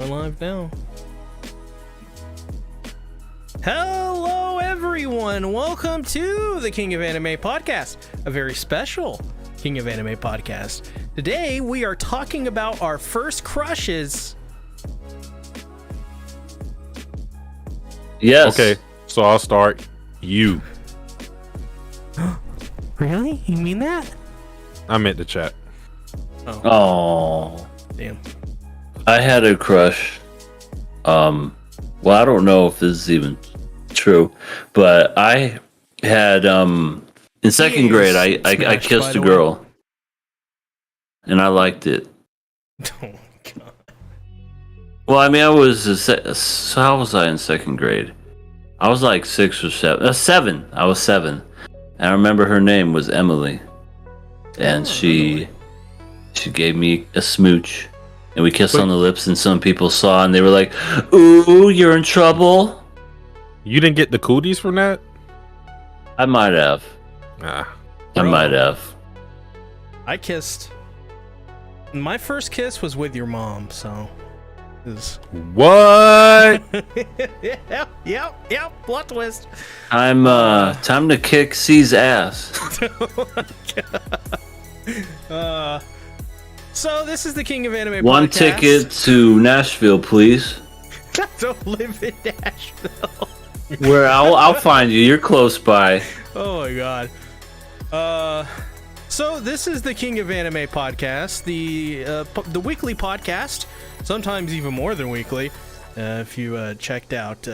We're live now. Hello, everyone. Welcome to the King of Anime podcast, a very special King of Anime podcast. Today, we are talking about our first crushes. Yes. Okay, so I'll start. You. Really? You mean that? I meant the chat. Oh, Damn. I had a crush. Well, I don't know if this is even true, but I had in second grade I Smashed, kissed by a the girl, and I liked it. Oh, my God. Well, I mean, so how was I in second grade? I was like 6 or 7. 7. I was 7, and I remember her name was Emily, and she gave me a smooch, and we kissed on the lips, and some people saw, and they were like, "Ooh, you're in trouble." You didn't get the cooties from that? I might have. Nah. I might have. I kissed. My first kiss was with your mom, so. What? Yep. Plot twist. I'm time to kick C's ass. So this is the King of Anime One podcast. ticket to Nashville, please. I don't live in Nashville. Where I'll find you. You're close by. Oh my god. So this is the King of Anime podcast, the weekly podcast, sometimes even more than weekly, if you checked out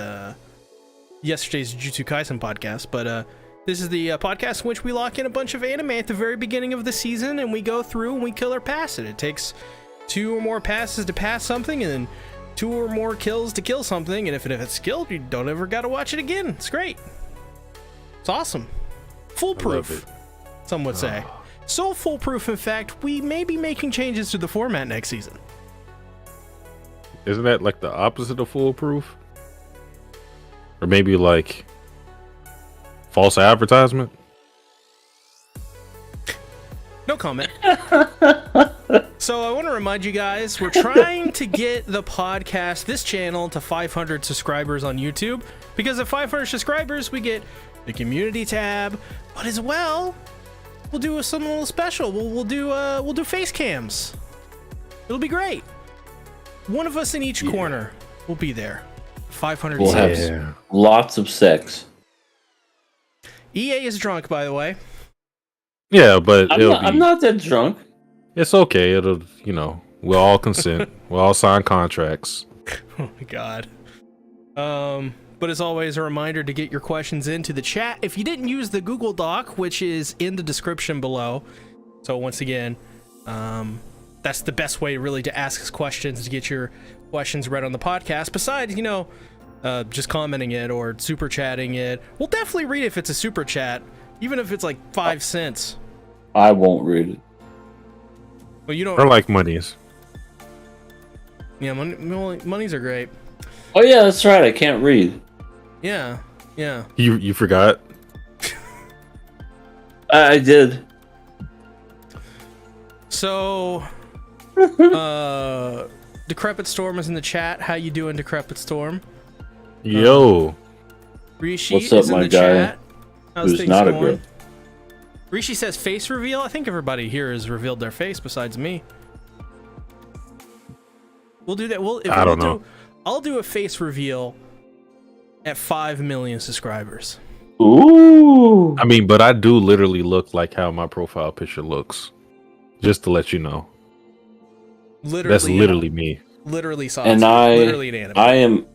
yesterday's Jujutsu Kaisen podcast. But this is the podcast in which we lock in a bunch of anime at the very beginning of the season, and we go through and we kill or pass it. It takes 2 or more passes to pass something, and then 2 or more kills to kill something, and if it's killed, you don't ever gotta watch it again. It's great. It's awesome. Foolproof, some would say. So foolproof, in fact, we may be making changes to the format next season. Isn't that like the opposite of foolproof? Or maybe like false advertisement? No comment. So I want to remind you guys, we're trying to get the podcast, this channel, to 500 subscribers on YouTube. Because at 500 subscribers, we get the community tab, but as well, we'll do something a little special. We'll do face cams. It'll be great. One of us in each corner will be there. 500 We'll subs. have lots of sex. EA is drunk, by the way. Yeah, but I'm not that drunk. It's okay. It'll, we'll all consent. We'll all sign contracts. Oh my god. But as always, a reminder to get your questions into the chat. If you didn't use the Google Doc, which is in the description below. So once again, that's the best way really to ask us questions, to get your questions read on the podcast. Besides, just commenting it or super chatting it. We'll definitely read it if it's a super chat, even if it's like 5 cents. I won't read it. Well, you don't. Or like monies. Yeah, monies are great. Oh yeah, that's right. I can't read. Yeah. You forgot? I did. So, Decrepit Storm is in the chat. How you doing, Decrepit Storm? Yo. Rishi What's up, is in my the guy? chat. How's Who's things not a going? girl? Rishi says face reveal. I think everybody here has revealed their face besides me. We'll do that. I don't know. I'll do a face reveal at 5 million subscribers. Ooh. I mean, but I do literally look like how my profile picture looks. Just to let you know. Literally, That's literally me. Literally saw. And literally an anime.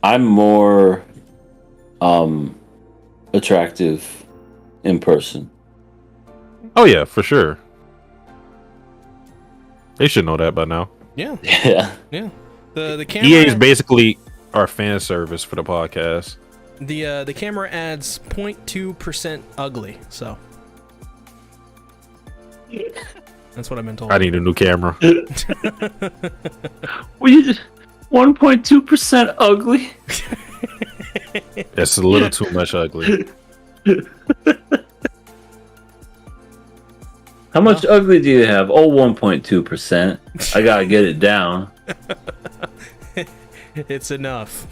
I'm more attractive in person. Oh yeah, for sure. They should know that by now. Yeah. Yeah. The camera. EA is basically our fan service for the podcast. The camera adds 0.2% ugly. So that's what I've been told. I need a new camera. Well, you just 1.2% ugly. That's a little too much ugly. How much ugly do you have? Oh, 1.2%. I gotta get it down. It's enough.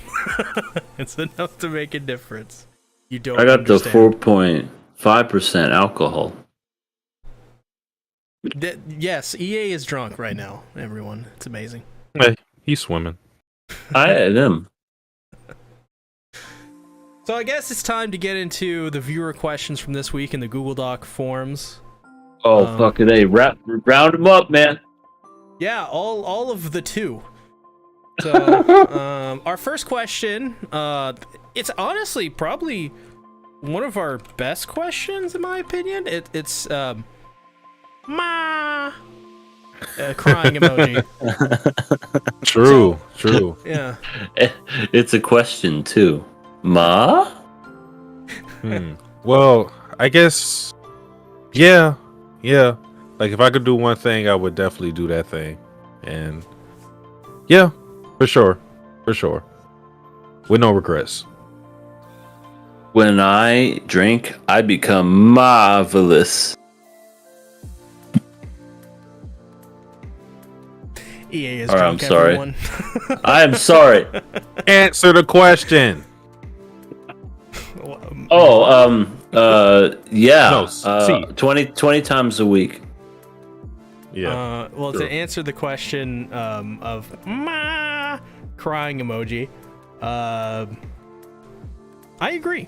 It's enough to make a difference. You don't. I got understand. the 4.5% alcohol. Yes, EA is drunk right now. Everyone, it's amazing. Hey, he's swimming. I had him. So I guess it's time to get into the viewer questions from this week in the Google Doc forums. Oh, fucking A. Round them up, man. Yeah, all of the 2. So, our first question, it's honestly probably one of our best questions, in my opinion. It's ma crying emoji. True. Yeah. It's a question, too. Ma? Well, I guess, yeah. Like, if I could do one thing, I would definitely do that thing. And, yeah, for sure. With no regrets. When I drink, I become marvelous. EA is All right, drunk, I'm sorry. everyone. I am sorry. Answer the question. Yeah. No, see. 20 times a week. Yeah. Well, to answer the question of ma crying emoji, I agree.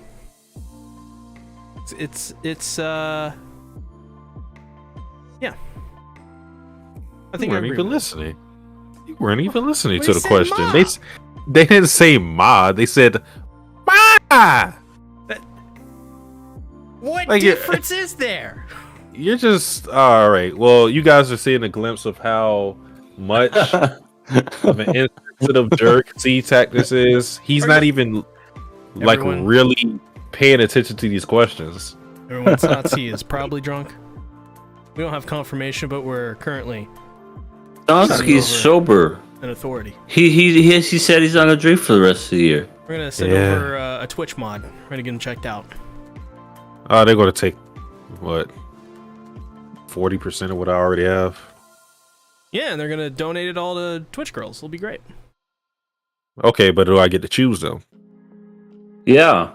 It's yeah. I think You I weren't agree even with listening. You weren't even listening We to the said question. ma. They didn't say ma. They said ma. What Like, difference is there? You're just all right. Well, you guys are seeing a glimpse of how much of an insensitive jerk C-Tac this is. He's not even like Everyone- really paying attention to these questions. Everyone thought he is probably drunk. We don't have confirmation, but we're currently Donski's sober. an authority. He said he's not gonna drink for the rest of the year. We're gonna send Yeah. over a Twitch mod. We're gonna get him checked out. Oh, they're going to take what 40% of what I already have. Yeah, and they're gonna donate it all to Twitch girls. It'll be great. Okay, but do I get to choose them? Yeah,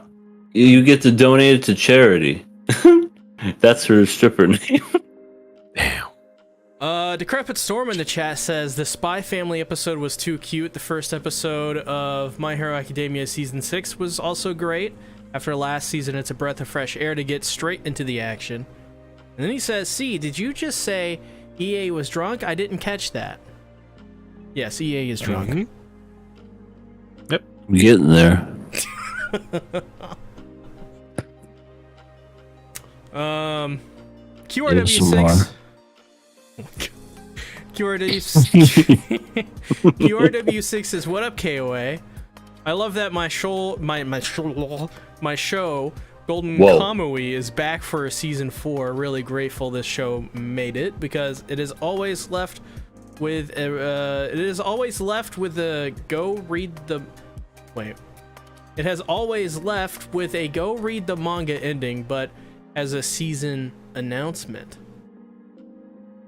you get to donate it to charity. That's her stripper name. Damn. Decrepit Storm in the chat says the Spy Family episode was too cute. The first episode of My Hero Academia season 6 was also great. After last season, it's a breath of fresh air to get straight into the action. And then he says, "See, did you just say EA was drunk? I didn't catch that." Yes, EA is drunk. Mhm. Yep. I'm getting there. QRW6. QRW6 says, "What up, KOA? I love that my show, Golden Whoa. Kamui, is back for season 4. Really grateful this show made it because it is always left with a go read the wait. It has always left with a go read the manga ending, but as a season announcement."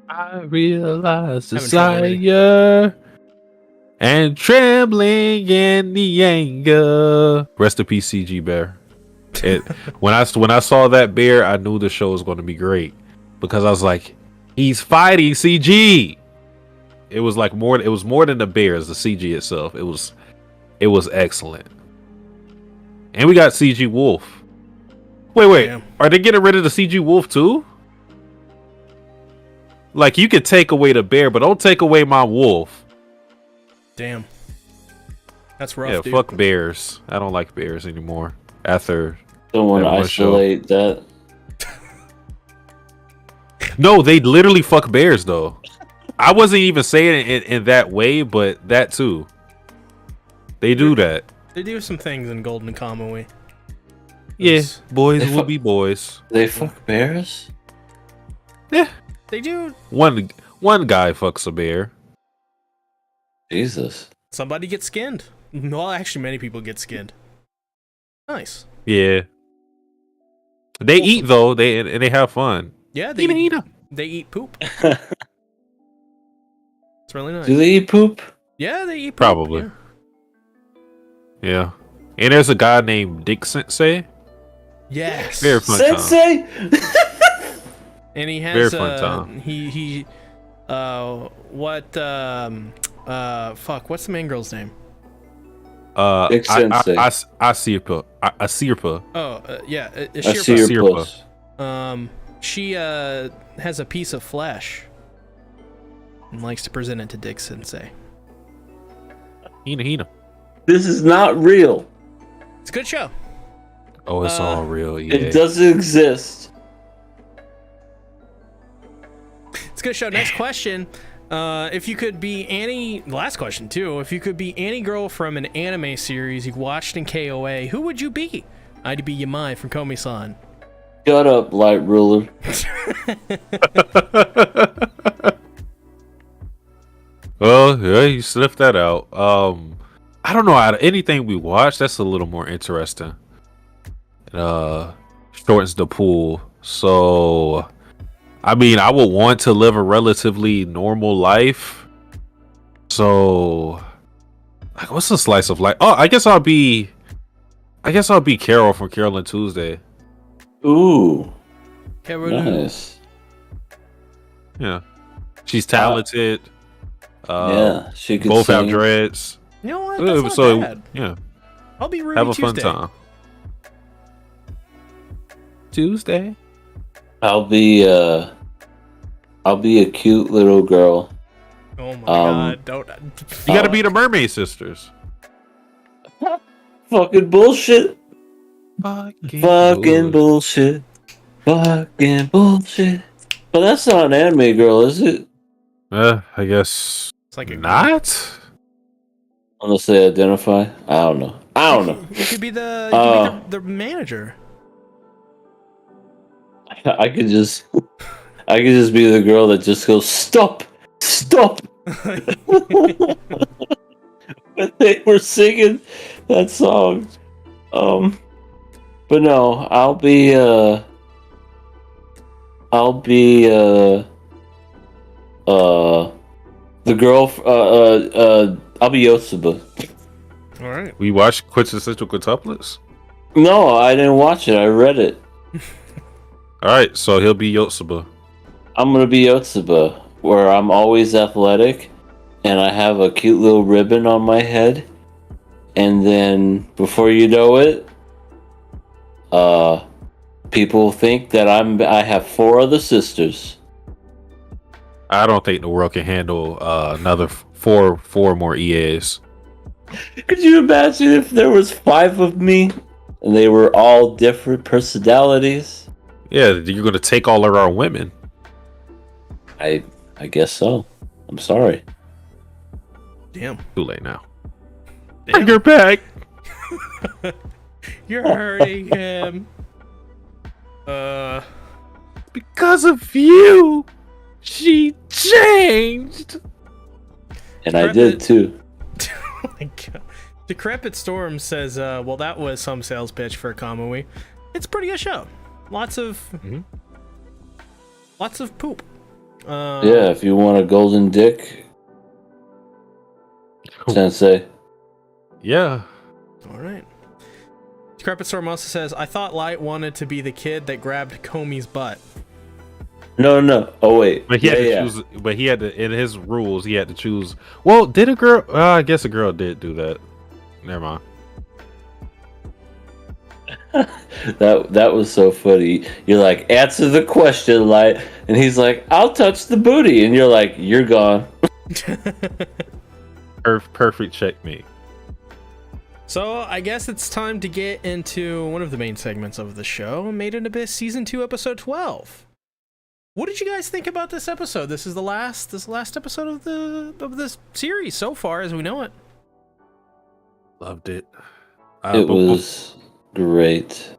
I realize Having trouble reading. desire and trembling in the anger. Rest in peace, CG Bear. When I saw that bear, I knew the show was going to be great because I was like, he's fighting CG. It was like more. It was more than the bears, the CG itself. It was excellent. And we got CG Wolf. Wait, Damn. are they getting rid of the CG Wolf too? Like, you could take away the bear, but don't take away my wolf. Damn. That's rough, Yeah, dude. fuck bears. I don't like bears anymore. After Don't want to that one show. isolate that. No, they literally fuck bears though. I wasn't even saying it in that way, but that too. They do that. They do some things in Golden Kamui. Yeah, Those- boys They will fuck- be boys. They fuck bears? Yeah, They do. one guy fucks a bear. Jesus. Somebody gets skinned. Well, actually, many people get skinned. Nice. Yeah, they eat though. They have fun. Yeah, they Eat 'em. they eat poop. It's really nice. Do they eat poop? Yeah, they eat poop. Probably. Yeah. Yeah. And there's a guy named Dick Sensei. Yes. Very fun time. Sensei. And he has Very fun time. he fuck, what's the main girl's name? Dick Sensei. Asirpa. Yeah, Asirpa. She has a piece of flesh and likes to present it to Dick Sensei. Hina. This is not real. It's a good show. Oh, it's all real. Yeah. It doesn't exist. It's a good show. Next question. If you could be any... Last question, too. If you could be any girl from an anime series you've watched in KOA, who would you be? I'd be Yamai from Komi-san. Shut up, light ruler. Well, yeah, you sniffed that out. I don't know, out of anything we watched, that's a little more interesting. Shortens the pool. So, I mean, I would want to live a relatively normal life. So, like, what's a slice of life? Oh, I guess I'll be Carol from Carol and Tuesday. Ooh, Carol. nice. Yeah, she's talented. Yeah, she could both have sing. dreads. You know what? That's not bad. Yeah, I'll be Ruby have a Tuesday. fun time. Tuesday. I'll be a cute little girl. Oh my god! Don't. You got to be the Mermaid Sisters. Fucking bullshit. Fucking bullshit. Fucking bullshit. But that's not an anime girl, is it? I guess It's like a not. Unless they identify. I don't know. You could be the manager. I could just be the girl that just goes, stop. When they were singing that song. But no, I'll be the girl. I'll be Yotsuba. All right. We watched Quintessential Quintuplets. No, I didn't watch it. I read it. All right, so he'll be Yotsuba. I'm gonna be Yotsuba, where I'm always athletic, and I have a cute little ribbon on my head, and then before you know it, people think that I have 4 other sisters. I don't think the world can handle another four more EAs. Could you imagine if there was 5 of me, and they were all different personalities? Yeah, you're gonna take all of our women. I guess so. I'm sorry. Damn. Too late now. Damn. You're back. You're hurting him. Because of you, she changed. And I did too. Oh my god. Decrepit Storm says, well, that was some sales pitch for Kamui. It's a pretty good show. Lots of poop. Yeah, if you want a golden dick, Sensei. Yeah. All right. Decrepit Storm also says, I thought Light wanted to be the kid that grabbed Komi's butt. No. Oh wait. But he had to choose. But he had to, in his rules, he had to choose. Well, did a girl? I guess a girl did do that. Never mind. That was so funny. You're like, answer the question, Light, and he's like, I'll touch the booty, and you're like, you're gone. Perfect checkmate. So I guess it's time to get into one of the main segments of the show, Made in Abyss Season 2, Episode 12. What did you guys think about this episode? This is the last episode of this series so far as we know it. Loved it. It was great.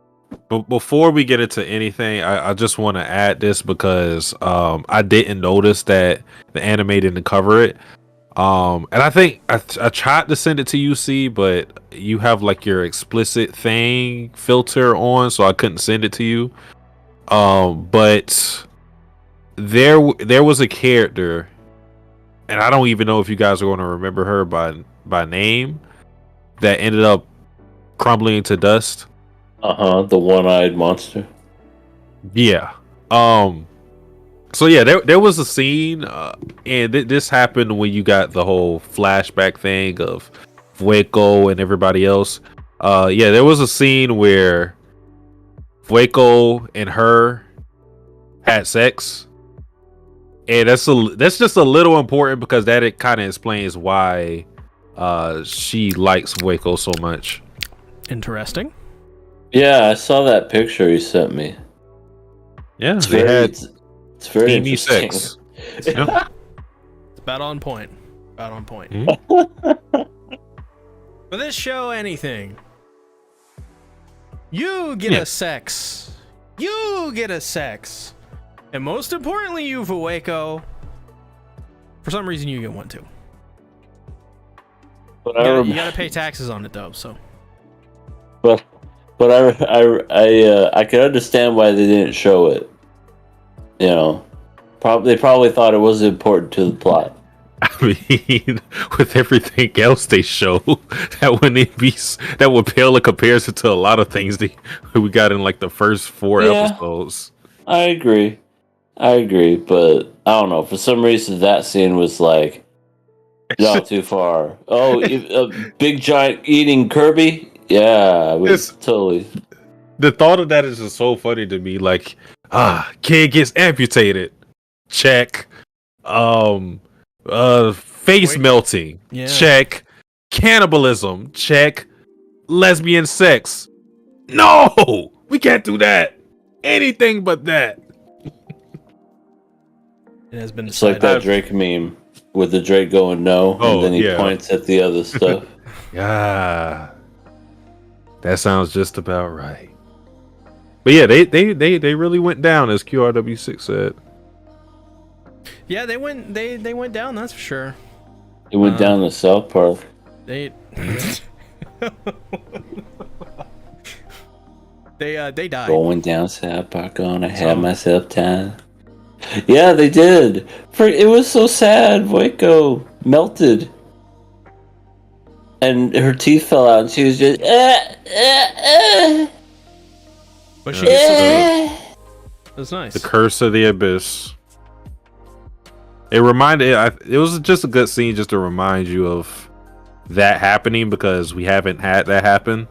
But before we get into anything, I just want to add this because I didn't notice that the anime didn't cover it. And I think I tried to send it to UC, but you have like your explicit thing filter on, so I couldn't send it to you. But there was a character, and I don't even know if you guys are going to remember her by name, that ended up crumbling to dust. The one-eyed monster. Yeah. So yeah, there was a scene, and this happened when you got the whole flashback thing of Fueko and everybody else. Yeah, there was a scene where Fueko and her had sex, and that's just a little important because that it kind of explains why she likes Fueko so much. Interesting. Yeah, I saw that picture you sent me. Yeah, It's they very, had it's very steamy interesting. sex. Yeah. It's about on point. About on point. Mhm. For this show, anything. You get a sex. You get a sex. And most importantly, you, Fueko. For some reason, you get one too. But You gotta pay taxes on it though, so. But I can understand why they didn't show it. You know, they probably thought it was important to the plot. I mean, with everything else they show, that would pale in comparison to a lot of things we got in like the first 4 episodes. I agree, but I don't know. For some reason, that scene was like not too far. Oh, big giant eating Kirby. Yeah, totally. The thought of that is just so funny to me. Like, kid gets amputated. Check. Face melting. Yeah. Check. Cannibalism. Check. Lesbian sex. No, we can't do that. Anything but that. It has been It's like that Drake meme with the Drake going no, and then he points at the other stuff. Yeah, that sounds just about right. But yeah, they really went down, as QRW6 said. Yeah, they went down, that's for sure. It went down to South Park. They they died. Going down South Park, gonna have myself time. Yeah, they did. It was so sad. Waco melted, and her teeth fell out, and she was just. But she it was nice. The curse of the abyss. It was just a good scene just to remind you of that happening because we haven't had that happen.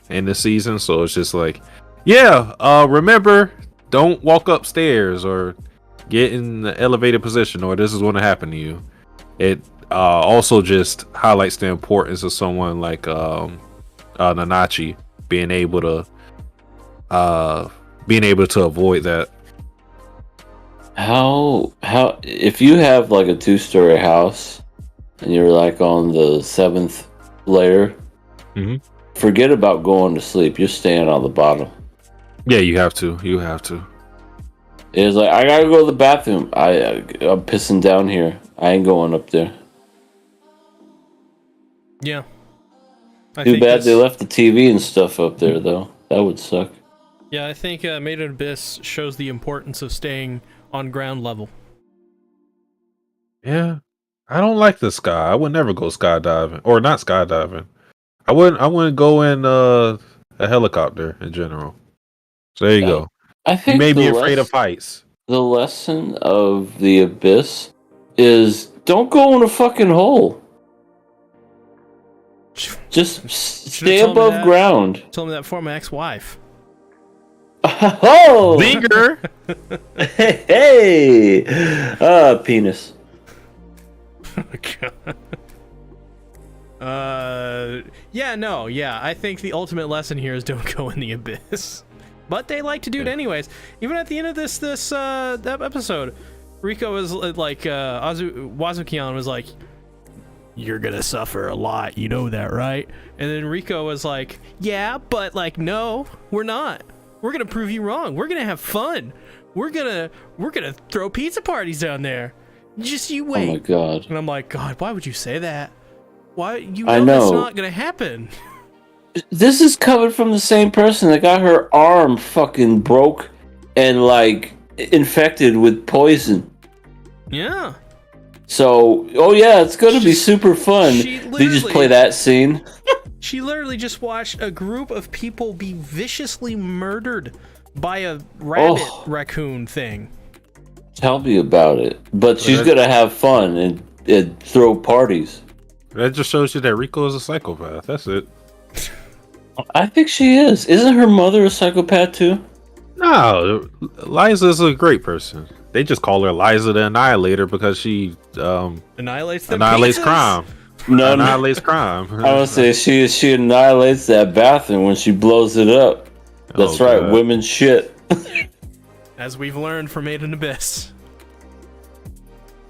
In the season, so it's just like, remember, don't walk upstairs or get in the elevated position, or this is going to happen to you. It also just highlights the importance of someone like Nanachi being able to avoid that. How if you have like a 2-story house and you're like on the 7th layer, forget about going to sleep. You're staying on the bottom. Yeah, you have to. It's like, I gotta go to the bathroom. I'm pissing down here. I ain't going up there. Yeah. Too bad they left the TV and stuff up there, though. That would suck. Yeah, I think Made in Abyss shows the importance of staying on ground level. Yeah, I don't like the sky. I would never go skydiving, or not skydiving. I wouldn't go in a helicopter in general. So there you go. I think you may be afraid of heights. The lesson of the Abyss is don't go in a fucking hole. Just stay above ground. Told me that before, my ex-wife. Oh! Linger! Hey! Penis. I think the ultimate lesson here is don't go in the abyss. But they like to do it anyways. Even at the end of that episode, Rico was like, Wazukian was like, "You're gonna suffer a lot, you know that, right?" And then Rico was like, "Yeah, but like, no, we're not. We're gonna prove you wrong. We're gonna have fun. We're gonna throw pizza parties down there. Just you wait." Oh my god. And I'm like, God, why would you say that? Why I know that's not gonna happen? This is coming from the same person that got her arm fucking broke and like infected with poison. Yeah. So, it's gonna be super fun. They just play that scene. She literally just watched a group of people be viciously murdered by a rabbit raccoon thing. Tell me about it. But she's gonna have fun and throw parties. That just shows you that Rico is a psychopath. That's it. I think she is. Isn't her mother a psychopath too? No, Liza's a great person. They just call her Liza the Annihilator because she Annihilates crime. Annihilates crime. I would say she annihilates that bathroom when she blows it up. That's right, God. women shit. As we've learned from Made in Abyss.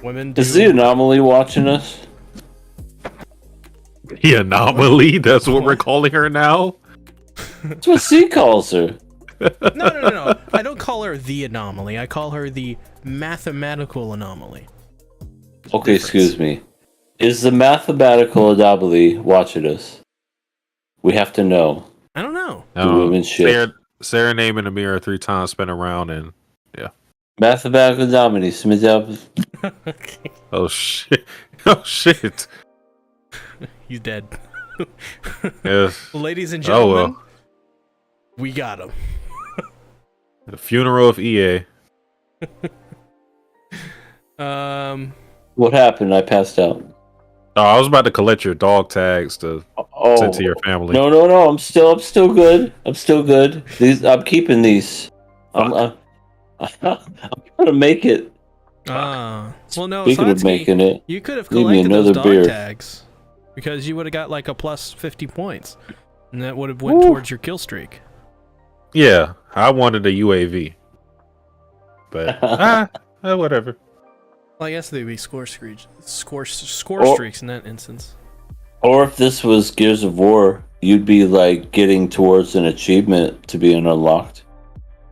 Women do. Is the anomaly watching us? The anomaly? That's what we're calling her now? That's what C calls her. No. I don't call her the anomaly. I call her the mathematical anomaly. Okay, excuse me. Is the mathematical anomaly watching us? We have to know. I don't know. Women shit. Sarah name in the mirror 3 times, spin around, and yeah. Mathematical anomaly. Okay. Oh shit. Oh shit. He's dead. Yes. Ladies and gentlemen, well. we got him. The funeral of EA. What happened? I passed out. Oh, I was about to collect your dog tags to send to your family. No. I'm still good. I'm keeping these. I'm gonna make it. Well, no. Speaking of Satsuki, making it, you could have leave me collected those another dog beer. tags because you would have got like a plus 50 points, and that would have went towards your kill streak. Yeah, I wanted a UAV. But whatever. Well, I guess they'd be score streaks in that instance. Or if this was Gears of War, you'd be like getting towards an achievement to be unlocked.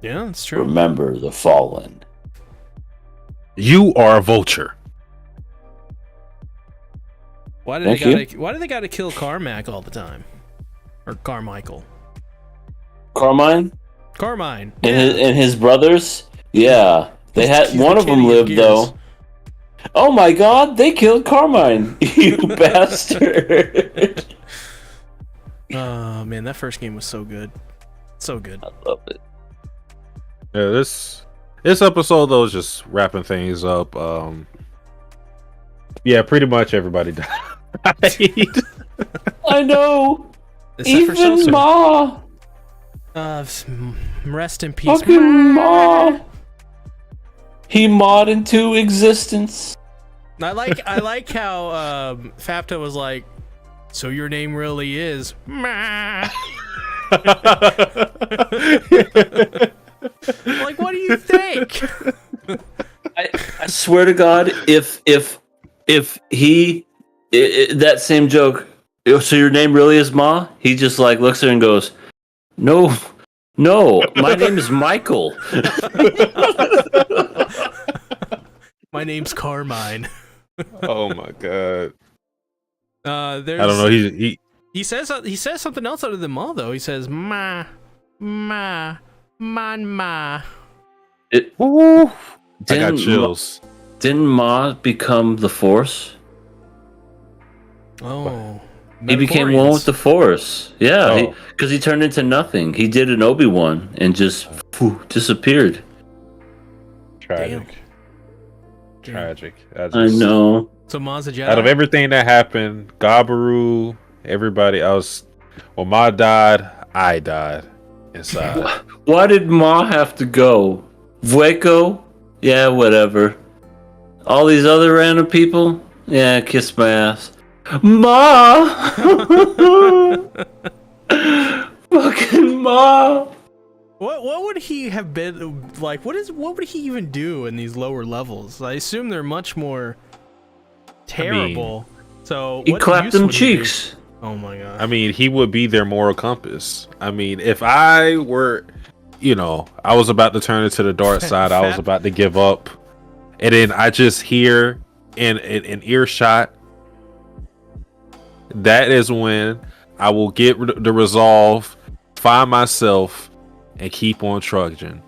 Yeah, that's true. Remember the fallen. You are a vulture. Why do they gotta kill Carmack all the time? Or Carmichael? Carmine and his brothers. Yeah, they had He's one the of them kitty lived Gears. though. Oh my God! They killed Carmine. You bastard! Oh man, that first game was so good, so good. I love it. Yeah, this episode though is just wrapping things up. Yeah, pretty much everybody died. I know. Except for Even Seltzer. Ma. Rest in peace. Fucking Ma. He mod into existence. I like how Fapta was like, so your name really is Ma. Like, what do you think? I swear to God, if he that same joke, so your name really is Ma? He just like looks at her and goes, No, my name is Michael. My name's Carmine. Oh my God. There's, I don't know. He says something else other than Ma though. He says Ma. I got Didn't chills. Didn't Ma become the Force? Oh. He became one with the Force. Yeah, Oh. because he turned into nothing. He did an Obi-Wan and just disappeared. Tragic. Tragic. I know. So Ma's a Jedi. Out of everything that happened, Gabaru, everybody else, when Ma died, I died inside. Why did Ma have to go? Vueko? Yeah, whatever. All these other random people? Yeah, kiss my ass. Ma! Fucking Ma! What would he have been like? What would he even do in these lower levels? I assume they're much more terrible. So He what clapped use them would he do? cheeks. Oh my God. I mean, he would be their moral compass. I mean, if I were, I was about to turn into the dark side, I was about to give up, and then I just hear in earshot, that is when I will get the resolve, find myself, and keep on trudging.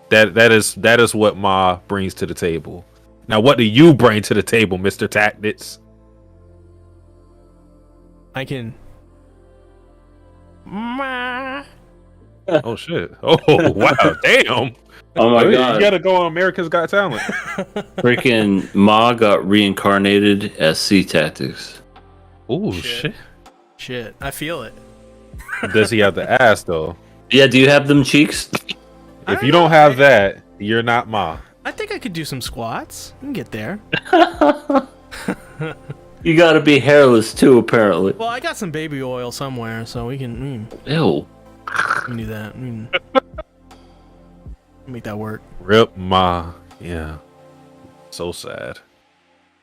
That is what Ma brings to the table. Now, what do you bring to the table, Mr. Tactics? I can Ma. Oh shit! Oh wow! Damn! Oh my You god. gotta go on America's Got Talent. Freaking Ma got reincarnated as Sea Tactics. Oh Shit. Shit, I feel it. Does he have the ass though? Yeah, do you have them cheeks? If you don't have that, you're not Ma. I think I could do some squats. I can get there. You gotta be hairless too, apparently. Well, I got some baby oil somewhere, so we can Ew. do that. Make that work. Rip Ma. Yeah. So sad.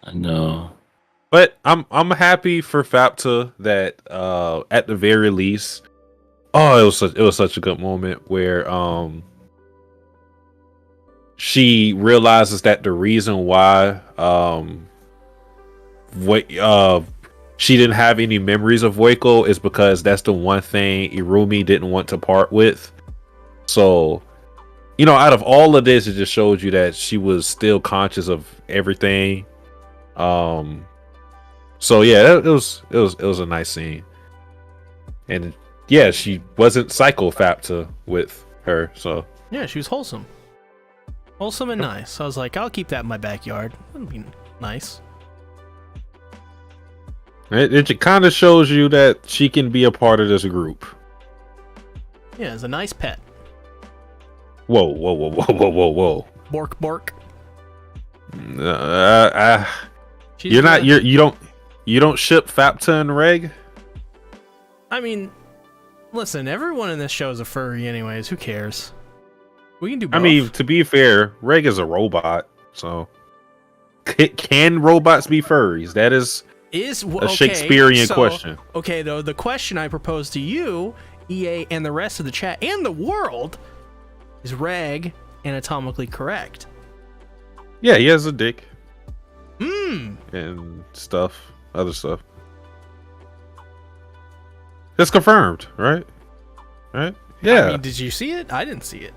I know. But I'm happy for Fapta that at the very least, it was such a good moment where she realizes that the reason why she didn't have any memories of Waco is because that's the one thing Irumi didn't want to part with. So, out of all of this, it just shows you that she was still conscious of everything. So yeah, it was a nice scene, and yeah, she wasn't psycho-Fapta with her. So Yeah, she was wholesome and nice. I was like, I'll keep that in my backyard. That'd be nice. it kind of shows you that she can be a part of this group. Yeah, it's a nice pet. Whoa! Bork bork. She's You're not. You don't ship Fapta and Reg. I mean, listen, everyone in this show is a furry, anyways. Who cares? We can do both. I mean, to be fair, Reg is a robot, so can robots be furries? That is a Shakespearean question. Okay, though, the question I propose to you, EA, and the rest of the chat and the world is Reg anatomically correct? Yeah, he has a dick. Hmm. And other stuff. It's confirmed, right? Right? Yeah. I mean, did you see it? I didn't see it.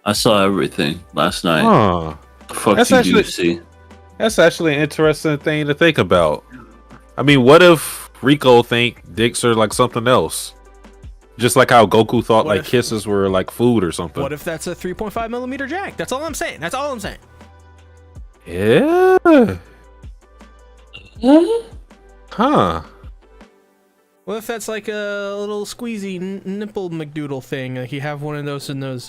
I saw everything last night. Huh. The fuck That's did you actually- see? That's actually an interesting thing to think about. I mean, what if Rico think dicks are like something else? Just like how Goku thought What like if- kisses were like food or something. What if that's a 3.5 millimeter jack? That's all I'm saying. Yeah. Huh. What if that's like a little squeezy nipple McDoodle thing? Like you have one of those in those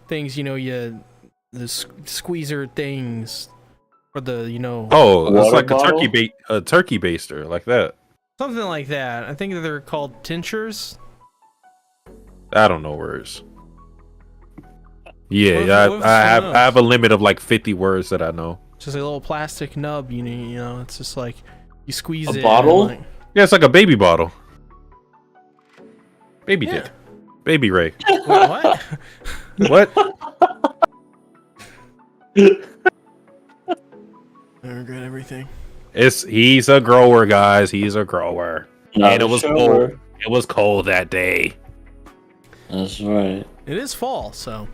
things, the squeezer things for the, Oh, it's Water like bottle? a turkey baster, like that. something like that. I think they're called tinctures. I don't know words. What Yeah, if I someone have a limit of like 50 words that I know. Just a little plastic nub, it's just like you squeeze A it. bottle? And Yeah, it's like a baby bottle. Baby Yeah. dick. Baby Ray. Wait, what? What? I regret everything. He's a grower, guys. He's a grower. Not And it a was shower. cold. It was cold that day. That's right. It is fall, so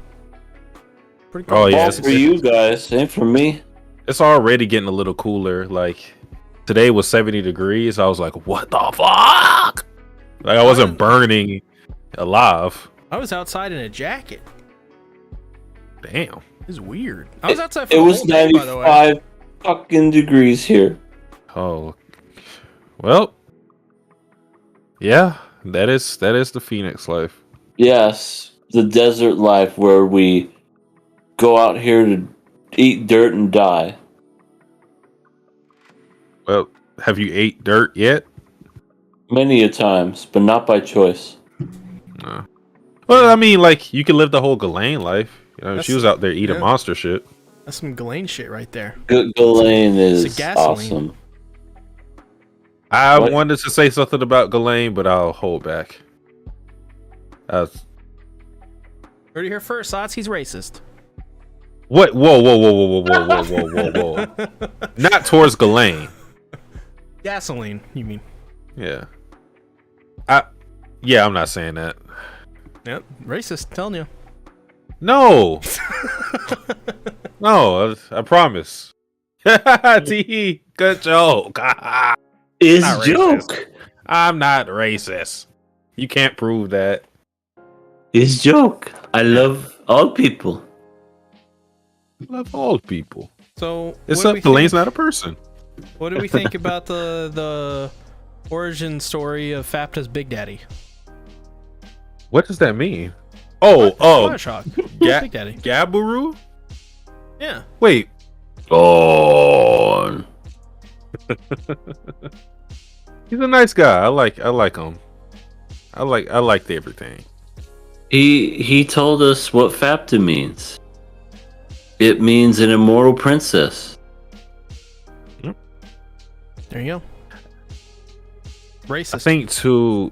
pretty cool. Oh, yeah, All it's- for you guys, ain't for me. It's already getting a little cooler. Like today was 70 degrees. I was like, what the fuck? Like I wasn't burning alive. I was outside in a jacket. Damn. It's weird. I was outside for It the was whole day, by the way. 95 fucking degrees here. Oh. Well. Yeah, that is the Phoenix life. Yes, the desert life where we go out here to eat dirt and die. Well, have you ate dirt yet? Many a times, but not by choice. No. Well, I mean, like you can live the whole Ghislaine life. That's- She was out there eating yeah. monster shit. That's some Ghislaine shit right there. Ghislaine It's is a gasoline. awesome. I What? wanted to say something about Ghislaine, but I'll hold back. Heard it here first, Satsuki's racist. What? Whoa. Not towards Ghislaine. Gasoline, you mean? Yeah. I'm not saying that. Yep, racist, telling you. No. No, I promise. Tee, good joke. Is Not joke. racist. I'm not racist. You can't prove that. It's joke. I love all people. I love all people. So Except Delane's not a person. What do we think about the origin story of Fapta's Big Daddy? What does that mean? Oh, Bioshock. Big Daddy. Gabaru? Yeah. Wait. Oh. He's a nice guy. I like him. I liked everything. He told us what Fapta means. It means an immortal princess. There you go. Racist. I think too.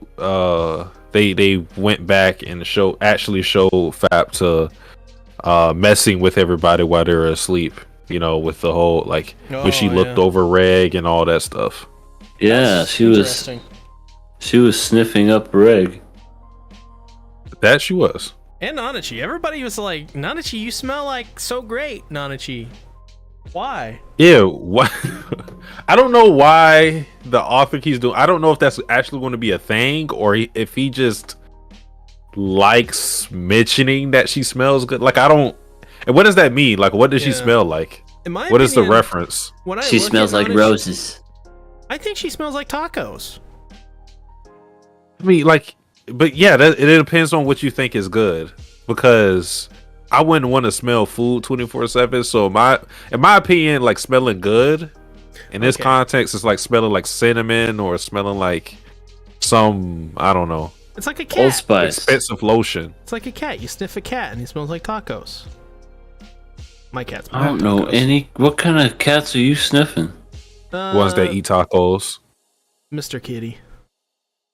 They went back and actually showed Fapta messing with everybody while they were asleep. You know, with the whole when she looked over Reg and all that stuff. Yeah, she was sniffing up Reg. That she was. And Nanachi. Everybody was like, Nanachi, you smell like so great, Nanachi. Why? Yeah, what? I don't know why the author keeps doing. I don't know if that's actually going to be a thing or if he just likes mentioning that she smells good. Like, I don't. And what does that mean? Like, what does she smell like? What is the reference? She smells like roses. I think she smells like tacos. I mean, but yeah, it depends on what you think is good. Because I wouldn't want to smell food 24/7. So in my opinion, like smelling good in this context is like smelling like cinnamon or smelling like some, I don't know. It's like a cat. Old Spice. Expensive lotion. It's like a cat. You sniff a cat and he smells like tacos. My cat's. I don't know any. What kind of cats are you sniffing? Ones that eat tacos. Mr. Kitty.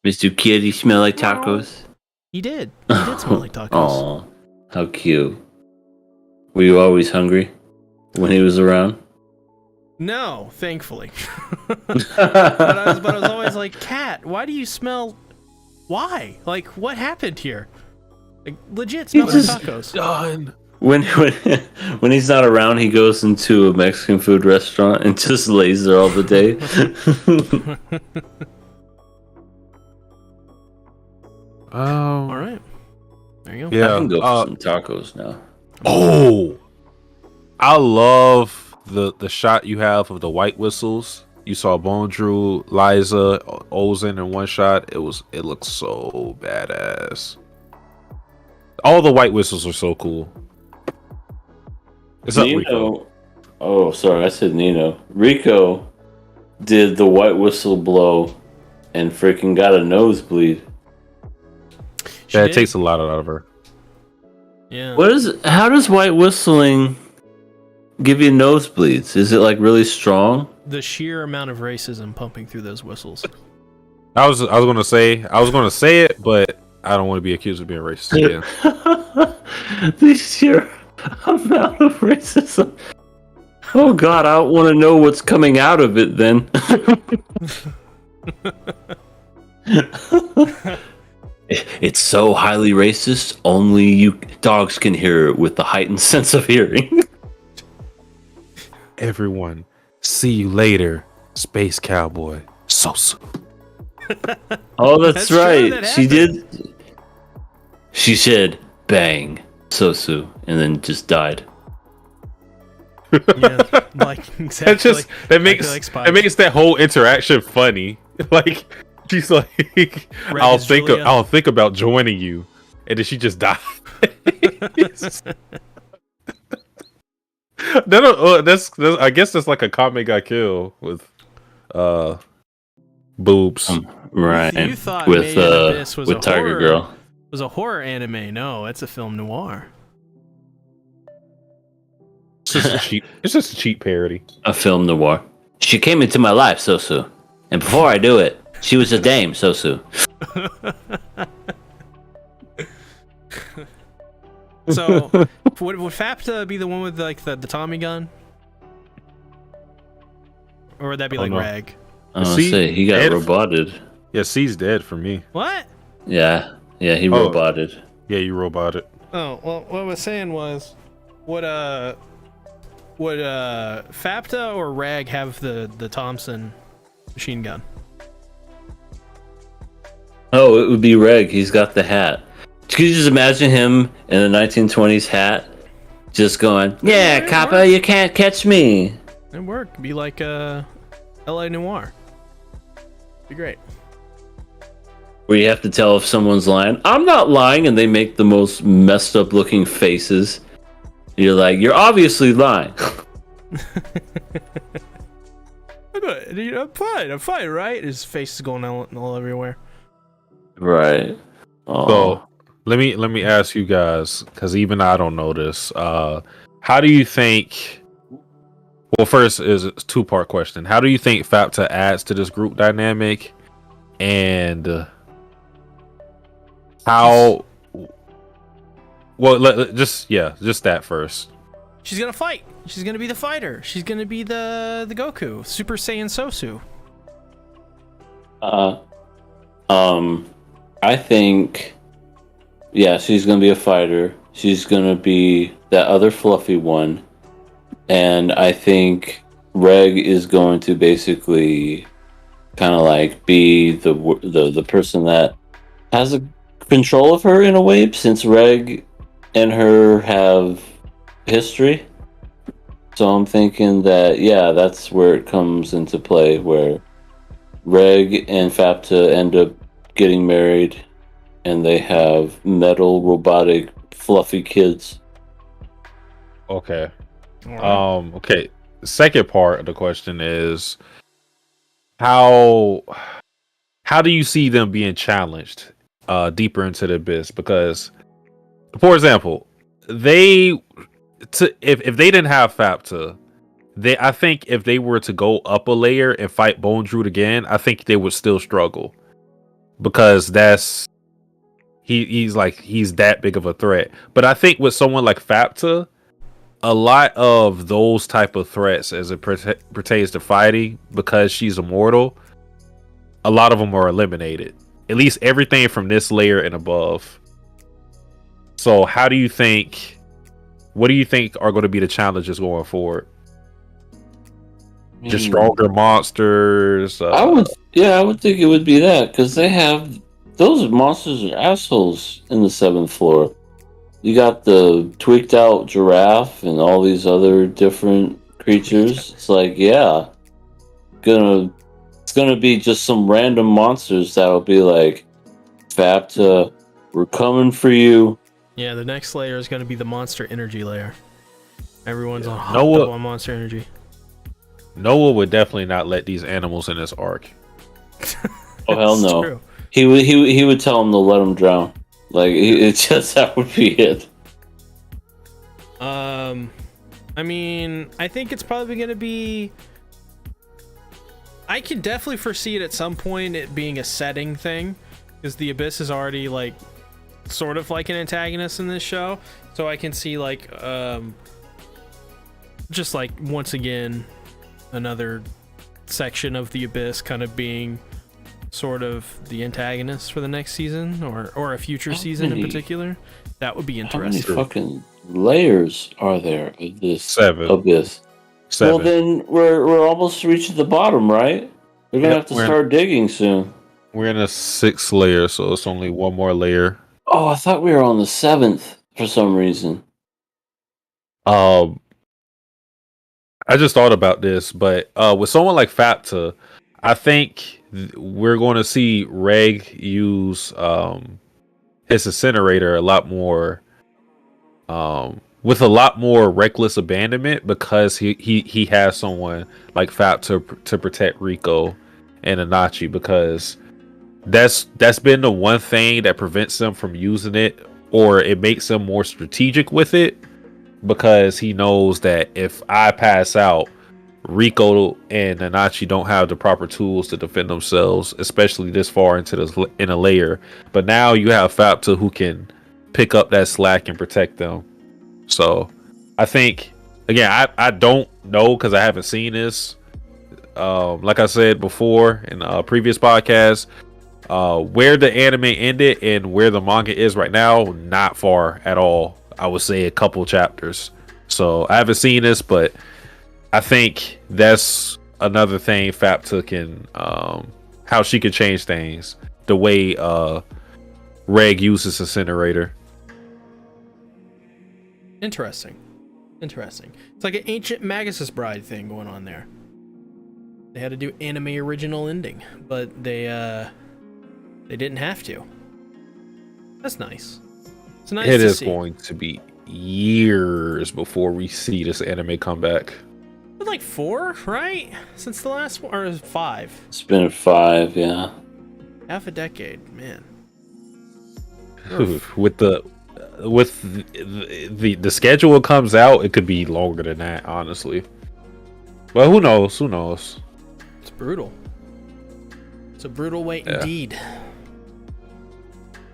Mr. Kitty smell like tacos? He did. He did smell like tacos. Oh, how cute. Were you always hungry when he was around? No, thankfully. but I was always like, Cat, why do you smell? Why? Like, what happened here? Like, legit smell like tacos. Done. When he's not around, he goes into a Mexican food restaurant and just lays there all the day. All right. There you go. Yeah. I can go for some tacos now. Oh, I love the shot you have of the white whistles. You saw Bondrew, Liza, Ozen in one shot. It looks so badass. All the white whistles are so cool. It's Nino. Oh, sorry, I said Nino. Rico did the white whistle blow and freaking got a nosebleed. Yeah, it takes a lot out of her. Yeah. How does white whistling give you nosebleeds? Is it like really strong? The sheer amount of racism pumping through those whistles. I was gonna say it, but I don't want to be accused of being racist again. The sheer amount of racism. Oh God, I don't want to know what's coming out of it then. It's so highly racist, only you dogs can hear it with the heightened sense of hearing. Everyone, see you later, Space Cowboy Sosa. Oh, that's right. That She did. She said, bang, Sosu, and then just died. Yeah, like exactly. That makes that whole interaction funny. Like she's like, I'll think about joining you, and then she just died. That's I guess that's like a Kame ga Kill with boobs. Right. You thought with Made in Abyss was with a Tiger horror, Girl. Was a horror anime. No, it's a film noir. It's just a cheap parody. A film noir. She came into my life, Sosu. And before I do it, she was a dame, Sosu. So, would Fapta be the one with like the Tommy gun? Or would that be like Rag? I was gonna say, he got roboted. Yeah, C's dead for me. What? Yeah, he roboted. Yeah, you roboted. Oh, well, what I was saying was, would Fapta or Rag have the Thompson machine gun? Oh, it would be Reg. He's got the hat. Could you just imagine him in a 1920s hat, just going, "Yeah, Kappa, you can't catch me." It worked. Be like L.A. Noir. Be great. Where you have to tell if someone's lying. I'm not lying, and they make the most messed up looking faces. You're like, you're obviously lying. I'm fine, right? His face is going all everywhere. Right. So let me ask you guys, because even I don't know this. How do you think? Well, first is a 2-part question. How do you think FAPTA adds to this group dynamic, and how? Well, just that first. She's gonna fight. She's gonna be the fighter. She's gonna be the Goku, Super Saiyan Sosu. I think, yeah, she's gonna be a fighter. She's gonna be that other fluffy one, and I think Reg is going to basically kind of like be the person that has a control of her in a way, since Reg and her have history. So I'm thinking that, yeah, that's where it comes into play, where Reg and FAPTA end up getting married, and they have metal, robotic, fluffy kids. Okay. Right. Okay. Second part of the question is how do you see them being challenged deeper into the abyss? Because, for example, if they didn't have FAPTA, I think if they were to go up a layer and fight Bone Druid again, I think they would still struggle, because he's that big of a threat. But I think with someone like FAPTA, a lot of those type of threats, as it pertains to fighting, because she's immortal, a lot of them are eliminated. At least everything from this layer and above. So what do you think are going to be the challenges going forward? Just stronger monsters? I would think it would be that, because they have, those monsters are assholes in the 7th floor. You got the tweaked out giraffe and all these other different creatures. It's like, yeah, it's gonna be just some random monsters that'll be like, FAPTA, we're coming for you. Yeah, the next layer is gonna be the monster energy layer. Everyone's hopped up on monster energy. Noah would definitely not let these animals in this arc. Oh hell no! True. He would tell them to let them drown. Like, it's just, that would be it. I mean, I think it's probably gonna be. I can definitely foresee it at some point, it being a setting thing, because the Abyss is already like sort of like an antagonist in this show, so I can see like just like once again another section of the Abyss kind of being sort of the antagonist for the next season, or a future season in particular. That would be interesting. How many fucking layers are there of this 7 Abyss? 7. Well, then we're almost reaching the bottom, right? We're gonna have to start digging soon. We're in a 6th layer, so it's only one more layer. Oh, I thought we were on the 7th for some reason. I just thought about this, but with someone like FAPTA, I think we're going to see Reg use his incinerator a lot more, with a lot more reckless abandonment, because he has someone like FAPTA to protect Rico and Anachi, because that's been the one thing that prevents them from using it, or it makes them more strategic with it, because he knows that if I pass out, Rico and Anachi don't have the proper tools to defend themselves, especially this far in a layer. But now you have FAPTA who can pick up that slack and protect them. So I think, again, I don't know, because I haven't seen this. Like I said before in a previous podcast, where the anime ended and where the manga is right now, not far at all. I would say a couple chapters. So I haven't seen this, but I think that's another thing FAPTA can, how she can change things. the way Reg uses incinerator. Interesting. It's like an ancient Magus' Bride thing going on there. They had to do anime original ending, but they didn't have to. That's nice. It's nice. It to is see. going to be years before we see this anime come back. But like 4, right? Since the last one, or 5? It's been 5, yeah. Half a decade, man. With the schedule it comes out, it could be longer than that, honestly. But who knows? It's brutal. It's a brutal wait indeed.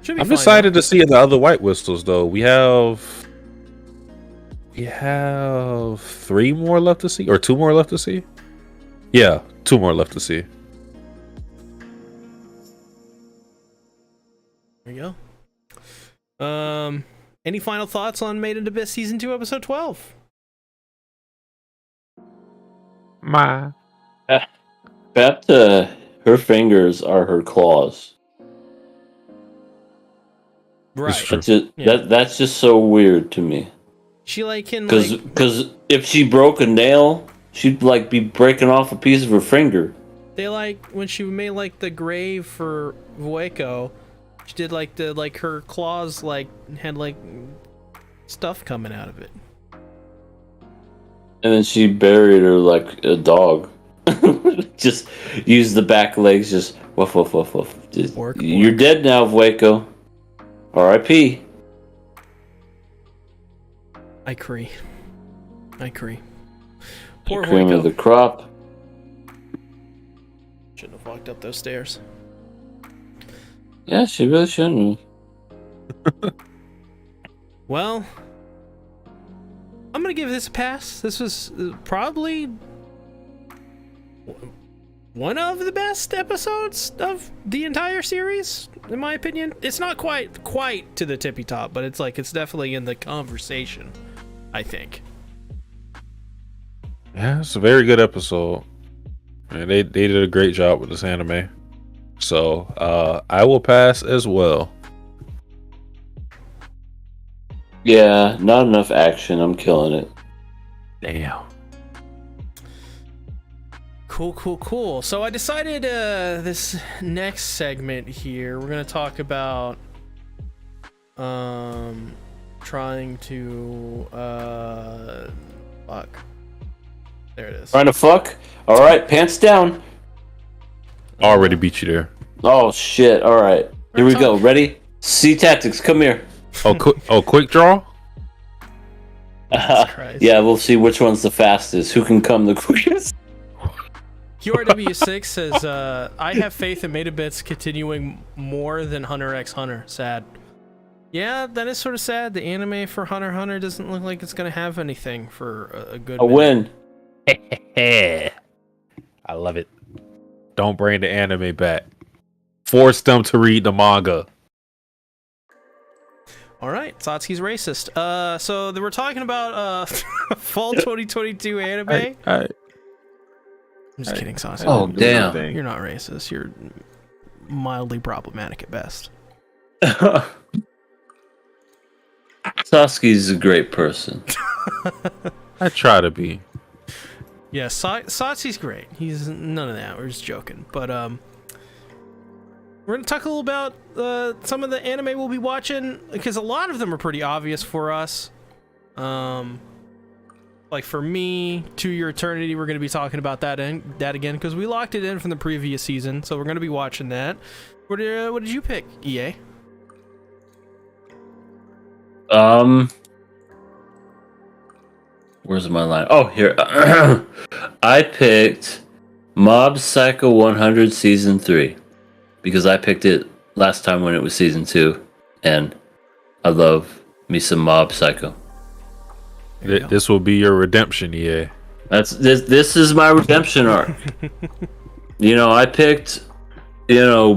Should be I'm fine, excited though. to see the other White Whistles, though. We have 3 more left to see, or 2 more left to see. Yeah, 2 more left to see. There you go. Any final thoughts on Made in Abyss Season 2, Episode 12? Bet her fingers are her claws. Right. That's just so weird to me. She can Because if she broke a nail, she'd like be breaking off a piece of her finger. they when she made the grave for Vueko, she did her claws had stuff coming out of it. And then she buried her like a dog. Just use the back legs, just woof woof woof woof. You're dead now, Vueko. R.I.P. I agree. Poor cream of the crop. Shouldn't have walked up those stairs. Yeah, she really shouldn't. Well, I'm gonna give this a pass. This was probably one of the best episodes of the entire series, in my opinion. It's not quite to the tippy top, but it's definitely in the conversation, I think. Yeah, it's a very good episode. And they did a great job with this anime. So I will pass as well. Yeah, not enough action. I'm killing it. Damn. Cool. So I decided this next segment here, we're gonna talk about trying to fuck. There it is. Trying to fuck? Alright, pants down. Already beat you there. Oh shit, alright. Here we go. Ready? C Tactics, come here. Quick draw? Yeah, we'll see which one's the fastest. Who can come the quickest? QRW6 says, I have faith in Metabits continuing more than Hunter x Hunter. Sad. Yeah, that is sort of sad. The anime for Hunter x Hunter doesn't look like it's going to have anything for a good win. I love it. Don't bring the anime back. Force them to read the manga. All right, Satsuki's racist. So we're talking about fall 2022 anime. Hey. I'm just kidding, Satsuki. Oh, damn. You're not racist. You're mildly problematic at best. Sasuke's a great person. I try to be. Yeah, Satsuki's great. He's none of that. We're just joking. But we're going to talk a little about some of the anime we'll be watching, because a lot of them are pretty obvious for us. Like for me, To Your Eternity, we're going to be talking about that again, because we locked it in from the previous season, so we're going to be watching that. What did you pick, EA? Where's my line? Oh, here. I picked Mob Psycho 100 Season 3 because I picked it last time when it was Season 2, and I love me some Mob Psycho. This will be your redemption, EA. This is my redemption arc. I picked,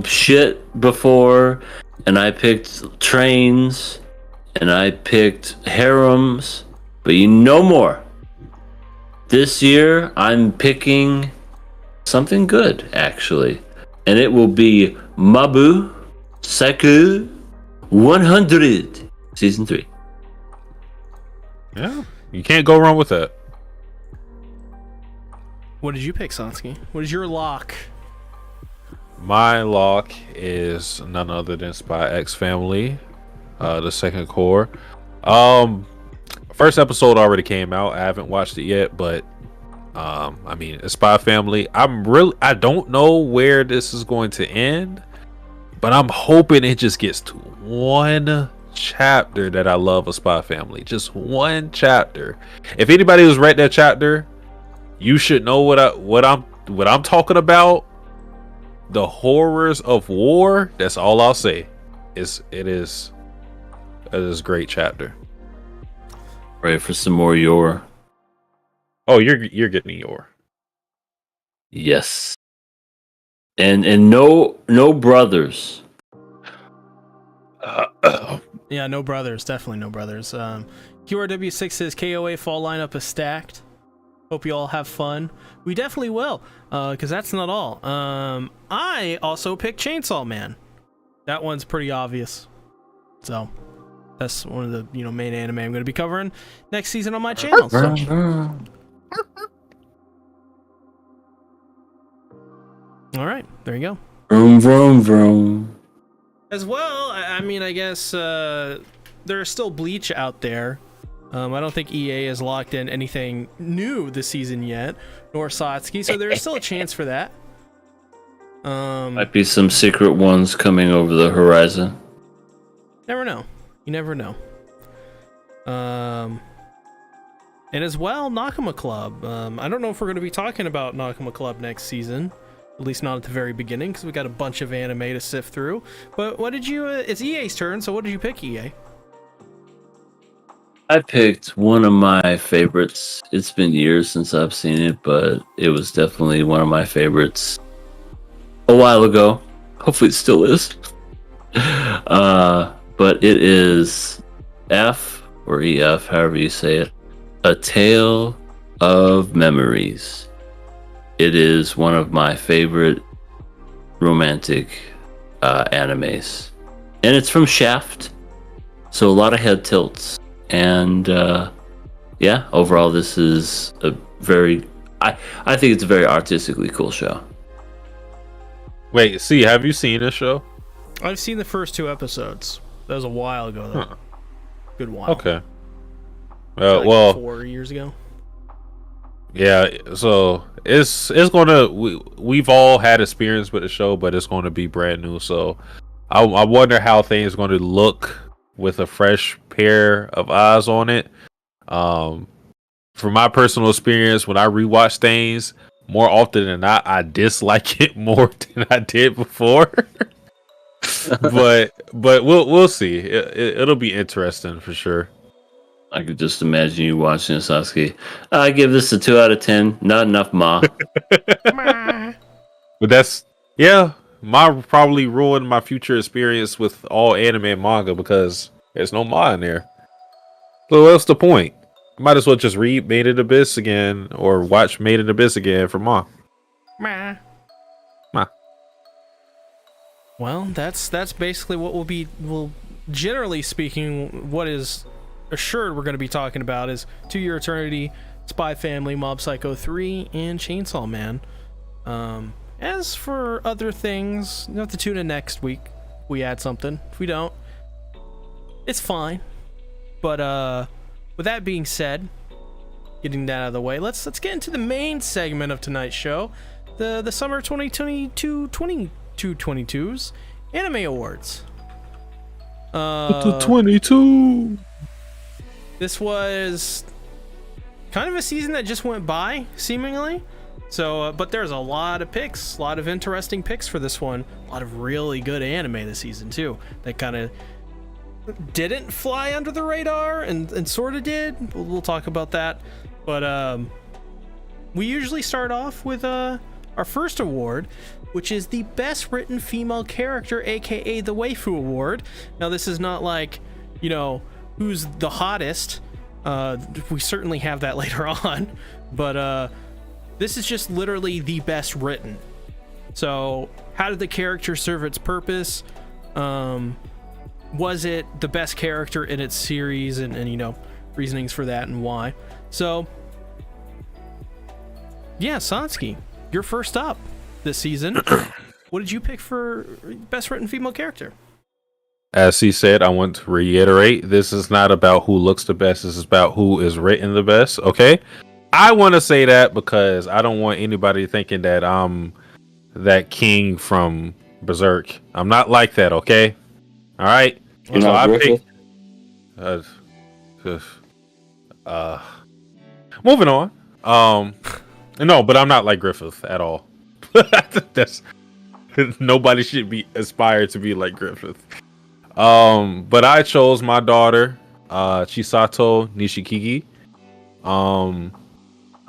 shit before, and I picked trains, and I picked harems, but more. This year, I'm picking something good, actually, and it will be Mabu Saku 100 season 3. Yeah, you can't go wrong with that. What did you pick, Satsuki? What is your lock? My lock is none other than Spy X Family, the second core. First episode already came out. I haven't watched it yet, but I mean, Spy Family. I don't know where this is going to end, but I'm hoping it just gets to one chapter that I love of Spy Family. Just one chapter. If anybody who's read that chapter, you should know what I'm talking about. The horrors of war. That's all I'll say. It is a great chapter. Ready for some more your? Oh, you're getting your. Yes. And no brothers. Yeah, no brothers. Definitely no brothers. QRW6 says KOA fall lineup is stacked. Hope you all have fun. We definitely will, because that's not all. I also picked Chainsaw Man. That one's pretty obvious. So that's one of the main anime I'm going to be covering next season on my channel. So. All right, there you go. Vroom vroom vroom. As well, I mean, I guess there's still Bleach out there. I don't think EA has locked in anything new this season yet, nor Satsuki, so there's still a chance for that. Might be some secret ones coming over the horizon. Never know. You never know. And as well, Nakama Club. I don't know if we're going to be talking about Nakama Club next season. At least not at the very beginning, because we got a bunch of anime to sift through. But what did you... it's EA's turn, so what did you pick, EA? I picked one of my favorites. It's been years since I've seen it, but it was definitely one of my favorites a while ago. Hopefully it still is. But it is F or EF, however you say it. A Tale of Memories. It is one of my favorite romantic animes. And it's from Shaft, so a lot of head tilts. And yeah, overall this is a very... I think it's a very artistically cool show. Wait, see, have you seen this show? I've seen the first 2 episodes. That was a while ago, though. Huh. Good while. Okay. Like well, 4 years ago. Yeah, so it's gonna we've all had experience with the show, but it's going to be brand new. So I wonder how things are going to look with a fresh pair of eyes on it. From my personal experience, when I rewatch things, more often than not, I dislike it more than I did before. but we'll see. It'll be interesting for sure. I could just imagine you watching Sasuke. I give this a 2 out of 10. Not enough ma. But that's ma probably ruined my future experience with all anime and manga because there's no ma in there. So what's the point? Might as well just read Made in Abyss again or watch Made in Abyss again for ma. Ma. Ma. Well, that's basically what will generally speaking, what is assured we're going to be talking about is To Your Eternity, Spy Family, Mob Psycho 3, and Chainsaw Man. As for other things, you have to tune in next week. We add something. If we don't, it's fine. But with that being said, getting that out of the way, let's get into the main segment of tonight's show, the summer 2022's Anime Awards. 22. This was kind of a season that just went by, seemingly. So, but there's a lot of picks, a lot of interesting picks for this one. A lot of really good anime this season, too, that kind of didn't fly under the radar and sort of did. We'll talk about that. But we usually start off with our first award, which is the Best Written Female Character, aka the Waifu Award. Now, this is not like, who's the hottest. We certainly have that later on, but this is just literally the best written. So how did the character serve its purpose? Was it the best character in its series, and reasonings for that and why? So yeah, Satsuki, you're first up this season. What did you pick for best written female character? As he said, I want to reiterate, this is not about who looks the best, this is about who is written the best, okay? I want to say that because I don't want anybody thinking that I'm that king from Berserk. I'm not like that, okay? All right? You're So not I Griffith? picked moving on. No, but I'm not like Griffith at all. That's nobody should be aspired to be like Griffith. But I chose my daughter, Chisato Nishikigi.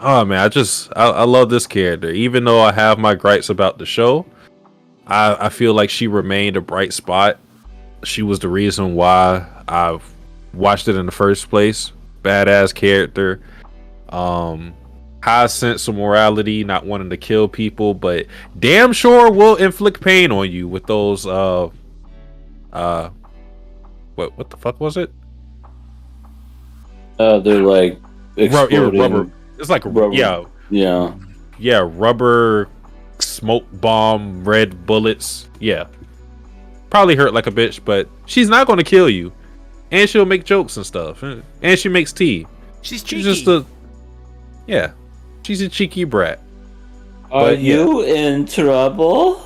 Oh man, I love this character. Even though I have my gripes about the show, I feel like she remained a bright spot. She was the reason why I watched it in the first place. Badass character. High sense of morality, not wanting to kill people, but damn sure will inflict pain on you with those what the fuck was it? They're like exploding. Rubber. It's like rubber. Yeah, rubber smoke bomb, red bullets. Yeah, probably hurt like a bitch, but she's not going to kill you, and she'll make jokes and stuff, and she makes tea. She's cheeky. She's she's a cheeky brat. Are you in trouble?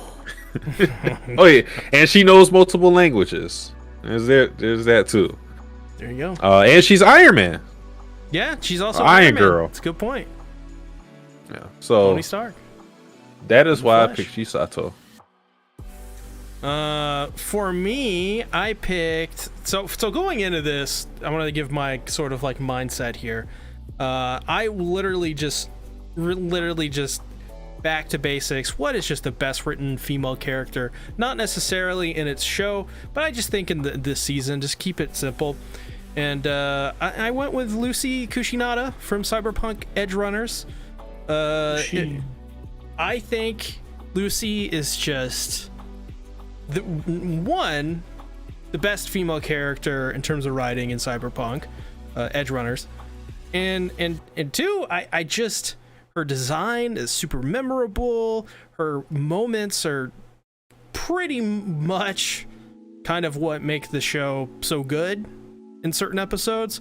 Oh yeah, and she knows multiple languages. There's that too. There you go. And she's Iron Man. Yeah, she's also Iron Man. Girl. That's a good point. Yeah. So Tony Stark. that is why I picked Chisato. For me, I picked so going into this, I wanted to give my sort of like mindset here. I literally just back to basics. What is just the best written female character? Not necessarily in its show, but I just think in this season, just keep it simple. And I went with Lucy Kushinada from Cyberpunk Edge Runners. I think Lucy is just the best female character in terms of writing in Cyberpunk Edge Runners, and two, I just, her design is super memorable. Her moments are pretty much kind of what make the show so good in certain episodes.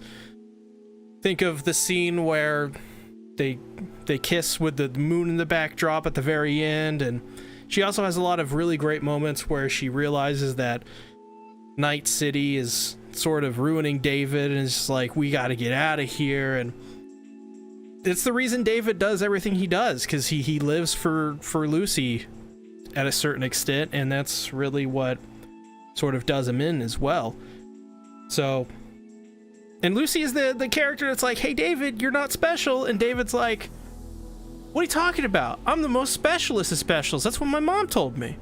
Think of the scene where they kiss with the moon in the backdrop at the very end, and she also has a lot of really great moments where she realizes that Night City is sort of ruining David, and it's just like, we got to get out of here. And it's the reason David does everything he does, because he lives for Lucy at a certain extent, and that's really what sort of does him in as well. So, and Lucy is the character that's like, hey David, you're not special, and David's like, what are you talking about? I'm the most specialist of specials. That's what my mom told me.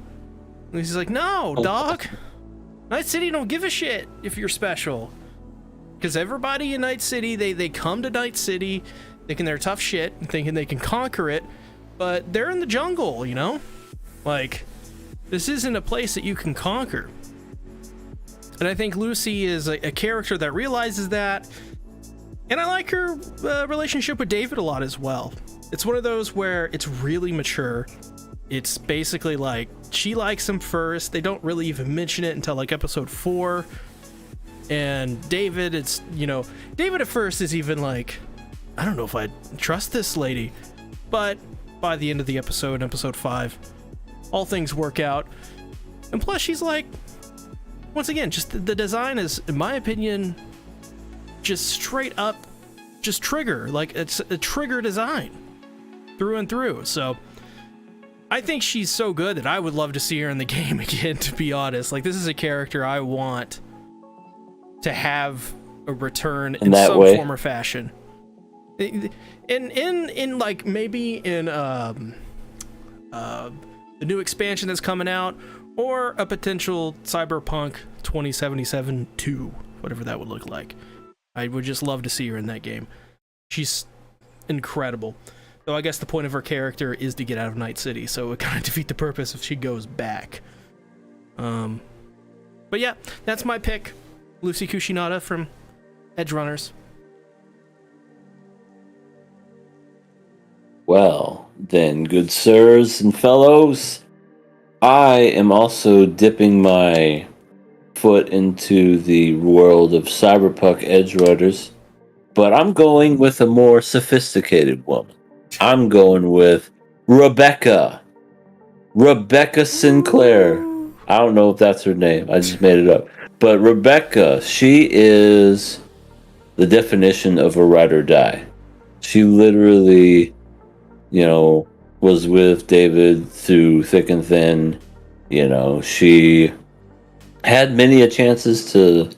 And he's like, no, dog. Night City don't give a shit if you're special. Because everybody in Night City, they come to Night City thinking they're tough shit and thinking they can conquer it, but they're in the jungle, you know? Like, this isn't a place that you can conquer. And I think Lucy is a character that realizes that. And I like her relationship with David a lot as well. It's one of those where it's really mature. It's basically like, she likes him first. They don't really even mention it until like episode 4. And David, David at first is even like, I don't know if I trust this lady. But by the end of the episode, episode 5, all things work out. And plus she's like, once again, just the design is, in my opinion, just straight up, just trigger. Like, it's a trigger design through and through. So I think she's so good that I would love to see her in the game again, to be honest. Like, this is a character I want to have a return in some form or fashion. In like, maybe in the new expansion that's coming out, or a potential Cyberpunk 2077 2, whatever that would look like. I would just love to see her in that game. She's incredible. So I guess the point of her character is to get out of Night City, so it would kind of defeat the purpose if she goes back. But yeah, that's my pick. Lucy Kushinada from Edge Runners. Well, then, good sirs and fellows, I am also dipping my foot into the world of cyberpunk edge runners, but I'm going with a more sophisticated woman. I'm going with Rebecca Sinclair. I don't know if that's her name. I just made it up. But Rebecca, she is the definition of a ride or die. She literally, was with David through thick and thin. She had many chances to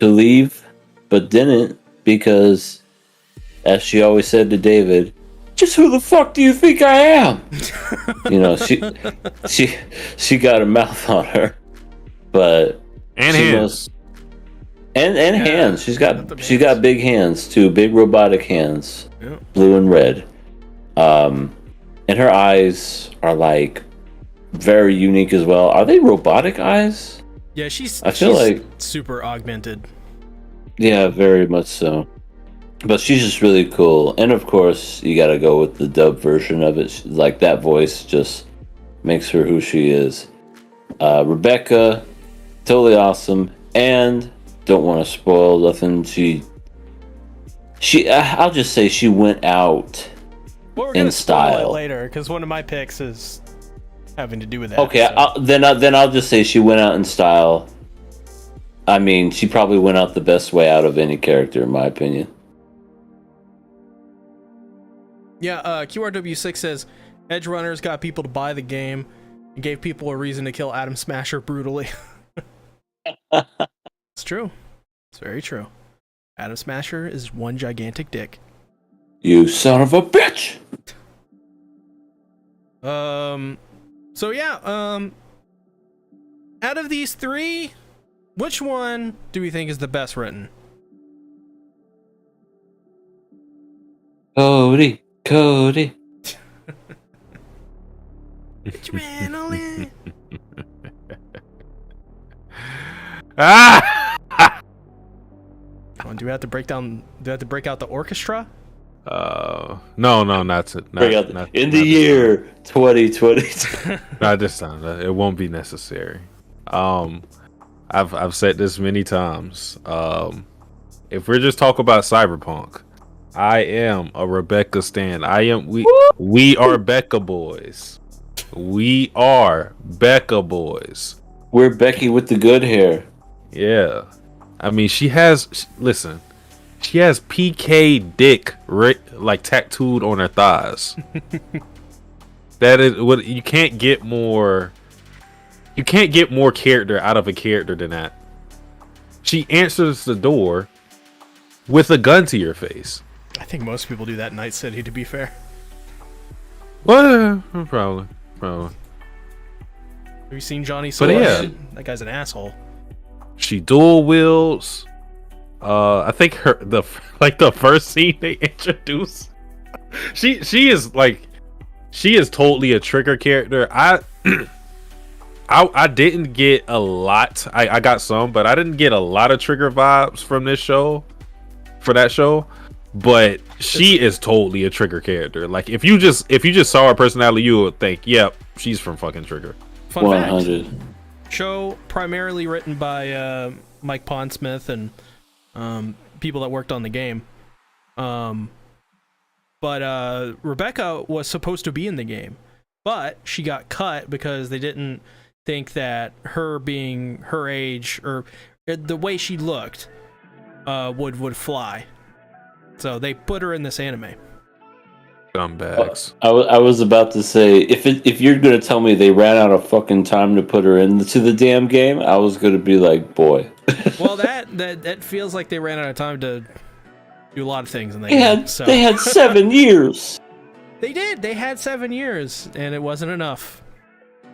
leave, but didn't, because, as she always said to David, just who the fuck do you think I am? She got a mouth on her, but and hands. And hands. She's got big hands too, big robotic hands, blue and red. And her eyes are like very unique as well. Are they robotic eyes? Yeah, she's like super augmented. Yeah, very much so. But she's just really cool. And of course, you gotta go with the dub version of it. Like, that voice just makes her who she is. Rebecca, totally awesome. And don't want to spoil nothing. I'll just say she went out we're in gonna style. spoil it later, because one of my picks is having to do with that. Okay, so. then I'll just say she went out in style. I mean, she probably went out the best way out of any character, in my opinion. Yeah, QRW6 says, Edge Runners got people to buy the game and gave people a reason to kill Atom Smasher brutally. It's true. It's very true. Atom Smasher is one gigantic dick. You son of a bitch! So yeah, out of these three, which one do we think is the best written? Cody. Adrenaline. Do we have to break out the orchestra? No, not in the year 2020. Not this time. It won't be necessary. I've said this many times. If we're just talking about cyberpunk, I am a Rebecca stan. We are Becca boys. We are Becca boys. We're Becky with the good hair. Yeah. I mean, she has PK dick like tattooed on her thighs. That is what you can't get more character out of a character than that. She answers the door with a gun to your face. I think most people do that in Night City, to be fair. Well, probably. Have you seen Johnny Solar? Yeah. That guy's an asshole. She dual wields. I think the first scene they introduce, she is totally a trigger character. I didn't get a lot. I got some, but I didn't get a lot of trigger vibes from this show. For that show. But she is totally a Trigger character. Like, if you just saw her personality, you would think, yep, she's from fucking Trigger. Fun 100. fact. Show primarily written by Mike Pondsmith and people that worked on the game. But Rebecca was supposed to be in the game, but she got cut because they didn't think that her being her age or the way she looked would fly. So they put her in this anime. Scumbags. I was about to say, if you're gonna tell me they ran out of fucking time to put her into the damn game, I was gonna be like, boy. Well, that feels like they ran out of time to do a lot of things in the game. They had 7 years. They did. They had 7 years, and it wasn't enough.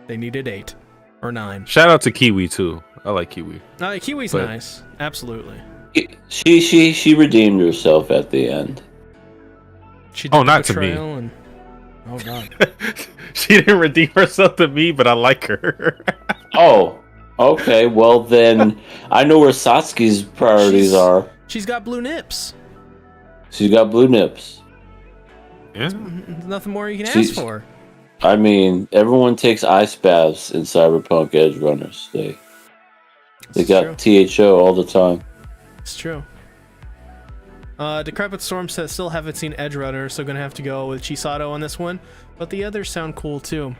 They needed 8 or 9. Shout out to Kiwi too. I like Kiwi. Kiwi's nice. Absolutely. She redeemed herself at the end. She did not to me. Oh god. She didn't redeem herself to me, but I like her. Oh, okay. Well, then I know where Satsuki's priorities are. She's got blue nips. She's got blue nips. Yeah. There's nothing more you can ask for. I mean, everyone takes ice baths in Cyberpunk Edge Runners. They got THO all the time. It's true. Decrepit Storm says still haven't seen Edge Runner, so gonna have to go with Chisato on this one. But the others sound cool too.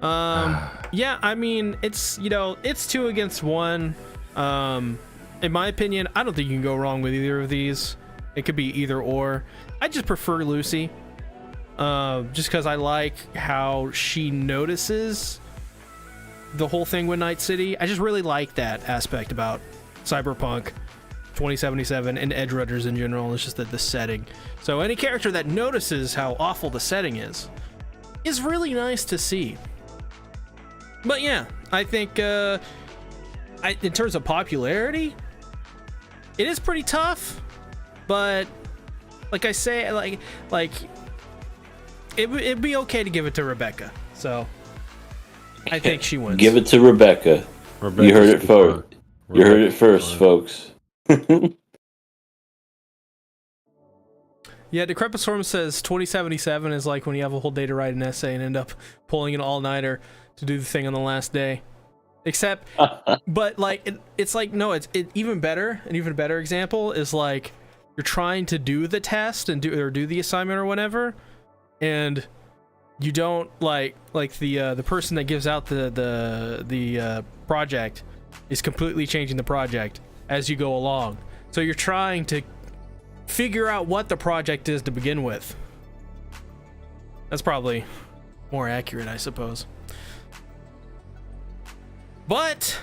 Yeah, I mean it's it's 2 against 1. In my opinion, I don't think you can go wrong with either of these. It could be either or. I just prefer Lucy. Just because I like how she notices the whole thing with Night City. I just really like that aspect about Cyberpunk 2077 and Edge Runners in general. It's just that the setting. So any character that notices how awful the setting is really nice to see. But yeah, I think in terms of popularity, it is pretty tough. But like I say, like it'd be okay to give it to Rebecca. So I think she wins. Give it to Rebecca. You heard it first. You heard it first, folks. Yeah, Decrepit Storm says 2077 is like when you have a whole day to write an essay and end up pulling an all-nighter to do the thing on the last day. Except, but like it's like no, it's even better. An even better example is like you're trying to do the test and do the assignment or whatever, and you don't like the person that gives out the project is completely changing the project as you go along. So you're trying to figure out what the project is to begin with. That's probably more accurate, I suppose. But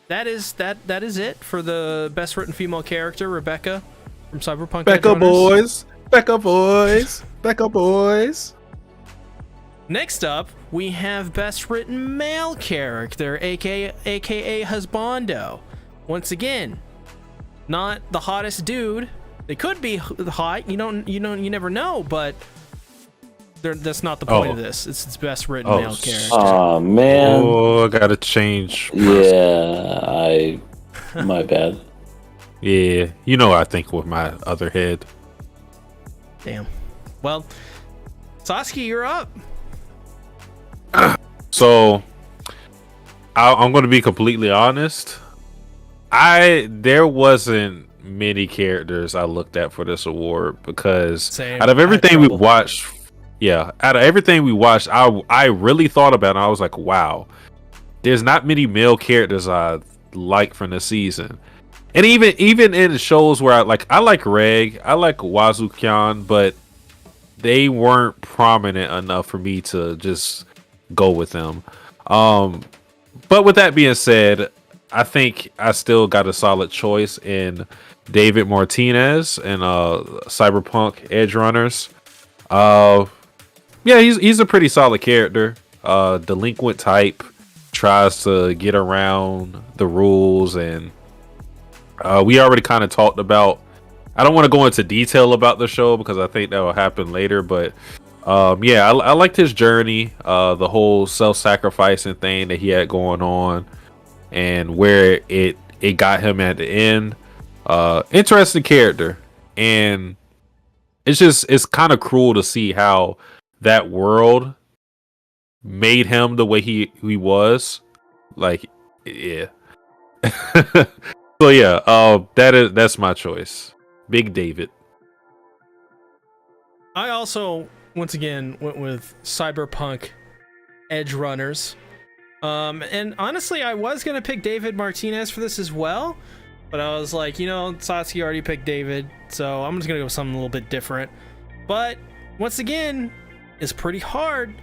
that is it for the best written female character, Rebecca from Cyberpunk. Becca boys. Becca boys. Becca boys. Next up, we have best written male character, aka Husbando. Once again, not the hottest dude. They could be hot. You never know, but that's not the point of this. It's best written male character. Oh man! Oh, I gotta change. Yeah, my bad. Yeah, you know I think with my other head. Damn. Well, Sasuke, you're up. So, I'm going to be completely honest. There wasn't many characters I looked at for this award because out of everything we watched, I really thought about it. I was like, wow, there's not many male characters I like from the season. And even in shows where I like Reg, I like Wazukyan, but they weren't prominent enough for me to just go with them. But with that being said, I think I still got a solid choice in David Martinez and Cyberpunk Edge Runners. Yeah, he's a pretty solid character. Delinquent type, tries to get around the rules, and we already kind of talked about. I don't want to go into detail about the show because I think that will happen later, but yeah, I liked his journey, the whole self-sacrificing thing that he had going on, and where it got him at the end. Interesting character, and it's kind of cruel to see how that world made him the way he was. Like, yeah. So yeah, that's my choice. Big David. I also once again went with Cyberpunk Edge Runners. And honestly, I was gonna pick David Martinez for this as well, but I was like, Satsuki already picked David, so I'm just gonna go with something a little bit different. But once again, it's pretty hard.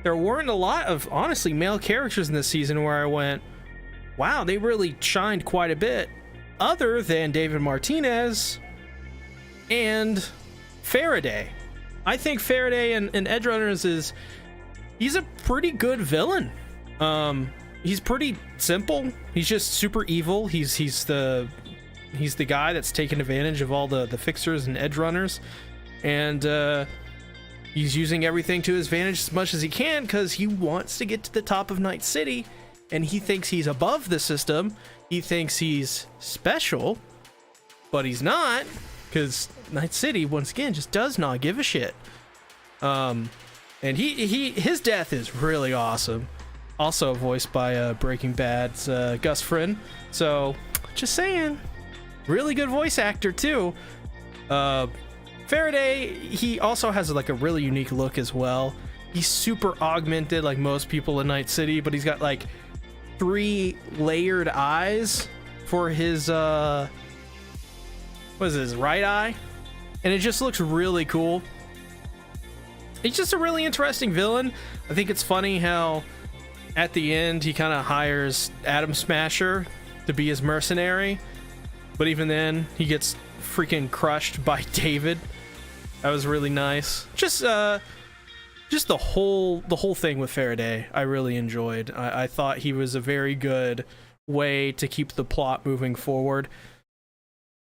There weren't a lot of honestly male characters in this season where I went, wow, they really shined quite a bit, other than David Martinez and Faraday. I think Faraday in Edge Runners he's a pretty good villain. He's pretty simple. He's just super evil. He's the guy that's taking advantage of all the fixers and Edge Runners, and He's using everything to his advantage as much as he can because he wants to get to the top of Night City, and he thinks he's above the system. He thinks he's special, but he's not, because Night City, once again, just does not give a shit. And his death is really awesome. Also voiced by Breaking Bad's Gus Fring. So, just saying, really good voice actor too. Faraday, he also has like a really unique look as well. He's super augmented like most people in Night City, but he's got like 3 layered eyes for his what is his right eye, and it just looks really cool. He's just a really interesting villain. I think it's funny how at the end he kind of hires Atom Smasher to be his mercenary, but even then he gets freaking crushed by David. That was really nice. Just the whole thing with Faraday I really enjoyed. I thought he was a very good way to keep the plot moving forward,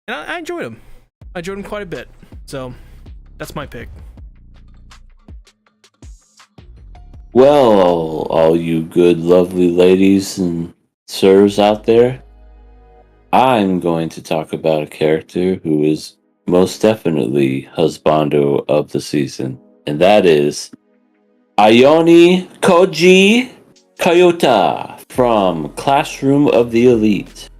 and I enjoyed him. I enjoyed him quite a bit. So that's my pick. Well, all you good, lovely ladies and sirs out there, I'm going to talk about a character who is most definitely Husbando of the season, and that is Ayoni Koji Kayota from Classroom of the Elite.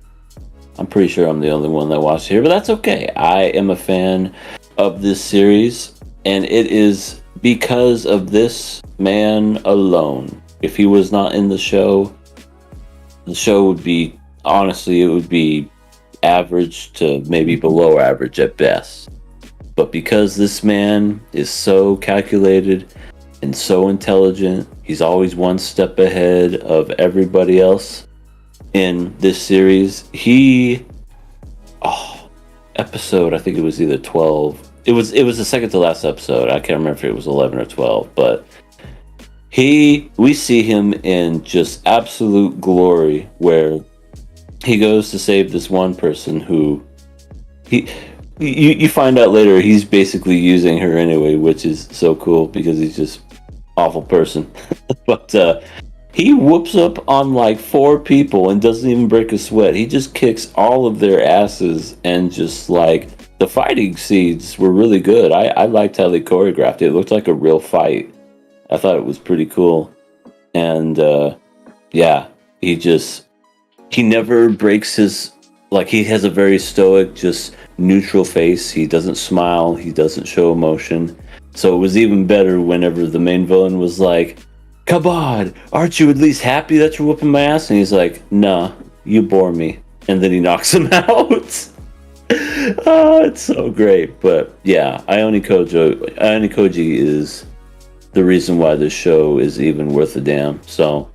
I'm pretty sure I'm the only one that watched here, but that's okay. I am a fan of this series, and it is because of this man alone. If he was not in the show would be, honestly, it would be average to maybe below average at best. But because this man is so calculated and so intelligent, he's always one step ahead of everybody else in this series. Episode, I think it was either 12. It was the second to last episode. I can't remember if it was 11 or 12, but we see him in just absolute glory, where he goes to save this one person who you find out later he's basically using her anyway, which is so cool because he's just awful person. But he whoops up on like 4 people and doesn't even break a sweat. He just kicks all of their asses, and just like the fighting scenes were really good. I liked how they choreographed it. It looked like a real fight. I thought it was pretty cool. And he never breaks his, like, he has a very stoic, just neutral face. He doesn't smile. He doesn't show emotion. So it was even better whenever the main villain was like, "Come on, aren't you at least happy that you're whooping my ass?" And he's like, "Nah, you bore me." And then he knocks him out. Oh, it's so great. But yeah, Ayoni Koji is the reason why this show is even worth a damn. So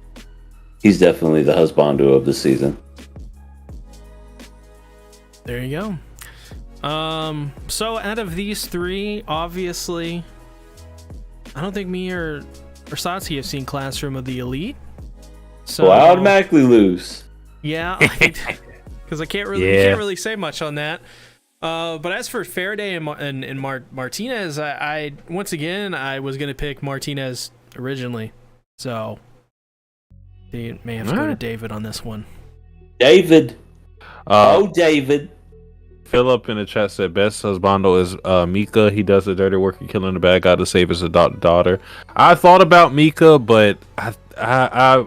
he's definitely the Husbando of the season. There you go. So out of these 3, obviously, I don't think me or Satsi have seen Classroom of the Elite. So I automatically lose. Yeah, because I can't really say much on that. But as for Faraday and Martinez, I once again I was gonna pick Martinez originally, so they may have to go to David on this one. David. David. Philip in the chat said best Husbando is Mika. He does the dirty work of killing the bad guy to save his daughter. I thought about Mika, but I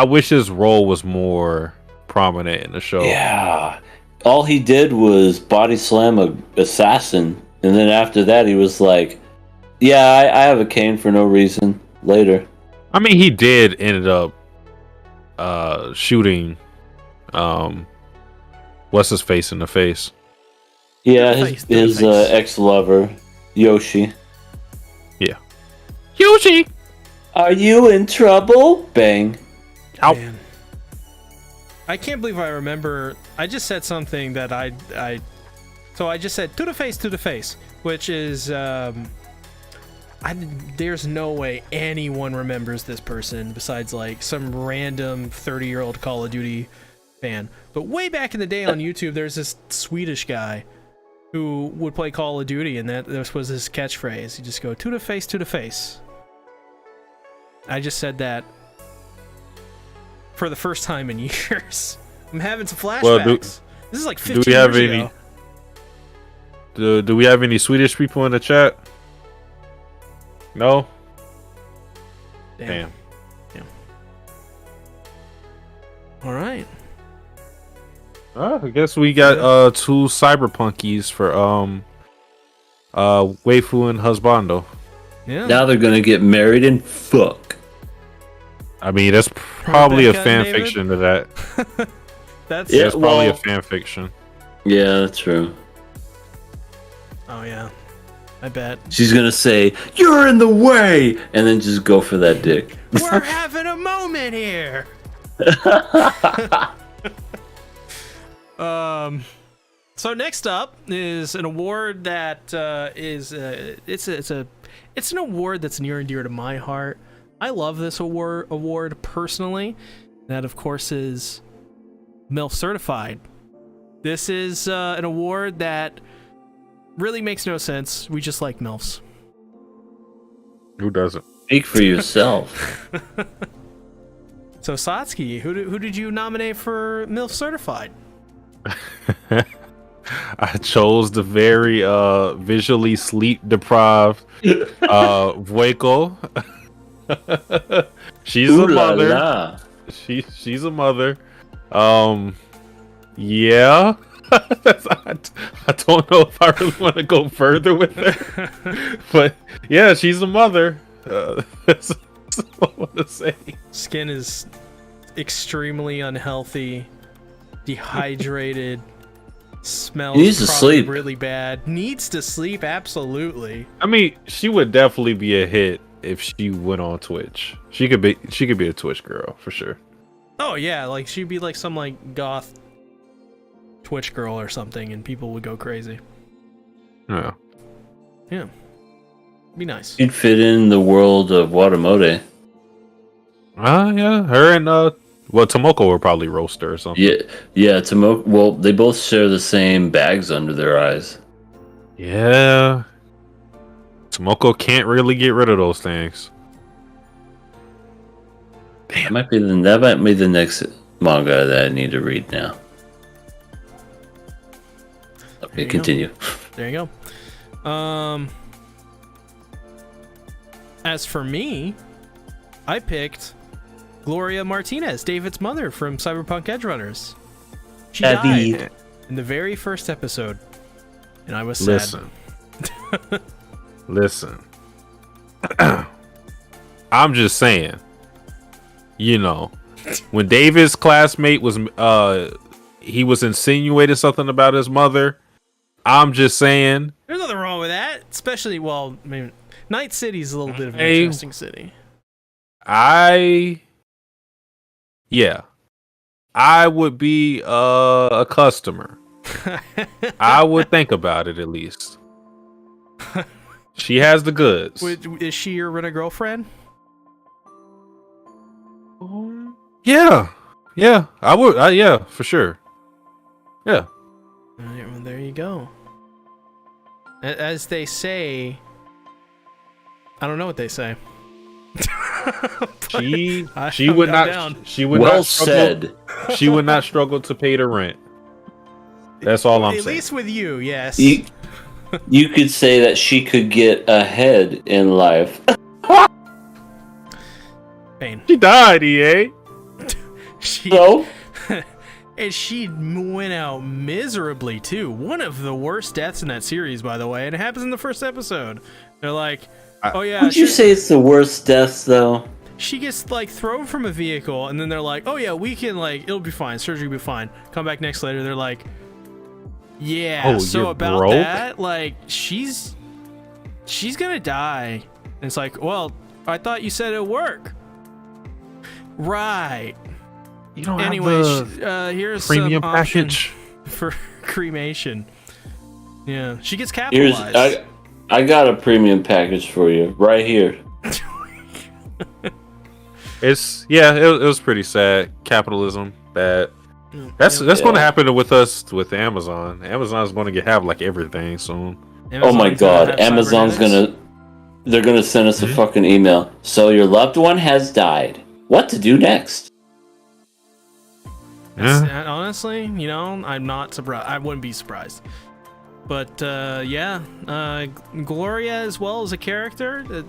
wish his role was more prominent in the show. Yeah. All he did was body slam a assassin, and then after that he was like, "Yeah, I have a cane for no reason." Later, I mean, he did ended up shooting what's his face in the face. Yeah, his ex-lover Yoshi. Yeah, Yoshi, are you in trouble? Bang. Ow. Man. I can't believe I remember. I just said something that so I just said to the face, which is there's no way anyone remembers this person besides like some random 30-year-old Call of Duty fan. But way back in the day on YouTube, there's this Swedish guy who would play Call of Duty, and this was his catchphrase. He'd just go, to the face, to the face. I just said that for the first time in years. I'm having some flashbacks. Well, this is like 15 years ago. Do we have any Swedish people in the chat? No? Damn. All right. I guess we got two cyberpunkies for Waifu and Husbando. Yeah. Now they're gonna get married and fuck. I mean, that's probably a fan fiction to that. That's probably a fan fiction. Yeah, that's true. Oh yeah, I bet. She's gonna say, "You're in the way," and then just go for that dick. We're having a moment here. So next up is an award that it's an award that's near and dear to my heart. I love this award personally. That of course is MILF Certified. This is an award that really makes no sense. We just like MILFs. Who doesn't? Speak for yourself. So Satsuki, who did you nominate for MILF Certified? I chose the very visually sleep deprived Vueko. She's a mother. She's a mother. Yeah. I don't know if I really want to go further with her, but yeah, she's a mother. That's all I want to say. Skin is extremely unhealthy, dehydrated, smells needs to sleep really bad. Needs to sleep, absolutely. I mean, she would definitely be a hit if she went on Twitch. She could be a Twitch girl for sure. Oh yeah, like she'd be like some like goth Twitch girl or something, and people would go crazy. Yeah. Be nice. She'd fit in the world of Watamode. Yeah. Her and Tomoko will probably roast her or something. Yeah. Tomoko. Well, they both share the same bags under their eyes. Yeah. Tomoko can't really get rid of those things. Damn. That might be the next manga that I need to read now. Okay, continue. There you go. As for me, I picked Gloria Martinez, David's mother from Cyberpunk Edgerunners. She died in the very first episode, and I was sad. Listen. I'm just saying, when David's classmate was he was insinuating something about his mother. I'm just saying, there's nothing wrong with that. Especially, well, I mean, Night City's a little bit of an interesting city. I would be a customer. I would think about it at least. She has the goods. Is she your rent-a-girlfriend? Yeah, I would. Yeah, for sure. Yeah. Well, there you go. As they say, I don't know what they say. She would not. She would well not struggle, said. She would not struggle to pay the rent. That's all I'm saying. At least with you, yes. You could say that she could get ahead in life. Pain. She died, EA. So? And she went out miserably too. One of the worst deaths in that series, by the way, and it happens in the first episode. They're like, "Oh yeah." Would you say it's the worst deaths though? She gets like thrown from a vehicle, and then they're like, "Oh yeah, we can it'll be fine. Surgery will be fine." Come back next later, they're like, "Yeah, so about broke? that, she's gonna die." And it's like, "Well, I thought you said it'll work." Right. You don't Anyway, have the here's premium some package for cremation. Yeah, she gets capitalized. I got a premium package for you right here. It was pretty sad. Capitalism, bad. That's going to happen with us with Amazon. Amazon's going to have like everything soon. Oh my god, Amazon's they're gonna send us a fucking email. So your loved one has died. What to do next? Honestly, I'm not surprised. I wouldn't be surprised. But Gloria as well as a character.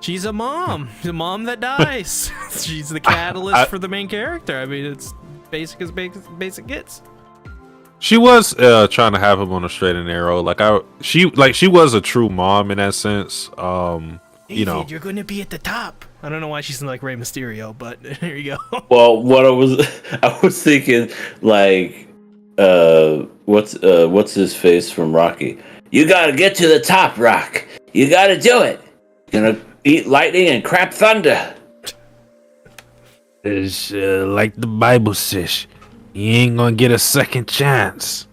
She's a mom. She's a mom that dies. She's the catalyst for the main character. I mean, it's basic as basic gets. She was trying to have him on a straight and narrow. She was a true mom in that sense. David, you're going to be at the top. I don't know why she's like Rey Mysterio, but here you go. Well, what I was thinking, like, what's his face from Rocky? You gotta get to the top, Rock. You gotta do it. You're gonna eat lightning and crap thunder. It's like the Bible says, you ain't gonna get a second chance.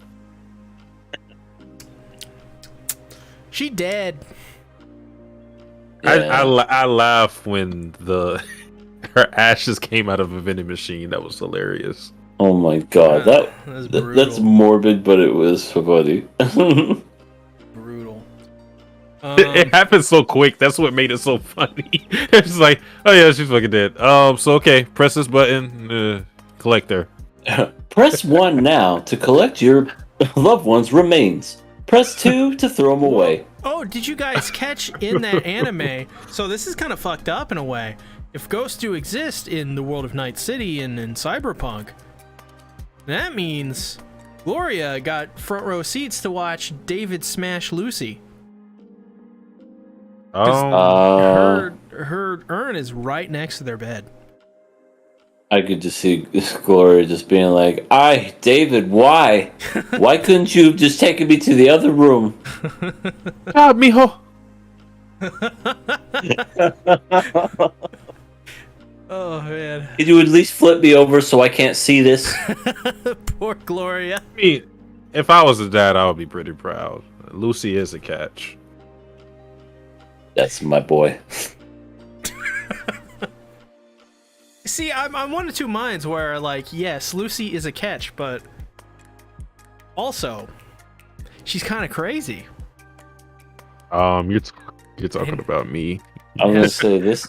She dead. Yeah. I laughed when her ashes came out of a vending machine. That was hilarious. Oh my god, that's morbid, but it was funny. Brutal. It happened so quick. That's what made it so funny. It's like, oh yeah, she's fucking dead. So okay, press this button. Collect her. Press 1 now to collect your loved one's remains. Press 2 to throw them away. Oh, did you guys catch in that anime? So this is kind of fucked up in a way. If ghosts do exist in the world of Night City and in Cyberpunk, that means Gloria got front row seats to watch David smash Lucy. Her urn is right next to their bed. I could just see Gloria just being like, David, why? Why couldn't you have just taken me to the other room? Ah, mijo. Oh, man. Could you at least flip me over so I can't see this? Poor Gloria. I mean, if I was a dad, I would be pretty proud. Lucy is a catch. That's my boy. See, I'm one of two minds where, like, yes, Lucy is a catch, but also, she's kind of crazy. You're talking about me. I'm gonna say this.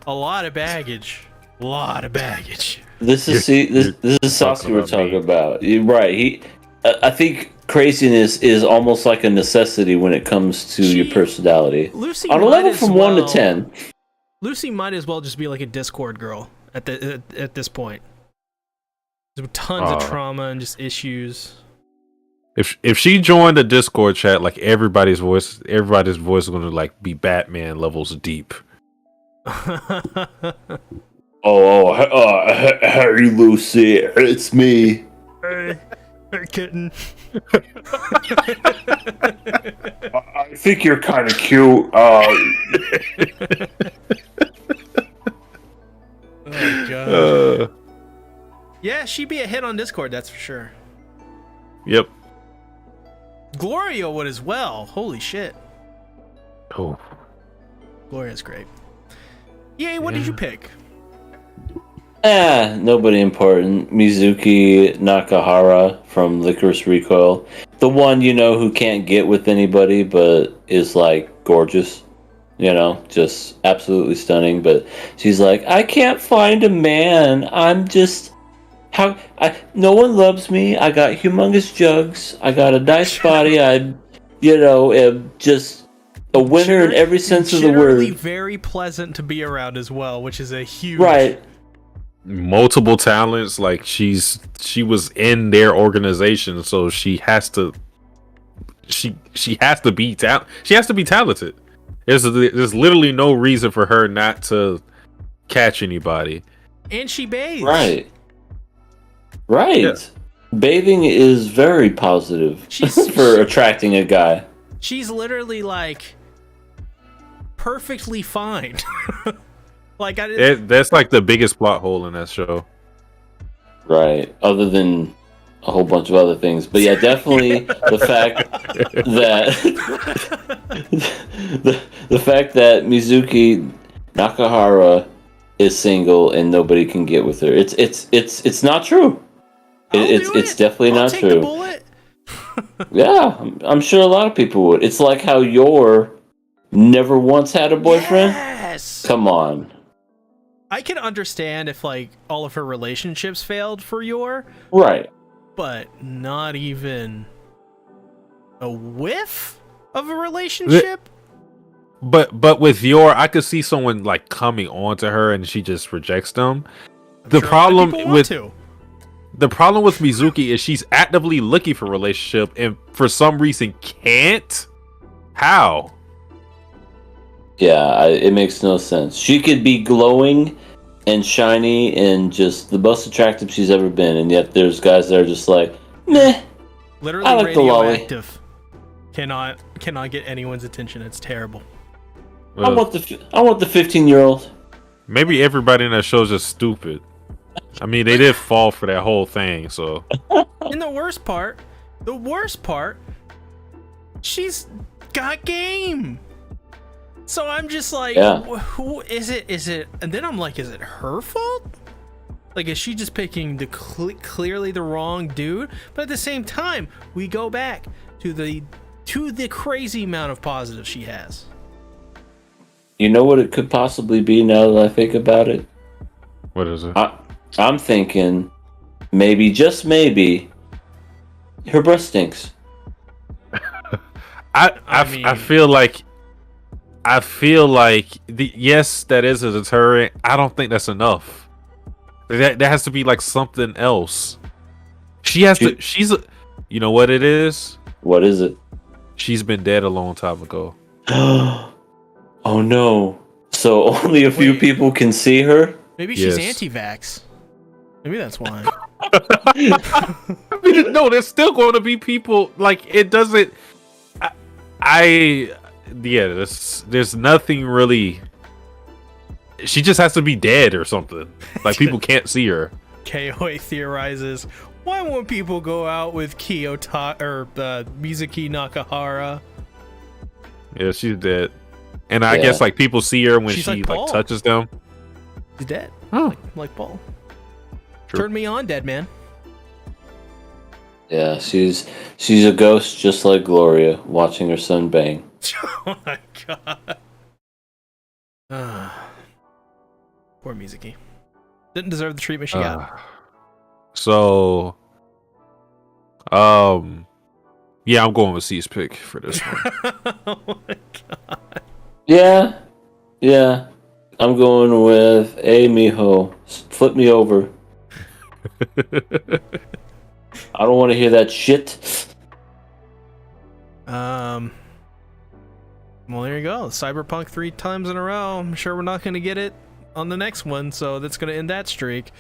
A lot of baggage. A lot of baggage. This is Sasuke we're talking about. You're right. I think craziness is almost like a necessity when it comes to your personality. Lucy on a level from 1 to 10. Lucy might as well just be like a Discord girl at this point. There's tons of trauma and just issues. If she joined the Discord chat, like everybody's voice is going to like be Batman levels deep. Hey Lucy, it's me. Hey kitten. I think you're kind of cute. Oh god. Yeah, she'd be a hit on Discord, that's for sure. Yep. Gloria would as well. Holy shit. Oh. Gloria's great. Yay, what did you pick? Nobody important. Mizuki Nakahara from Licorice Recoil. The one, who can't get with anybody, but is, like, gorgeous. Just absolutely stunning. But she's like, I can't find a man. I'm just... no one loves me. I got humongous jugs. I got a nice body. I, am just a winner in every sense of the word. Very pleasant to be around as well, which is a huge... Right. Multiple talents, like she was in their organization, so she has to be talented. There's literally no reason for her not to catch anybody. And she bathes. Right. Yeah. Bathing is very positive for attracting a guy. She's literally like perfectly fine. Like that's like the biggest plot hole in that show. Right. Other than a whole bunch of other things. But yeah, definitely the fact that the fact that Mizuki Nakahara is single and nobody can get with her. It's not true. It's definitely not take true. The bullet. Yeah, I'm sure a lot of people would. It's like how Yor never once had a boyfriend. Yes. Come on. I can understand if like all of her relationships failed for Yor, Right. but not even a whiff of a relationship. But with Yor, I could see someone like coming on to her and she just rejects them. The problem with Mizuki is she's actively looking for a relationship and for some reason can't. How? Yeah, it makes no sense. She could be glowing and shiny and just the most attractive she's ever been, and yet there's guys that are just like, meh. Literally I like the lolly. radioactive. Cannot get anyone's attention. It's terrible. I want the 15-year-old. Maybe everybody in that show is just stupid. I mean, they did fall for that whole thing, so. And the worst part, she's got game. So I'm just like, who is it? And then I'm like, is it her fault? Like, is she just picking the clearly the wrong dude? But at the same time, we go back to the crazy amount of positives she has. You know what it could possibly be now that I think about it? What is it? I'm thinking maybe, just maybe, her breast stinks. I feel like yes, that is a deterrent. I don't think that's enough. That has to be like something else. You know what it is? What is it? She's been dead a long time ago. Oh no. So only a few people can see her? Maybe she's anti-vax. Maybe that's why. I mean, no, there's still going to be people like it doesn't. There's nothing really. She just has to be dead or something. Like people can't see her. KOA theorizes, why won't people go out with Mizuki Nakahara? Yeah, she's dead. And I guess like people see her when she's she like touches them. She's dead. Oh, like Paul. True. Turn me on, dead man. Yeah, she's a ghost just like Gloria, watching her son bang. Oh my god. Poor Mizuki. Didn't deserve the treatment she got. So, yeah, I'm going with C's pick for this one. Oh my god. Yeah. I'm going with mijo. Flip me over. I don't want to hear that shit. Well, there you go. Cyberpunk 3 times in a row. I'm sure we're not going to get it on the next one, so that's going to end that streak.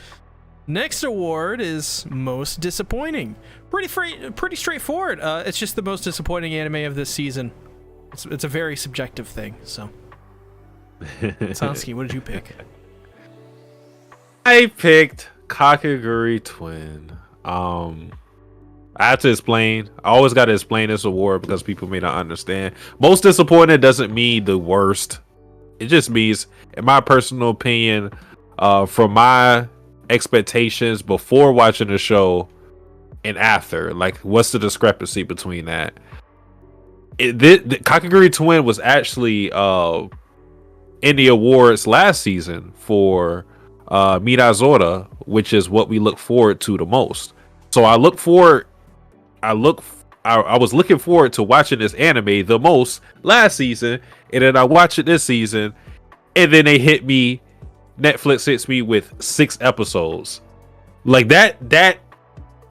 Next award is most disappointing. Pretty straightforward. It's just the most disappointing anime of this season. It's a very subjective thing. So, Sansky, what did you pick? I picked Kakaguri Twin. I have to explain. I always got to explain this award because people may not understand. Most disappointed doesn't mean the worst. It just means, in my personal opinion, from my expectations before watching the show and after, like, what's the discrepancy between that? The Kakaguri Twin was actually in the awards last season for Mirai Zora, which is what we look forward to the most. So I was looking forward to watching this anime the most last season, and then I watched it this season, and then Netflix hits me with 6 episodes. Like that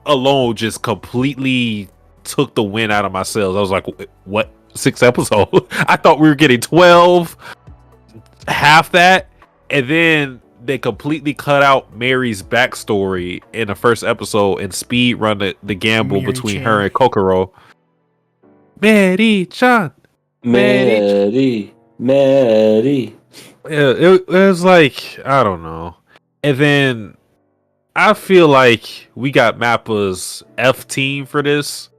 alone just completely took the wind out of my sails. I was like, what? 6 episodes? I thought we were getting 12, half that, and then they completely cut out Mary's backstory in the first episode and speed run the gamble between her and Kokoro. Mary-chan. Mary. Yeah, it was like, I don't know. And then I feel like we got Mappa's F team for this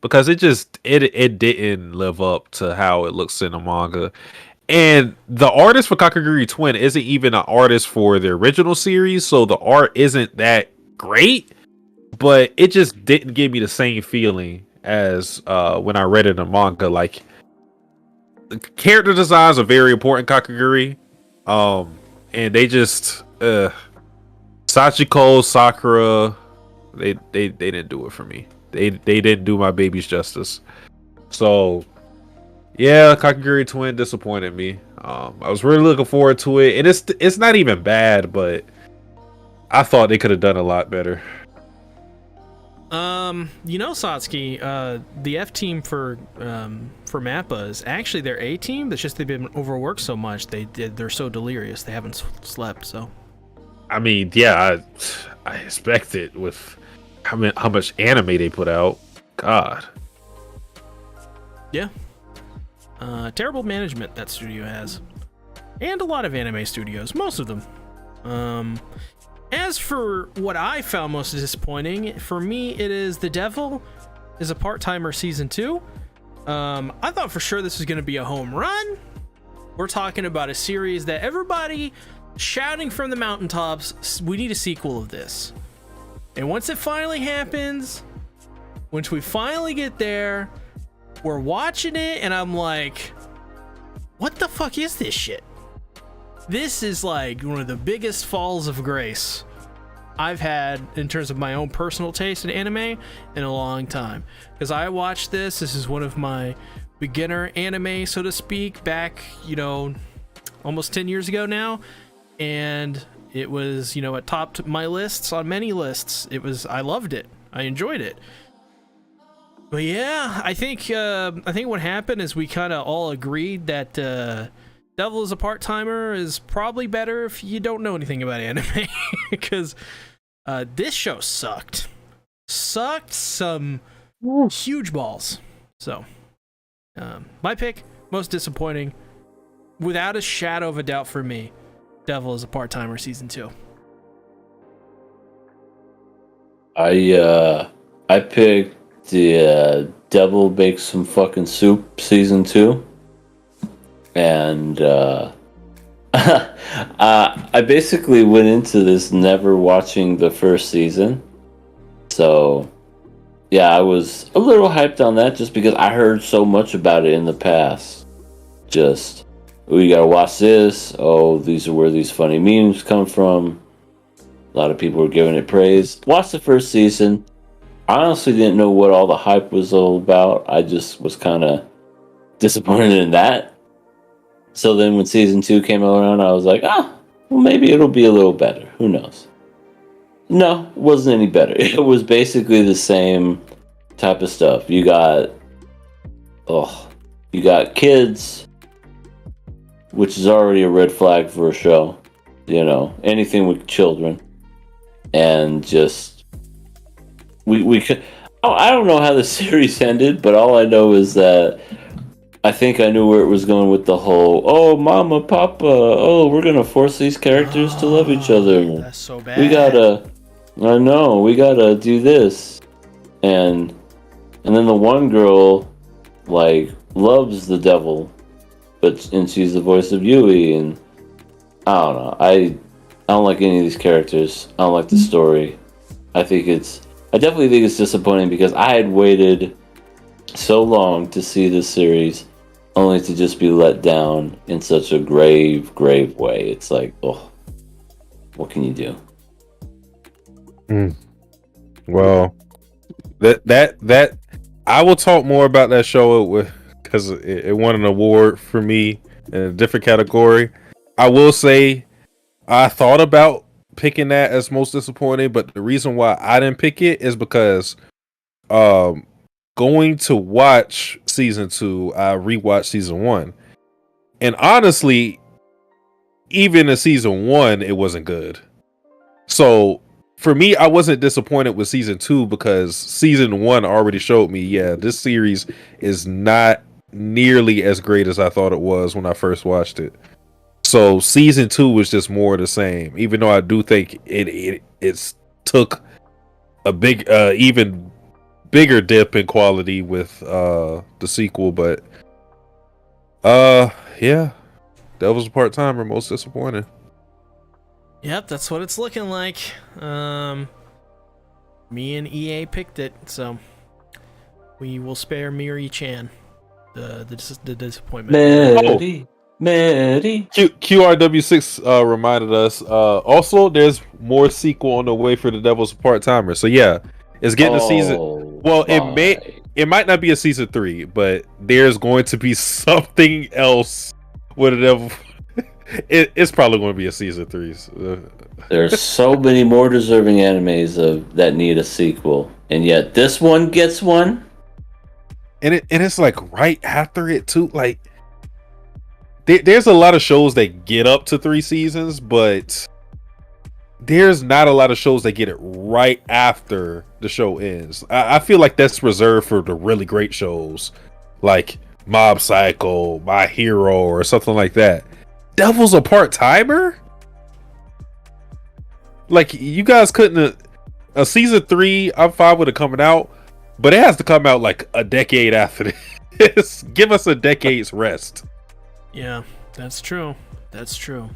because it didn't live up to how it looks in the manga. And the artist for Kakaguri Twin isn't even an artist for the original series, so the art isn't that great, but it just didn't give me the same feeling as when I read it in the manga. Like, the character designs are very important in Kakaguri, and they just Sachiko, Sakura, they didn't do it for me. They didn't do my babies justice. So yeah, Kakaguri Twin disappointed me. I was really looking forward to it, and it's not even bad, but I thought they could have done a lot better. Satsuki, the F team for Mappa is actually their A team. That's just they've been overworked so much. They're so delirious. They haven't slept. So, I mean, yeah, I expect it with how much anime they put out. God. Yeah. Terrible management that studio has, and a lot of anime studios, most of them. As for what I found most disappointing, for me, it is The Devil is a Part-Timer Season 2. I thought for sure this was going to be a home run. We're talking about a series that everybody shouting from the mountaintops, we need a sequel of this. And once it finally happens, once we finally get there, we're watching it, and I'm like, what the fuck is this shit? This is like one of the biggest falls of grace I've had in terms of my own personal taste in anime in a long time. Because I watched this. This is one of my beginner anime, so to speak, back, almost 10 years ago now. And it was, it topped my lists on many lists. I loved it. I enjoyed it. But yeah, I think what happened is we kind of all agreed that Devil is a Part-Timer is probably better if you don't know anything about anime, because this show sucked some huge balls. So my pick, most disappointing, without a shadow of a doubt for me, Devil is a Part-Timer Season 2. I picked the Devil Bakes Some Fucking Soup Season 2. And I basically went into this never watching the first season. So yeah, I was a little hyped on that just because I heard so much about it in the past. Just, oh, you gotta watch this. Oh, these are where these funny memes come from. A lot of people were giving it praise. Watched the first season. I honestly didn't know what all the hype was all about. I just was kind of disappointed in that. So then when season 2 came around, I was like, well, maybe it'll be a little better. Who knows? No, it wasn't any better. It was basically the same type of stuff. You got kids, which is already a red flag for a show. Anything with children. And just we could. Oh, I don't know how the series ended, but all I know is that I think I knew where it was going with the whole, oh, mama, papa, oh, we're gonna force these characters to love each other. That's so bad. We gotta do this. And then the one girl, loves the devil, and she's the voice of Yui, and I don't know. I don't like any of these characters. I don't like the story. I definitely think it's disappointing because I had waited so long to see this series only to just be let down in such a grave way. It's like, oh, what can you do? Well, that I will talk more about that show because it won an award for me in a different category. I will say I thought about picking that as most disappointing, but the reason why I didn't pick it is because going to watch season 2, I rewatched season 1, and honestly, even in season 1, it wasn't good. So for me, I wasn't disappointed with season 2 because season 1 already showed me, yeah, this series is not nearly as great as I thought it was when I first watched it. So season 2 was just more of the same, even though I do think it's took a big, even bigger dip in quality with the sequel. But yeah, Devil's a part-timer, most disappointing. Yep, that's what it's looking like. Me and EA picked it, so we will spare Mirai-chan the disappointment. Mary. QRW6 reminded us. Also, there's more sequel on the way for the Devil's part-timer. So yeah, it's getting a season. Well, it might not be a season 3, but there's going to be something else with the Devil. It's probably going to be a season 3. There's so many more deserving animes that need a sequel, and yet this one gets one. And it's like right after it too. Like there's a lot of shows that get up to 3 seasons, but there's not a lot of shows that get it right after the show ends. I feel like that's reserved for the really great shows like Mob Psycho, My Hero, or something like that. Devil's a part-timer? Like, you guys couldn't a season 3, I'm fine with it coming out, but it has to come out like a decade after this. Give us a decade's rest. Yeah, that's true. That's true.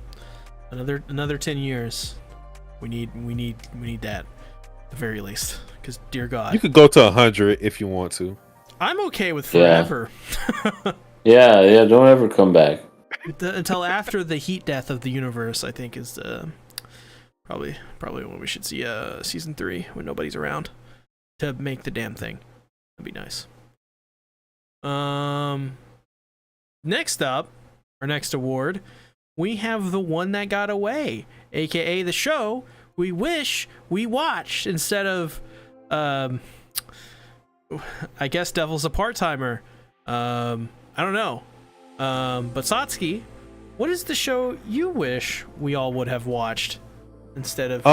Another 10 years. We need that at the very least. Because dear God, you could go to 100 if you want to. I'm okay with forever. Yeah. Don't ever come back until after the heat death of the universe. I think is probably when we should see season 3 when nobody's around to make the damn thing. That'd be nice. Next up, our next award, we have the one that got away, aka the show we wish we watched instead of, I guess Devil's a part-timer. I don't know. But Satsuki, what is the show you wish we all would have watched instead of?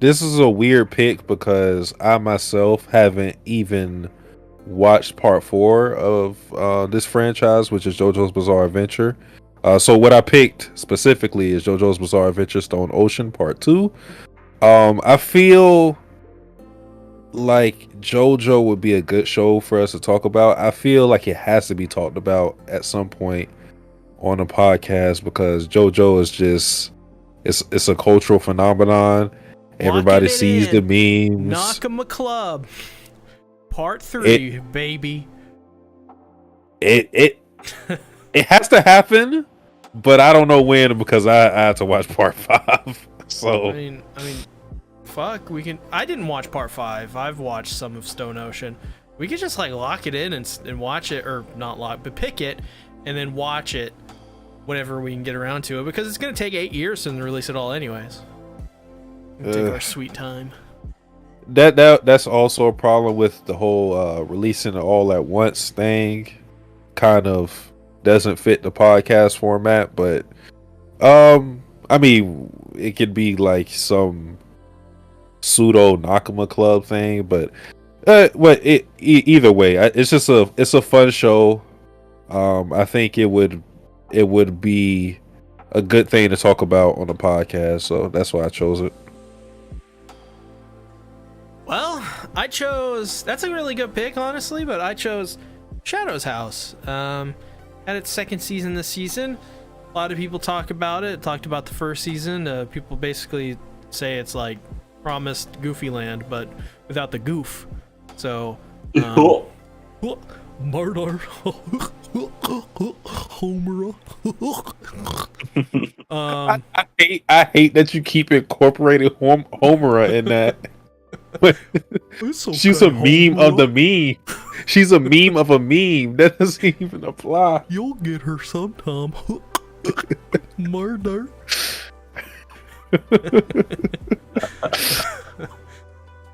This is a weird pick because I myself haven't even watched part 4 of this franchise, which is JoJo's Bizarre Adventure. So what I picked specifically is JoJo's Bizarre Adventure Stone Ocean Part 2. I feel like JoJo would be a good show for us to talk about. I feel like it has to be talked about at some point on a podcast because JoJo is just it's a cultural phenomenon. Everybody sees the memes. Nakama Club Part 3, baby. It has to happen, but I don't know when because I had to watch Part 5. So I mean, fuck. We can. I didn't watch Part 5. I've watched some of Stone Ocean. We could just like lock it in and watch it, or not lock, but pick it and then watch it whenever we can get around to it because it's gonna take 8 years to release it all, anyways. We'll take our sweet time. That's also a problem with the whole releasing it all at once thing. Kind of doesn't fit the podcast format, but I mean, it could be like some pseudo Nakama Club thing, but either way, it's just a fun show. I think it would be a good thing to talk about on the podcast, so that's why I chose it. Well, I chose. That's a really good pick, honestly, but I chose Shadow's House. Had its second season this season. A lot of people talk about it. Talked about the first season. People basically say it's like promised Goofy Land, but without the goof. So, murder, Homer. I hate that you keep incorporating Homer in that. Okay, she's a meme of the meme. She's a meme of a meme. That doesn't even apply. You'll get her sometime. Murder.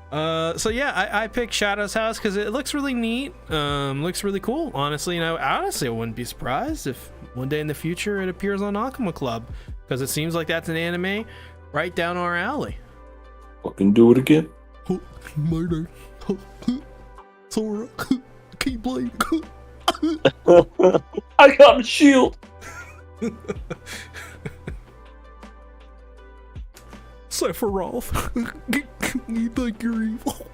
So yeah, I picked Shadow's House because it looks really neat. Looks really cool, honestly. And honestly, I wouldn't be surprised if one day in the future it appears on Nakama Club because it seems like that's an anime right down our alley. Fucking do it again. Murder. Zura. Keyblade. I got a shield. Sephiroth. You think you're evil?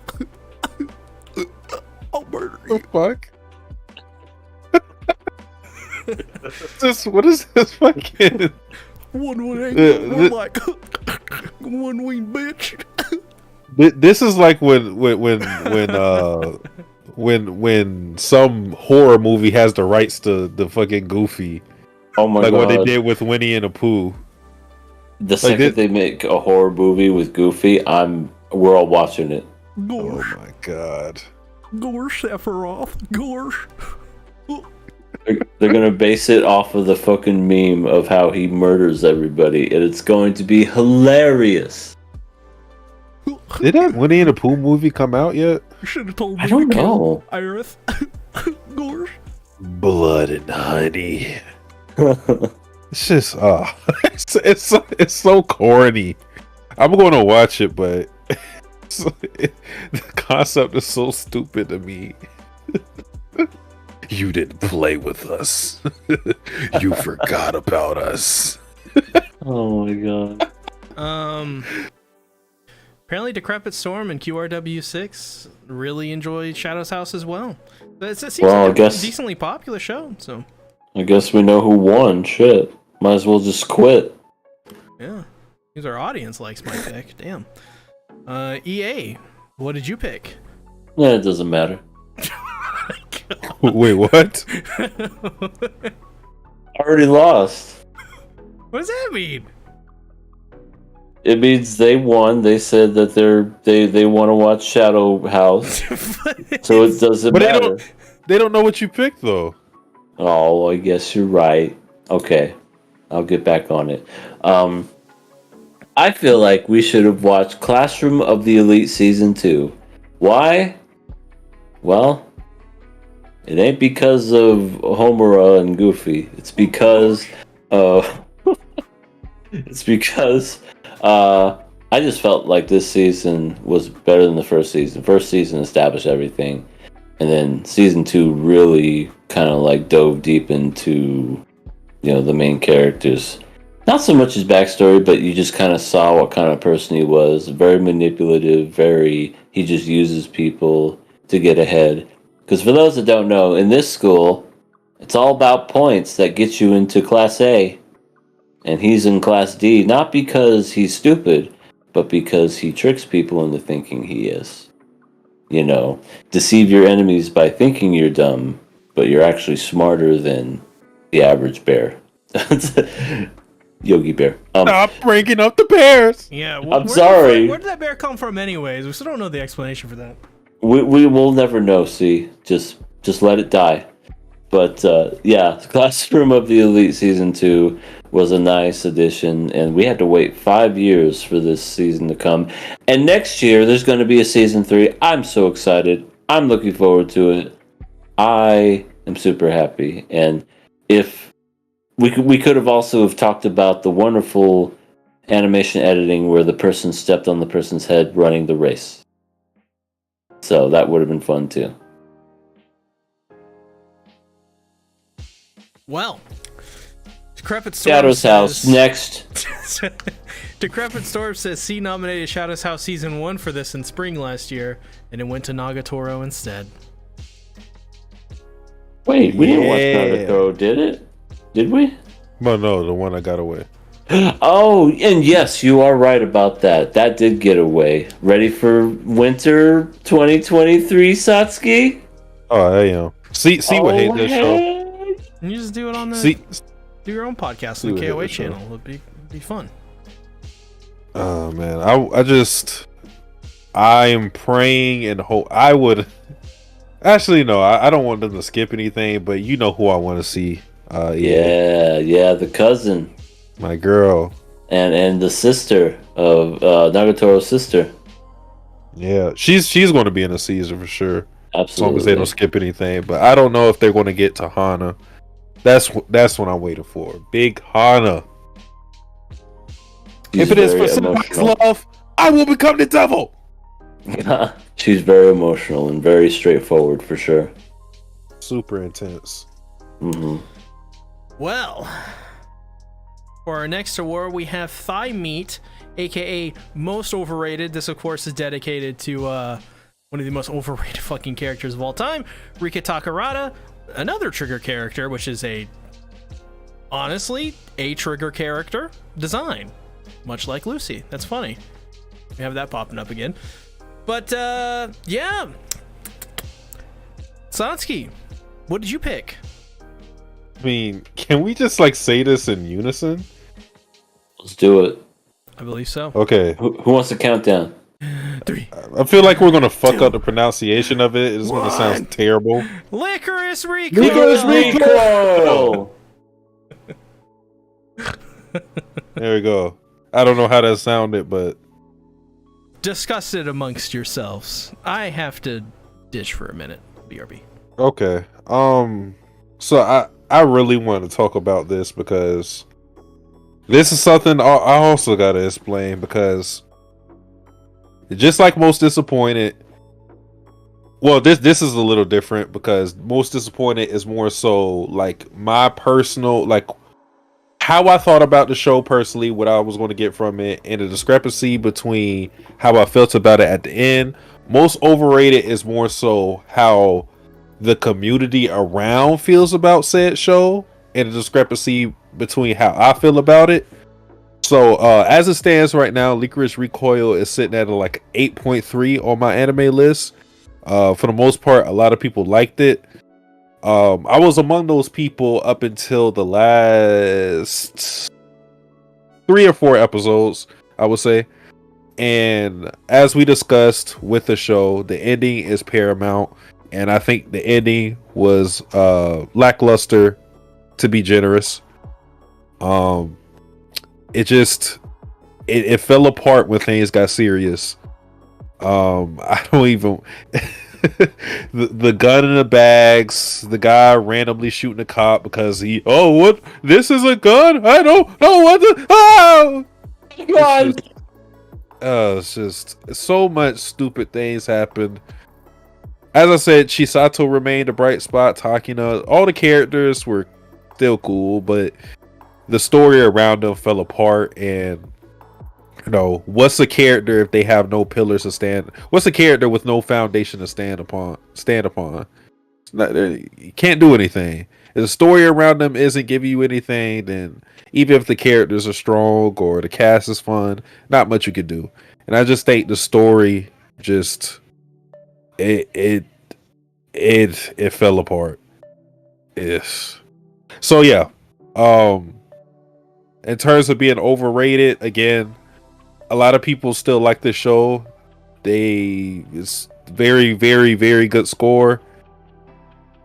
I'll murder you. What the fuck? What is this fucking? 118. We're like 1 wing bitch. This is like when some horror movie has the rights to the fucking Goofy. Oh my like god! What they did with Winnie and the Pooh. The second they make a horror movie with Goofy, we're all watching it. Gorsh. Oh my god! Gorsh, Sephiroth. Gorsh. They're gonna base it off of the fucking meme of how he murders everybody, and it's going to be hilarious. Did that Winnie and the Pooh movie come out yet? You should have told me. I don't know. Iris. Gorsh. Blood and honey. It's just it's so corny. I'm going to watch it, but the concept is so stupid to me. You didn't play with us. You forgot about us. Oh my god. Apparently Decrepit Storm and QRW6 really enjoy Shadow's House as well. It seems like a decently popular show, so I guess we know who won. Shit. Might as well just quit. Yeah. Because our audience likes my pick. Damn. EA, what did you pick? Yeah, it doesn't matter. Wait, what? I already lost. What does that mean? It means they won. They said that they want to watch Shadow House, so it doesn't matter. They don't know what you picked though. Oh, I guess you're right. Okay, I'll get back on it. I feel like we should have watched Classroom of the Elite Season 2. Why? Well, it ain't because of Homura and Goofy. It's because I just felt like this season was better than the first season. First season established everything, and then season 2 really kind of like dove deep into, the main characters. Not so much his backstory, but you just kind of saw what kind of person he was. Very manipulative, he just uses people to get ahead. Because for those that don't know, in this school, it's all about points that get you into Class A. And he's in Class D, not because he's stupid, but because he tricks people into thinking he is. Deceive your enemies by thinking you're dumb, but you're actually smarter than the average bear. Yogi Bear. Stop breaking up the bears. Yeah, I'm sorry. Where did that bear come from anyways? We still don't know the explanation for that. We will never know, see? Just let it die. But, Classroom of the Elite Season 2 was a nice addition, and we had to wait 5 years for this season to come. And next year, there's going to be a Season 3. I'm so excited. I'm looking forward to it. I am super happy. And if we could have also have talked about the wonderful animation editing where the person stepped on the person's head running the race. So that would have been fun too. Well, Decrepit Storm Shadow's House next. Decrepit Storm says C nominated Shadow's House Season 1 for this in spring last year, and it went to Nagatoro instead. Wait, we didn't watch Nagatoro, did it? Did we? Well, no, the one I got away. Oh, and yes, you are right about that. That did get away. Ready for winter 2023, Satsuki? Oh, I am. See what hate this show. And you just do it on the do your own podcast on the KOA channel. It'd be fun. Oh man, I am praying and hope I would. Actually, no, I don't want them to skip anything, but you know who I want to see. The cousin, my girl, and the sister of Nagatoro's sister. Yeah, she's going to be in the season for sure. Absolutely, as long as they don't skip anything. But I don't know if they're going to get to Hana. That's what I'm waiting for. Big Hana. If it is for somebody's love, I will become the devil. She's very emotional and very straightforward for sure. Super intense. Mm-hmm. Well, for our next award, we have Thigh Meat, aka Most Overrated. This, of course, is dedicated to one of the most overrated fucking characters of all time, Rika Takarada, another Trigger character, which is a honestly, a trigger character design, much like Lucy. That's funny. We have that popping up again. But yeah, Satsuki, what did you pick? I mean, can we just like say this in unison? Let's do it. I believe so. Okay. Who wants to count down? 3. I feel like we're gonna fuck up the pronunciation of it. It's gonna sound terrible. Licorice Recoil! Licorice Recoil! There we go. I don't know how that sounded, but Discuss it amongst yourselves. I have to ditch for a minute. BRB. okay. So I really want to talk about this because this is something I also gotta explain, because just like Most Disappointed, well, this is a little different because Most Disappointed is more so like my personal, like how I thought about the show personally, what I was going to get from it, and the discrepancy between how I felt about it at the end. Most Overrated is more so how the community around feels about said show, and the discrepancy between how I feel about it. So as it stands right now, Licorice Recoil is sitting at like 8.3 on my anime list. For the most part, a lot of people liked it. I was among those people up until the last 3 or 4 episodes, I would say. And as we discussed with the show, the ending is paramount, and I think the ending was lackluster, to be generous. It fell apart when things got serious. I don't even the gun in the bags, the guy randomly shooting a cop because what, this is a gun, I don't know what the God. it's just so much stupid things happened. As I said, Chisato remained a bright spot. Takina, all the characters were still cool, but the story around them fell apart. And what's a character if they have no pillars to stand? What's a character with no foundation to stand upon? You can't do anything. If the story around them isn't giving you anything, then even if the characters are strong or the cast is fun, not much you could do. And I just think the story just it fell apart. Yes. So yeah. In terms of being overrated, again, a lot of people still like this show. It's very, very, very good score.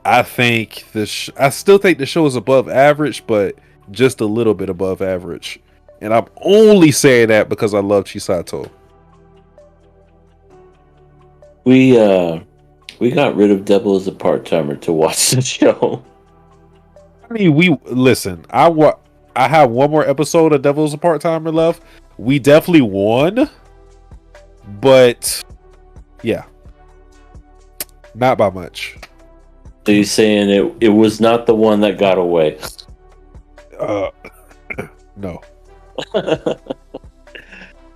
I think I still think the show is above average, but just a little bit above average. And I'm only saying that because I love Chisato. We got rid of Devil as a part-timer to watch the show. I mean, listen. I have one more episode of Devil's a Part-Timer left. We definitely won, but yeah, not by much. So you're saying it was not the one that got away? No.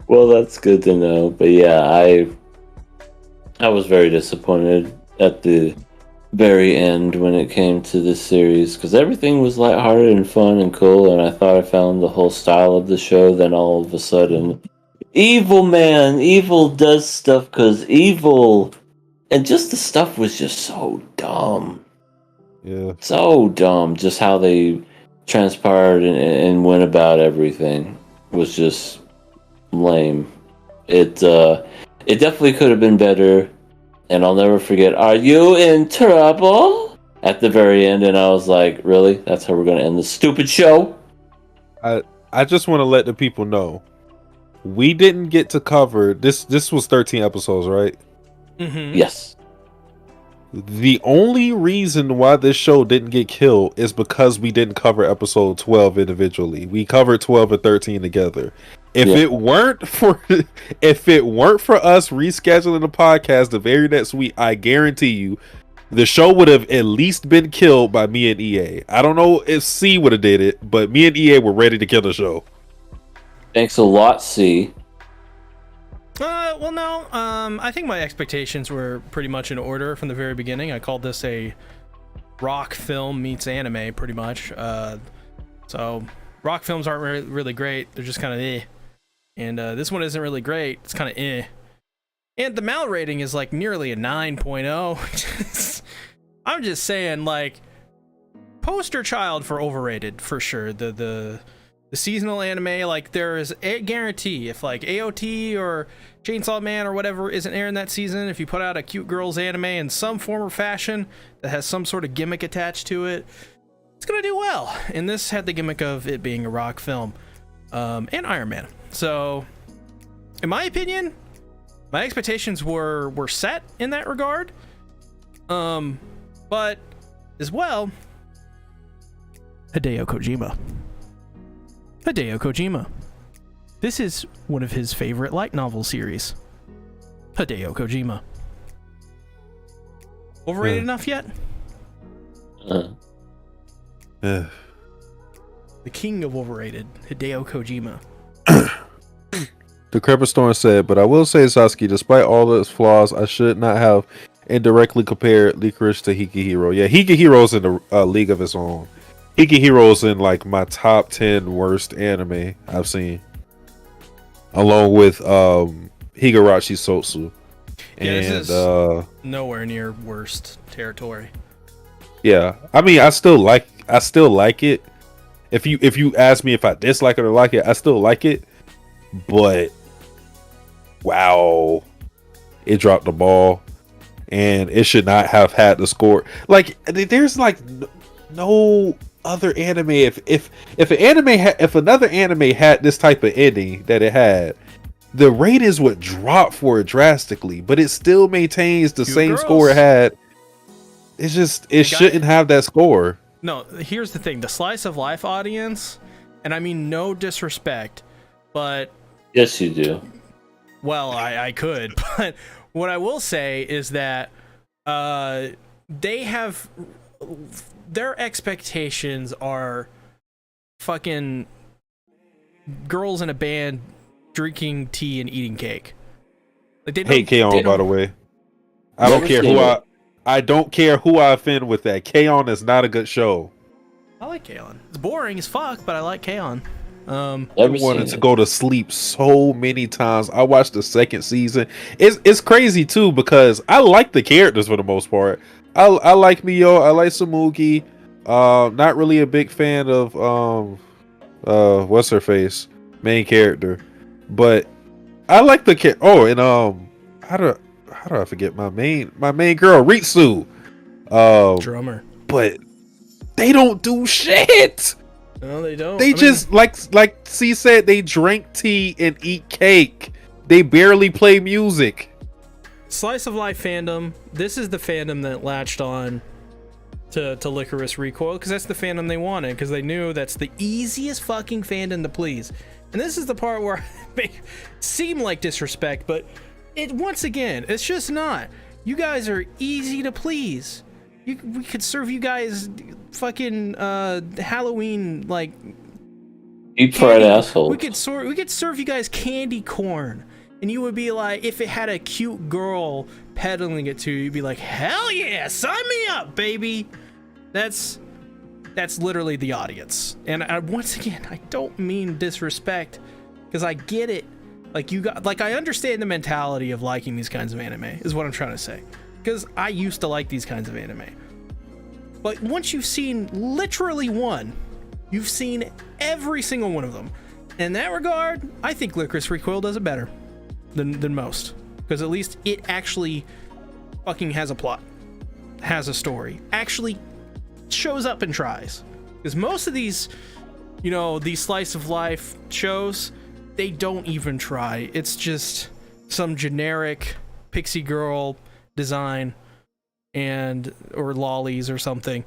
Well, that's good to know. But yeah, I was very disappointed at the very end when it came to this series, because everything was lighthearted and fun and cool, and I thought I found the whole style of the show. Then all of a sudden, evil does stuff because evil, and just the stuff was just so dumb. Yeah, so dumb. Just how they transpired and went about everything was just lame. It definitely could have been better. And I'll never forget, "Are you in trouble?" at the very end, and I was like, really? That's how we're going to end this stupid show? I just want to let the people know, we didn't get to cover this. This was 13 episodes, right? Mm-hmm. Yes. The only reason why this show didn't get killed is because we didn't cover episode 12 individually. We covered 12 and 13 together. If it weren't for us rescheduling the podcast the very next week, I guarantee you the show would have at least been killed by me and EA. I don't know if C would have did it, but me and EA were ready to kill the show. Thanks a lot, C. Well, no. I think my expectations were pretty much in order from the very beginning. I called this a rock film meets anime, pretty much. So rock films aren't really great. They're just kind of eh. And this one isn't really great. It's kind of eh. And the Mal rating is like nearly a 9.0. I'm just saying, like, poster child for Overrated for sure. The seasonal anime, like, there is a guarantee if like AOT or Chainsaw Man or whatever isn't airing that season, if you put out a cute girls anime in some form or fashion that has some sort of gimmick attached to it, it's gonna do well. And this had the gimmick of it being a rock film, and Iron Man. So, in my opinion, my expectations were set in that regard. But as well, Hideo Kojima. This is one of his favorite light novel series. Hideo Kojima. Overrated enough yet? The king of overrated, Hideo Kojima. The Crepper Storm said, but I will say, Sasuke, despite all its flaws, I should not have indirectly compared Licorice to Hikihiro. Yeah, Hikihiro's in a league of its own. Hikihiro's in like my top 10 worst anime I've seen, along with Higurashi Sotsu. Yeah, and this is nowhere near worst territory. Yeah, I mean, I still like it. If you ask me if I dislike it or like it, I still like it. But wow, it dropped the ball, and it should not have had the score. Like, there's like no other anime. If another anime had this type of ending that it had, the ratings would drop for it drastically. But it still maintains the same score it had. It's just it shouldn't have that score. No, here's the thing: the slice of life audience, and I mean no disrespect, but yes, you do. Well, I could, but what I will say is that they have their expectations are fucking girls in a band drinking tea and eating cake. Like, they hate K-On! By the way, I don't care who I don't care who I offend with that. K-On! Is not a good show. I like K-On! It's boring as fuck, but I like K-On! I wanted to go to sleep so many times. I watched the second season. It's crazy too because I like the characters for the most part. I like Mio. I like Samugi. Not really a big fan of what's her face, main character, but I like the character. Oh, and how do I forget my main girl, Ritsu, drummer. But they don't do shit. No, they don't. They just like C said, they drink tea and eat cake. They barely play music. Slice of life fandom. This is the fandom that latched on to Licorice Recoil because that's the fandom they wanted, because they knew that's the easiest fucking fandom to please. And this is the part where it seem like disrespect, but once again, it's just not. You guys are easy to please. We could serve you guys fucking Halloween, like, deep fried assholes. We could serve you guys candy corn, and you would be like, if it had a cute girl peddling it to you, you'd be like, hell yeah, sign me up, baby. That's literally the audience. And once again, I don't mean disrespect, because I get it. I understand the mentality of liking these kinds of anime, is what I'm trying to say. Because I used to like these kinds of anime. But once you've seen literally one, you've seen every single one of them. In that regard, I think Licorice Recoil does it better than most. Because at least it actually fucking has a plot, has a story, actually shows up and tries. Because most of these, these slice of life shows, they don't even try. It's just some generic pixie girl design or lollies or something,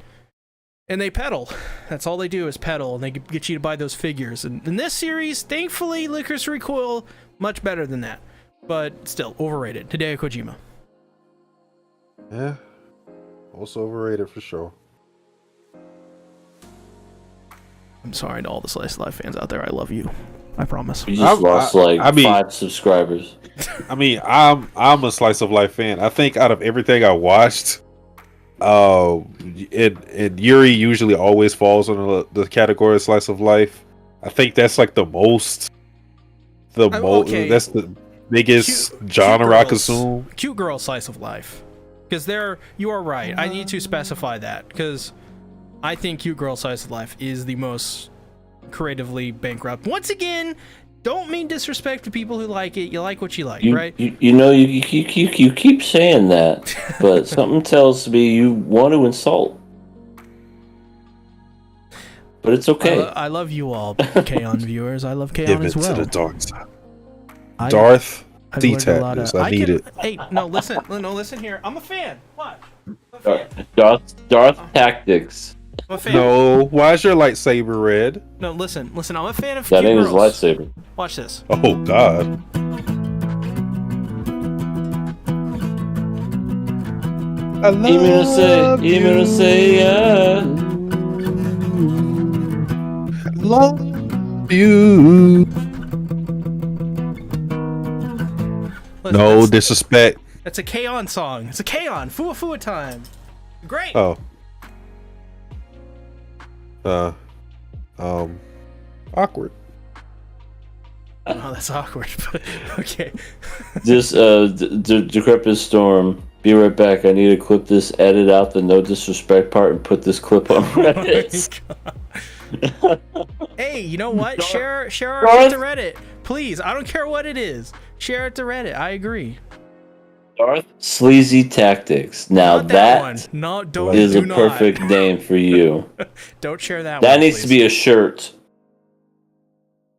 and they peddle. That's all they do is peddle, and they get you to buy those figures. And in this series, thankfully, Licorice Recoil much better than that, but still overrated. Hideo Kojima. Yeah, also overrated for sure. I'm sorry to all the Slice of Life fans out there. I love you. I promise. You just lost 5 subscribers. I mean, I'm a Slice of Life fan. I think out of everything I watched, And Yuri usually always falls on the category of slice of life. I think that's like the most. Okay. That's the biggest genre I consume. Cute girl slice of life, because you are right. I need to specify that because I think cute girl slice of life is the most creatively bankrupt. Once again, don't mean disrespect to people who like it. You like what you like, right? You know, you keep saying that, but something tells me you want to insult. But it's okay. I love you all, K-On viewers. I love K-On as well. To the dark side. Darth D-Tactics. I need it. Hey, no, listen here. I'm a fan. What? Darth Tactics. I'm a fan. No, why is your lightsaber red? No, listen. I'm a fan of that cute ain't girls. his lightsaber. Watch this. Oh God. I love you. Listen, No disrespect. That's a K-On song. It's a K-On. Fua Fua time. Great. Oh. Awkward. Oh, that's awkward, but okay. This Decrepit Storm. Be right back. I need to clip this, edit out the no disrespect part, and put this clip on Reddit. Hey, you know what? Share our shit to Reddit, please. I don't care what it is. Share it to Reddit. I agree. Darth Sleazy Tactics. Now Not that one. No, don't. is do a not. perfect name for you. Don't share that. That one, needs please. to be a shirt.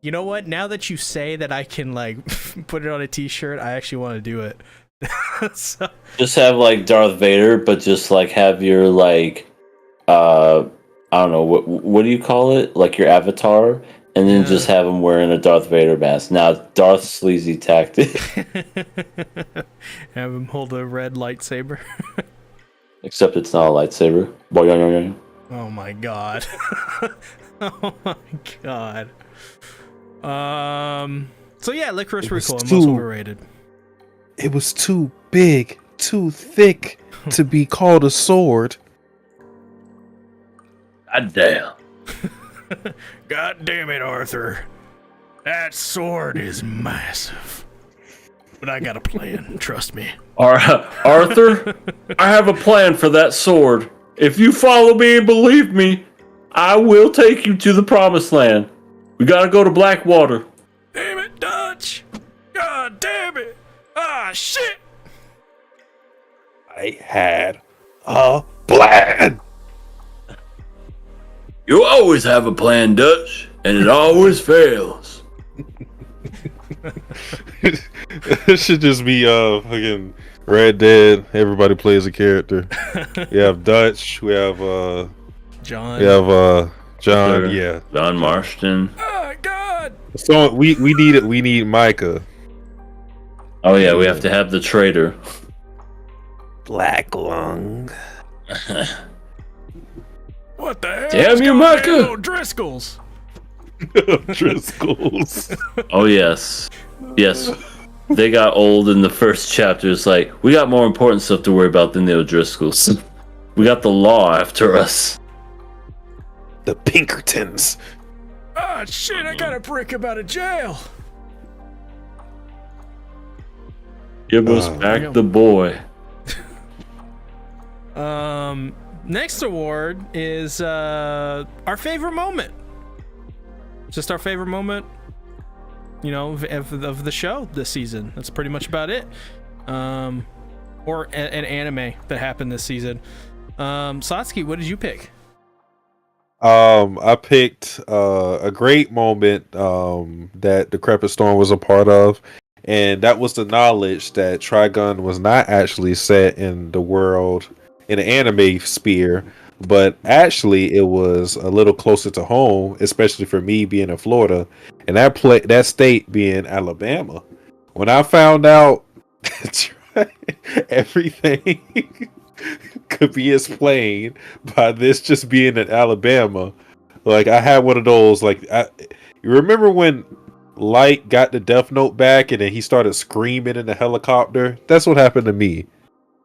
You know what? Now that you say that I can like put it on a T-shirt, I actually want to do it. So, Just have like Darth Vader, but just like have your like, I don't know what do you call it? Like your avatar, and then just have him wearing a Darth Vader mask. Now Darth Sleazy Tactic. have him hold a red lightsaber. Except it's not a lightsaber. Oh my god. Oh my god. So yeah, Licorice Recoil, most overrated. It was too big, too thick to be called a sword. God damn. God damn it, Arthur. That sword is massive. But I got a plan, trust me. Arthur, I have a plan for that sword. If you follow me and believe me, I will take you to the promised land. We gotta go to Blackwater. Damn it, Dutch! God damn it! Ah, shit! I had a plan. You always have a plan, Dutch, and it always fails. It should just be fucking Red Dead. Everybody plays a character. We have Dutch. We have John. We have John. Yeah, John Marston. Oh God! So we need Micah. Oh yeah, we have to have the traitor. Black Lung. What the hell? Damn you, Micah! Driscolls. Driscolls. Oh yes, yes. They got old in the first chapter. It's like we got more important stuff to worry about than the O'Driscolls. We got the law after us. The Pinkertons. Ah, shit! I gotta break him out of jail. Give us back the boy. Next award is our favorite moment. Just our favorite moment, you know, of the show this season. That's pretty much about it. Or an anime that happened this season. Satsuki, what did you pick? I picked a great moment that Decrepit Storm was a part of, and that was the knowledge that Trigun was not actually set in the world in the anime sphere, but actually it was a little closer to home, especially for me being in Florida, and that state being Alabama. When I found out everything could be explained by this just being in Alabama, like I had one of those, like you remember when Light got the Death Note back and then he started screaming in the helicopter? That's what happened to me.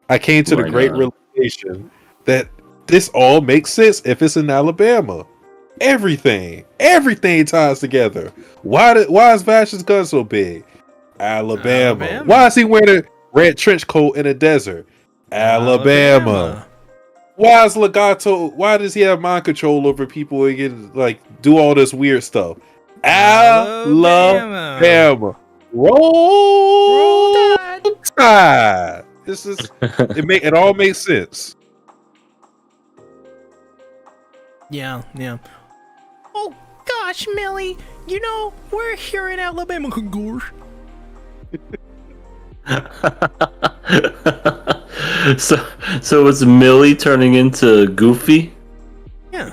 I came to the great realization that this all makes sense if it's in Alabama. Everything ties together. Why is Vash's gun so big? Alabama. Why is he wearing a red trench coat in the desert? Alabama. Why is Legato? Why does he have mind control over people and get, like, do all this weird stuff? Alabama. Roll Tide. This is it all makes sense. Yeah. Oh gosh, Millie, you know, we're here in Alabama. So it's Millie turning into Goofy? Yeah.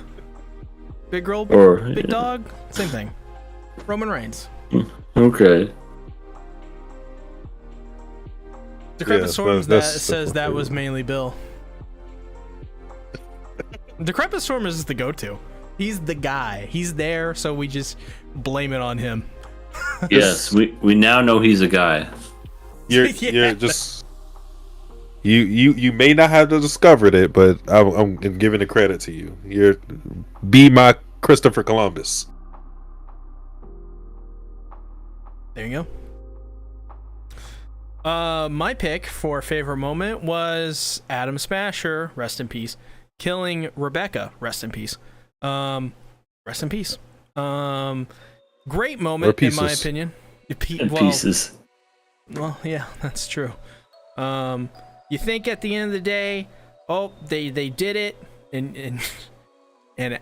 Big girl, big dog, same thing. Roman Reigns. Okay. Decrepit Storm says that was mainly Bill. Decrepit Storm is the go-to. He's the guy. He's there, so we just blame it on him. Yes, we now know he's a guy. You're just you may not have discovered it, but I'm giving the credit to you. Be my Christopher Columbus. There you go. My pick for favorite moment was Adam Smasher, rest in peace, killing Rebecca, rest in peace. Rest in peace. Great moment in my opinion. Pieces. Well, yeah, that's true. You think at the end of the day, oh, they did it, and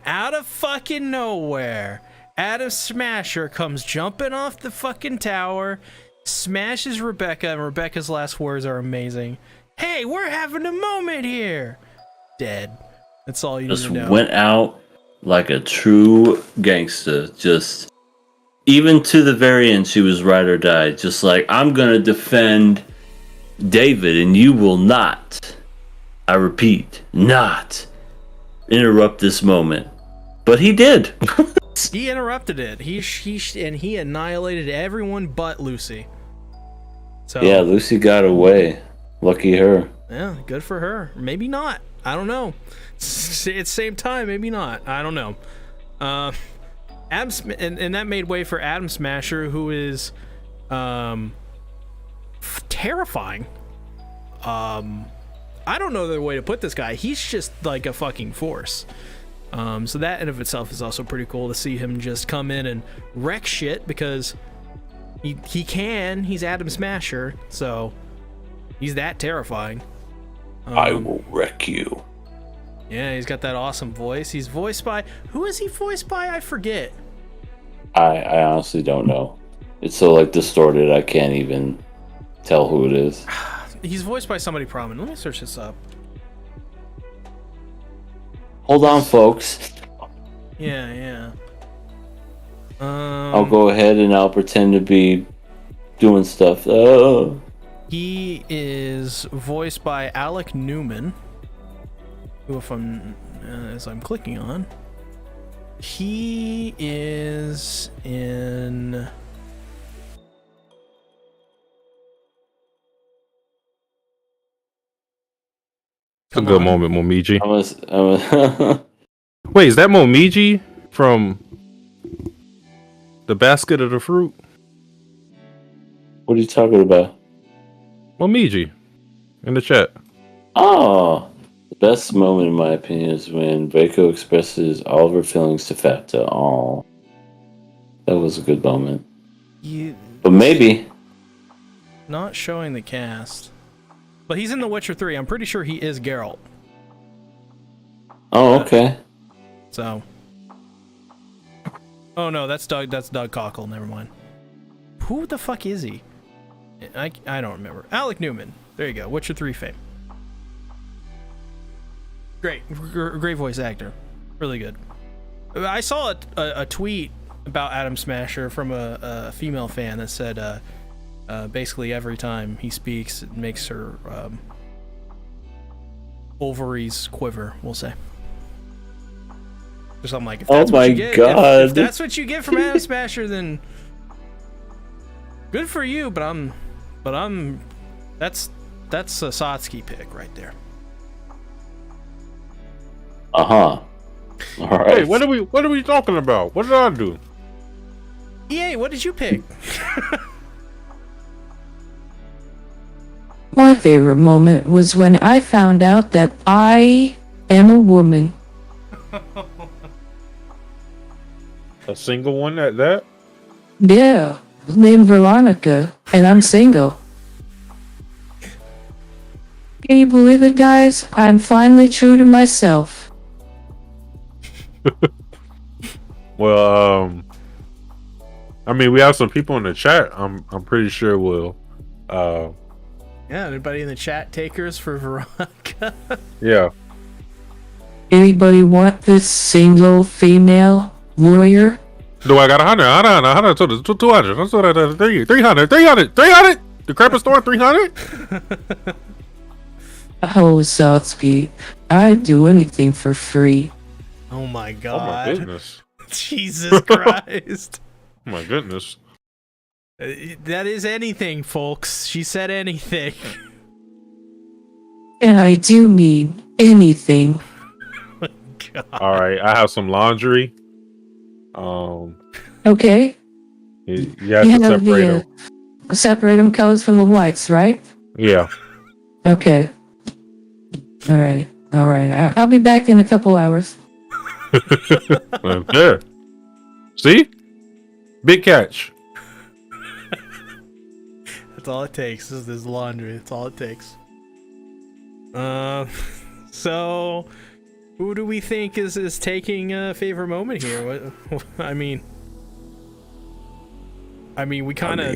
out of fucking nowhere, Adam Smasher comes jumping off the fucking tower, smashes Rebecca, and Rebecca's last words are amazing. Hey, we're having a moment here. Dead. That's all you need to know. Just went out like a true gangster. Just even to the very end, she was ride or die. Just like, I'm gonna defend David, and you will not, I repeat, not interrupt this moment. But he did. He interrupted it. He annihilated everyone but Lucy. So yeah, Lucy got away. Lucky her. Yeah, good for her. Maybe not. I don't know. It's same time, maybe not. I don't know. And that made way for Adam Smasher, who is terrifying. I don't know the way to put this guy. He's just like a fucking force. So that in of itself is also pretty cool to see him just come in and wreck shit, because he can. He's Adam Smasher, so he's that terrifying. I will wreck you. Yeah, he's got that awesome voice. He's voiced by... Who is he voiced by? I forget. I honestly don't know. It's so like distorted, I can't even tell who it is. He's voiced by somebody prominent. Let me search this up. Hold on, folks. Yeah. I'll go ahead and I'll pretend to be doing stuff. He is voiced by Alec Newman, who, if as I'm clicking on, he is in... It's a good moment, Momiji. I Wait, is that Momiji from the basket of the fruit? What are you talking about? Momiji in the chat. Oh, the best moment in my opinion is when Reiko expresses all of her feelings to Fata. Oh, that was a good moment. But maybe not showing the cast, but he's in The Witcher 3. I'm pretty sure he is Geralt. Oh, okay. So, oh no, that's Doug Cockle. Never mind. Who the fuck is he? I don't remember. Alec Newman. There you go. Witcher 3 fame. Great voice actor. Really good. I saw a tweet about Adam Smasher from a female fan that said basically every time he speaks, it makes her ovaries quiver, we'll say. So I'm like, if that's what you get, if that's what you get from Adam Smasher, then good for you. But that's a Satsuki pick right there. All right. Hey, what are we talking about? What did I do? EA, what did you pick? My favorite moment was when I found out that I am a woman. A single one at that? Yeah, named Veronica, and I'm single. Can you believe it, guys? I'm finally true to myself. Well, I mean, we have some people in the chat. I'm pretty sure we'll. Yeah, anybody in the chat takers for Veronica? Yeah. Anybody want this single female warrior? No, I got 100, 200, that's what I did. 300. The crap store 300. Oh, Southspeed, I'd do anything for free. Oh my Oh my god. goodness. Jesus Christ. Oh my goodness. That is anything, folks. She said anything. And I do mean anything. God. All right, I have some laundry. Okay? You have to separate them. Separate them colors from the whites, right? Yeah. Okay. Alright. I'll be back in a couple hours. There. See? Big catch. That's all it takes. This laundry. That's all it takes. So who do we think is taking a favorite moment here? What I mean we kind of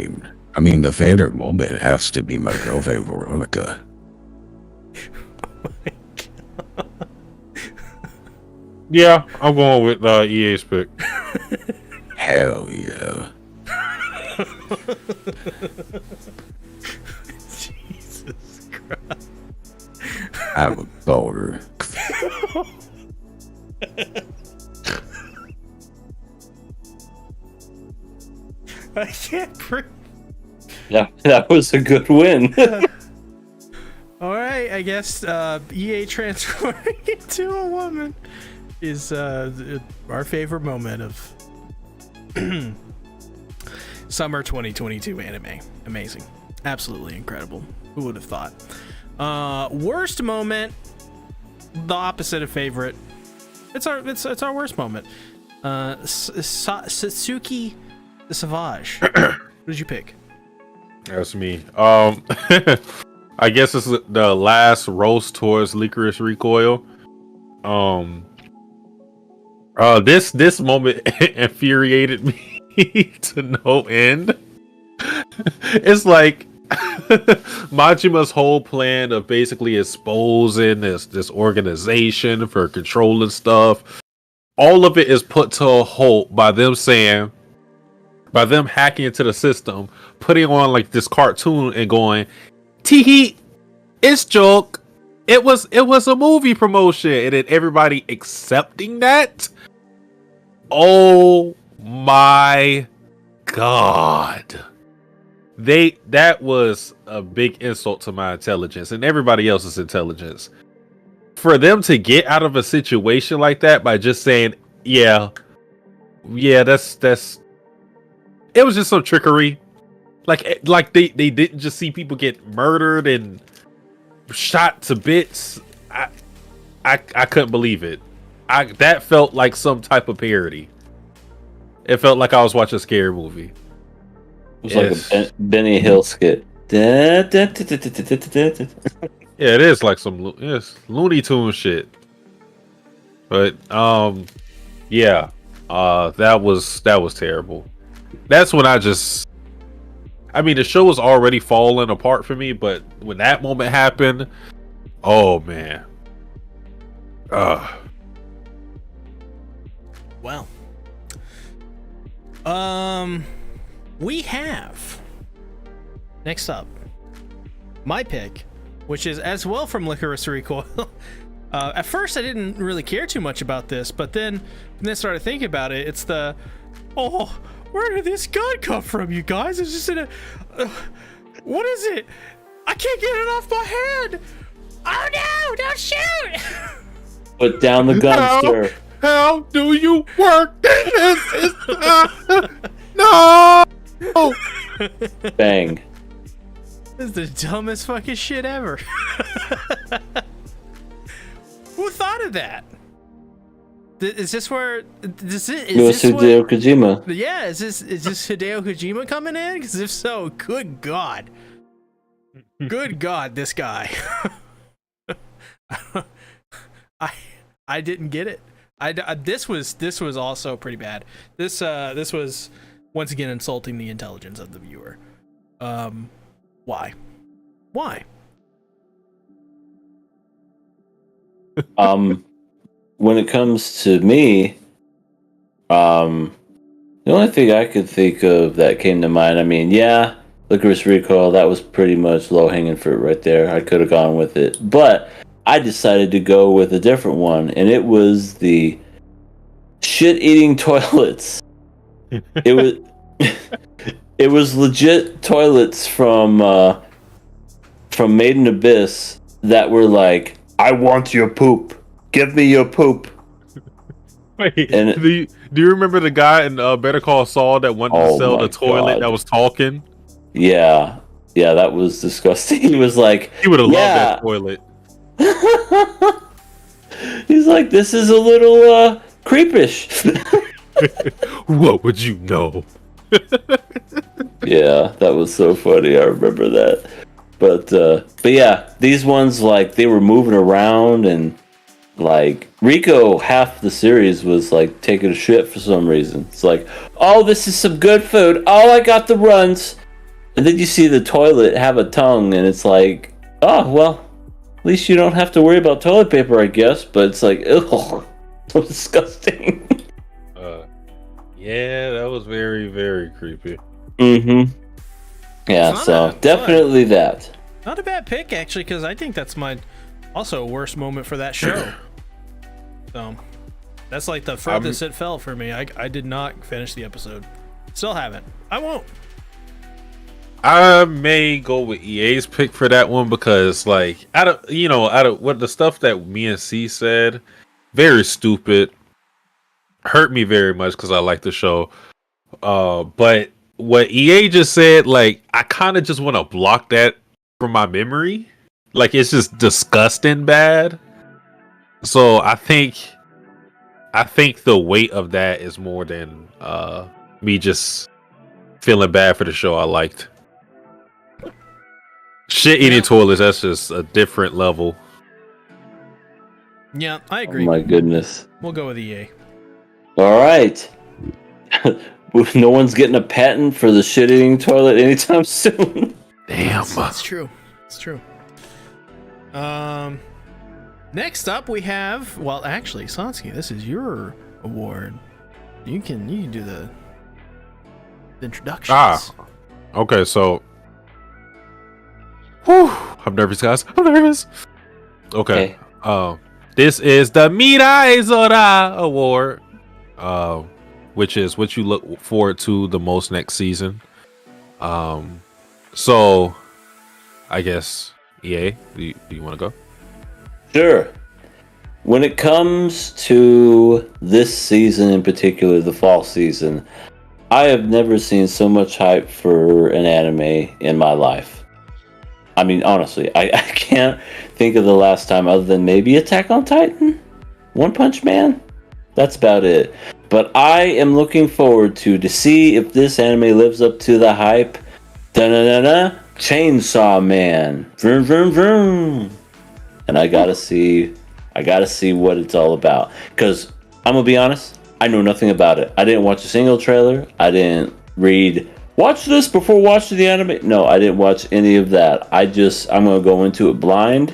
I mean, the favorite moment has to be my girlfriend Veronica. Yeah, I'm going with EA's pick. Hell yeah. Jesus Christ. I'm a boner. I can't breathe. Yeah, that was a good win. All right, I guess EA transforming into a woman is our favorite moment of summer 2022 anime. Amazing, absolutely incredible. Who would have thought? Worst moment, the opposite of favorite. It's our worst moment. Satsuki the Savage. What did you pick? That's me. I guess it's the last roast towards Licorice Recoil. This moment infuriated me to no end. It's like Majima's whole plan of basically exposing this organization for controlling stuff. All of it is put to a halt by them hacking into the system, putting on like this cartoon and going, "Tee, it's joke. It was a movie promotion," and then everybody accepting that. Oh my god. That was a big insult to my intelligence and everybody else's intelligence. For them to get out of a situation like that by just saying, yeah, that's it was just some trickery. Like they didn't just see people get murdered and shot to bits. I couldn't believe it. That felt like some type of parody. It felt like I was watching a scary movie. It was like a Benny Hill skit. Yeah, it is like some Looney Tune shit. But yeah, that was terrible. That's when I mean, the show was already falling apart for me, but when that moment happened, oh man. Well, we have next up my pick, which is as well from Licorice Recoil. At first, I didn't really care too much about this, but then I started thinking about it. It's the where did this gun come from, you guys? It's just in a what is it? I can't get it off my head. Oh no! Don't shoot! Put down the gun, sir. How do you work this? No! Bang. This is the dumbest fucking shit ever. Who thought of that? Is this where? It was Hideo Kojima. Yeah, is this Hideo Kojima coming in? Because if so, good God, this guy. I didn't get it. This was also pretty bad. This was once again insulting the intelligence of the viewer. Why? When it comes to me, the only thing I could think of that came to mind, I mean, yeah, Licorice Recoil, that was pretty much low-hanging fruit right there. I could have gone with it. But I decided to go with a different one, and it was the shit-eating toilets. It was legit toilets from Made in Abyss that were like, I want your poop. Give me your poop. Wait, and do you remember the guy in Better Call Saul that wanted to sell the toilet that was talking? Yeah, that was disgusting. He was like, he would have loved that toilet. He's like, this is a little creepish. What would you know? Yeah, that was so funny. I remember that. But yeah, these ones, like, they were moving around, and like Rico, half the series was like taking a shit for some reason. It's like, oh, this is some good food. Oh, I got the runs. And then you see the toilet have a tongue, and it's like, oh, well, at least you don't have to worry about toilet paper, I guess. But it's like, ugh, so disgusting. Yeah, that was very, very creepy. Mm-hmm. Yeah, so definitely that. Not a bad pick, actually, because I think that's my also worst moment for that show. So that's like the furthest it fell for me. I did not finish the episode. Still haven't. I won't. I may go with EA's pick for that one because, like, out of what the stuff that me and C said, very stupid. Hurt me very much because I like the show. But what EA just said, like, I kind of just want to block that from my memory. Like, it's just disgusting bad. So I think the weight of that is more than me just feeling bad for the show I liked. Shit eating toilets, that's just a different level. Yeah, I agree. Oh my goodness. We'll go with EA. All right. No one's getting a patent for the shit-eating toilet anytime soon. Damn. That's true. It's true. Next up we have, well, actually, Satsuki, this is your award. You can do the introductions. Okay, so I'm nervous, guys. I'm nervous. Okay. This is the Mirai Zura Award, which is what you look forward to the most next season. So I guess EA, do you want to go? Sure. When it comes to this season in particular, the fall season, I have never seen so much hype for an anime in my life. I mean, honestly, I can't think of the last time other than maybe Attack on Titan, One Punch Man. That's about it. But I am looking forward to see if this anime lives up to the hype. Da-da-da-da, Chainsaw Man. Vroom, vroom, vroom. And I gotta see what it's all about. Because I'm gonna be honest, I know nothing about it. I didn't watch a single trailer. I didn't read, watch this before watching the anime. No, I didn't watch any of that. I'm gonna go into it blind,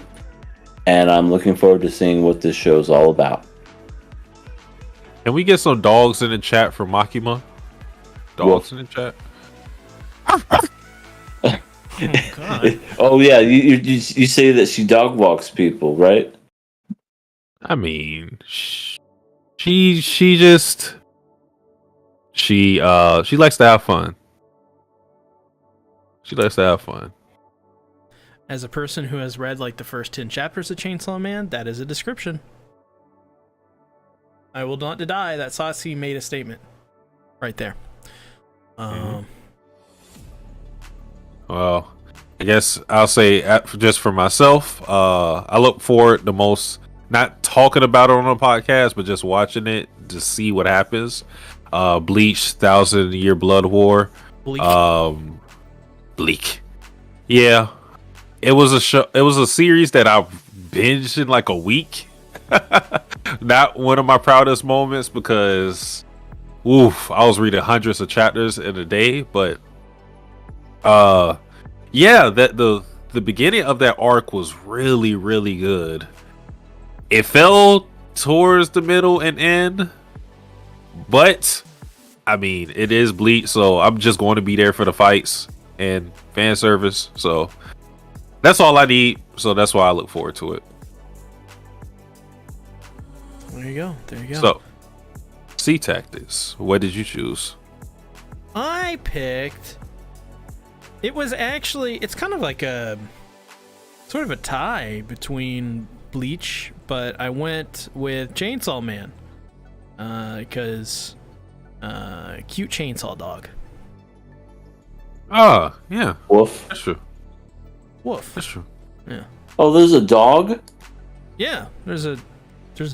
and I'm looking forward to seeing what this show is all about. Can we get some dogs in the chat for Makima? Dogs in the chat. Oh, God. Oh yeah, you say that she dog walks people, right? I mean, she likes to have fun. She likes to have fun. As a person who has read like the first 10 chapters of Chainsaw Man, that is a description. I will not deny that Sasuke made a statement right there. Well, I guess I'll say just for myself, I look forward the most, not talking about it on a podcast, but just watching it to see what happens. Bleach, 1,000-Year Blood War. Bleak. Bleak. Yeah, it was a show. It was a series that I binged in like a week. Not one of my proudest moments because, oof, I was reading hundreds of chapters in a day. But, yeah, that the beginning of that arc was really, really good. It fell towards the middle and end, but I mean, it is Bleach, so I'm just going to be there for the fights and fan service. So that's all I need. So that's why I look forward to it. There you go. There you go. So, Sea Tactics, what did you choose? I picked. It was actually. It's kind of like a sort of a tie between Bleach, but I went with Chainsaw Man because cute chainsaw dog. Oh, yeah, Woof. that's true. Woof. That's true. Yeah. Oh, there's a dog? Yeah. There's a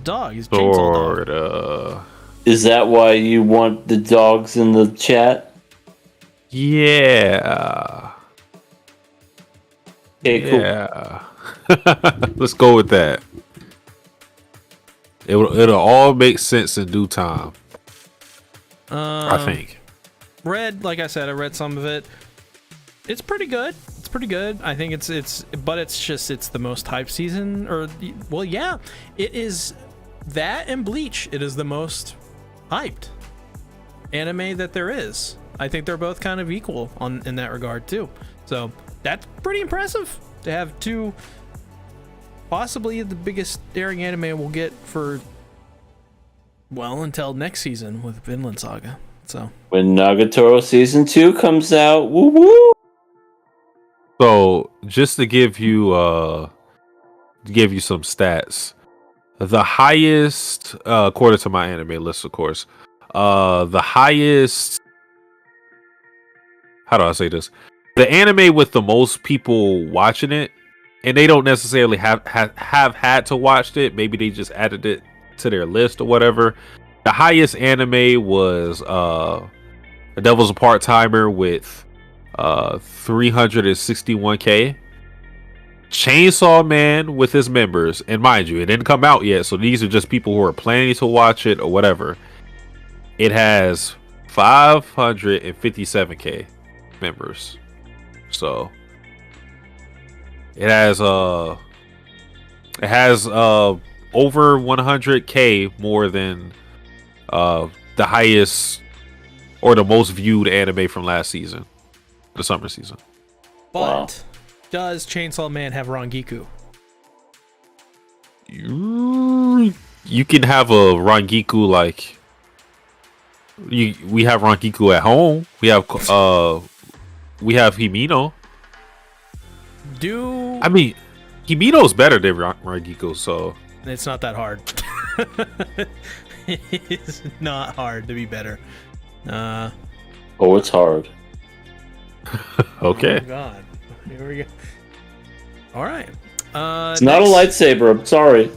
dog. He's a chainsaw dog. Sort of. Is that why you want the dogs in the chat? Yeah. Okay, cool. Yeah. Let's go with that. It'll all make sense in due time. I think. Like I said, I read some of it. It's pretty good. It's pretty good. I think it's the most hype season, yeah, it is that and Bleach. It is the most hyped anime that there is. I think they're both kind of equal in that regard too. So that's pretty impressive to have two, possibly the biggest airing anime we'll get for, well, until next season with Vinland Saga. So When Nagatoro season 2 comes out, woo woo. So just to give you some stats, the highest, according to my anime list, of course, the highest. How do I say this? The anime with the most people watching it, and they don't necessarily have had to watch it. Maybe they just added it to their list or whatever. The highest anime was The Devil's a Part-Timer with 361K. Chainsaw Man with his members, and mind you, it didn't come out yet, so these are just people who are planning to watch it or whatever. It has 557K members. So it has over 100K more than the highest or the most viewed anime from last season, the summer season. But Wow. does Chainsaw Man have Rangiku? You can have a Rangiku like we have Rangiku at home. We have Himino. I mean, Himino's better than Rangiku, so It's not that hard. It's not hard to be better. Oh, it's hard. okay. Oh God. Here we go. All right. It's not a lightsaber. I'm sorry.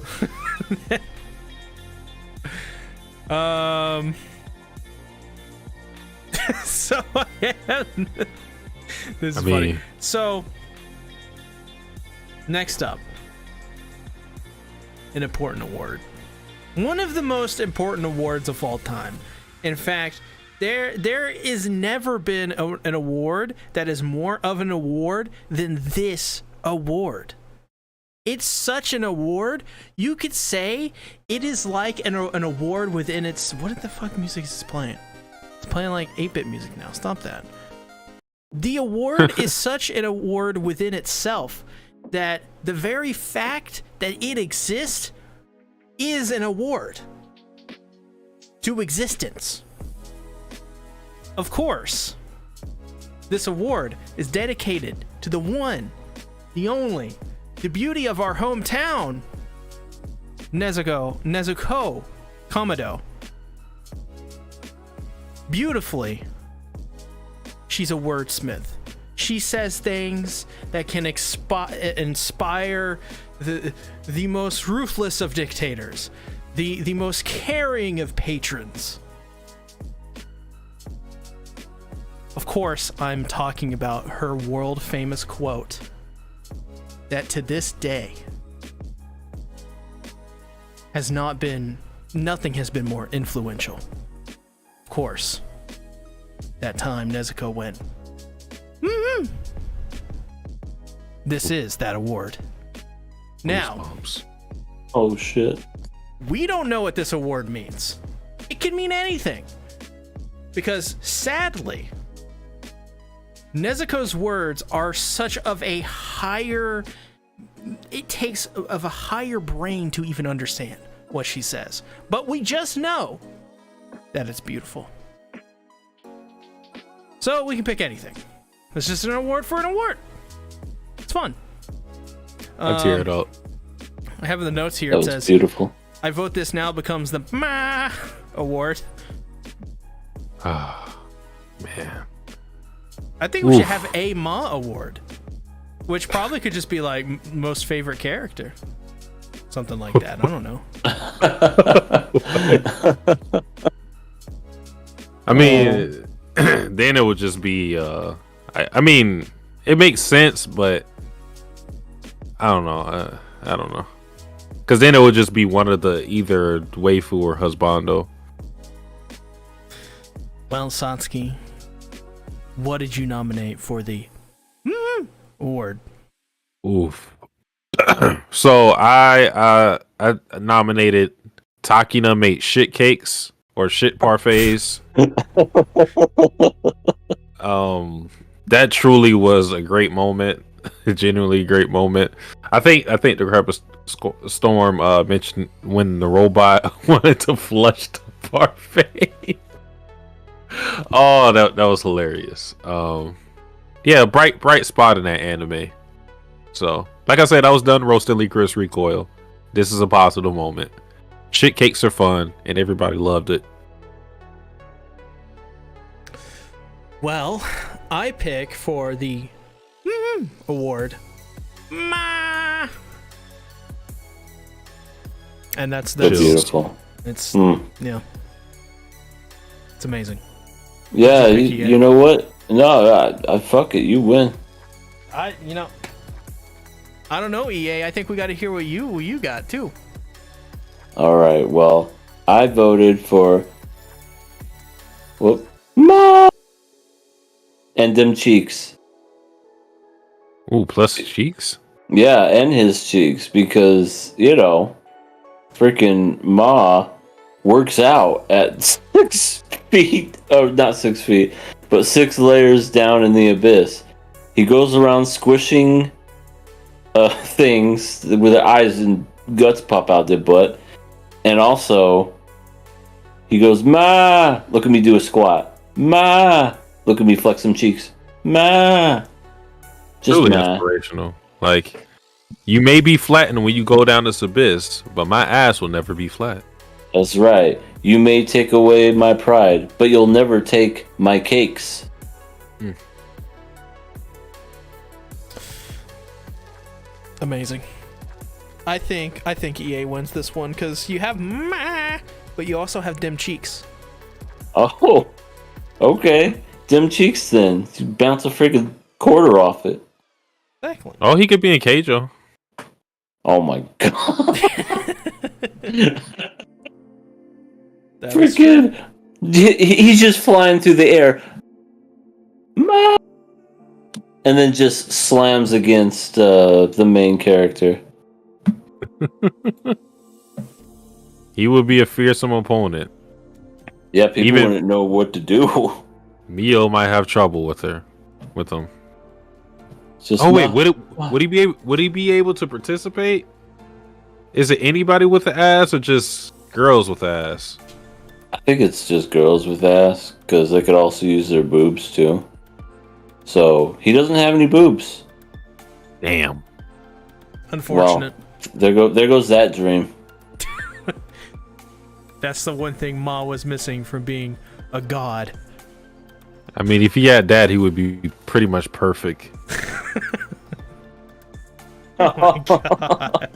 So this is funny. So next up, an important award. One of the most important awards of all time. In fact, there is never been an award that is more of an award than this award. It's such an award. You could say it is like an award within its. What the fuck music is this playing? It's playing like 8-bit music now. Stop that. The award is such an award within itself that the very fact that it exists is an award to existence. Of course, this award is dedicated to the one, the only, the beauty of our hometown, Nezuko Komodo. Beautifully, she's a wordsmith. She says things that can inspire the most ruthless of dictators, the most caring of patrons. Of course, I'm talking about her world famous quote that to this day nothing has been more influential. Of course, that time Nezuko went, mm-hmm. This is that award. Now, oh shit. We don't know what this award means. It can mean anything. Because sadly, Nezuko's words are such of a higher, it takes of a higher brain to even understand what she says. But we just know that it's beautiful. So we can pick anything. It's just an award for an award. It's fun. I tear it up. I have in the notes here, That it was says, beautiful. I vote this now becomes the Ma award. Ah, man. I think we should have a Ma award, which probably could just be like most favorite character. Something like that. I don't know. I mean, then it would just be, I mean, it makes sense, but I don't know. I don't know. Because then it would just be one of the either Waifu or Husbando. Well, Satsuki, what did you nominate for the award? Oof. So I nominated Takina made shit cakes or shit parfaits. That truly was a great moment. A genuinely great moment. I think the Crap Storm mentioned when the robot wanted to flush the parfait. Oh, that was hilarious. Yeah, bright spot in that anime. So, like I said, I was done roasting Licorice Recoil. This is a positive moment. Shit cakes are fun, and everybody loved it. Well, I pick for the award, Ma, and that's Beautiful. It's yeah, it's amazing. Yeah, you know what? No, I fuck it. You win. I don't know, EA. I think we got to hear what you got too. All right. Well, I voted for Ma and them cheeks. Ooh, plus cheeks? Yeah, and his cheeks, because, freaking Ma works out at 6 feet, or not 6 feet, but 6 layers down in the abyss. He goes around squishing things with their eyes and guts pop out their butt, and also, he goes, Ma! Look at me do a squat. Ma! Look at me flex some cheeks. Ma! Just really Ma. inspirational. Like, you may be flattened when you go down this abyss, but my ass will never be flat. That's right. You may take away my pride, but you'll never take my cakes. Amazing. I think EA wins this one because you have Ma, but you also have dim cheeks. Oh, okay. Dim cheeks then. You bounce a freaking quarter off it. Exactly. Oh, he could be in Keijo. Oh my god. Freaking. He's just flying through the air. Ma! And then just slams against the main character. He would be a fearsome opponent. Yeah, people wouldn't know what to do. Mio might have trouble with him. Just wait, would he be able to participate? Is it anybody with an ass or just girls with ass? I think it's just girls with ass, because they could also use their boobs too. So he doesn't have any boobs. Damn. Unfortunate. Well, there goes that dream. That's the one thing Ma was missing from being a god. I mean, if he had that, he would be pretty much perfect. Oh my god.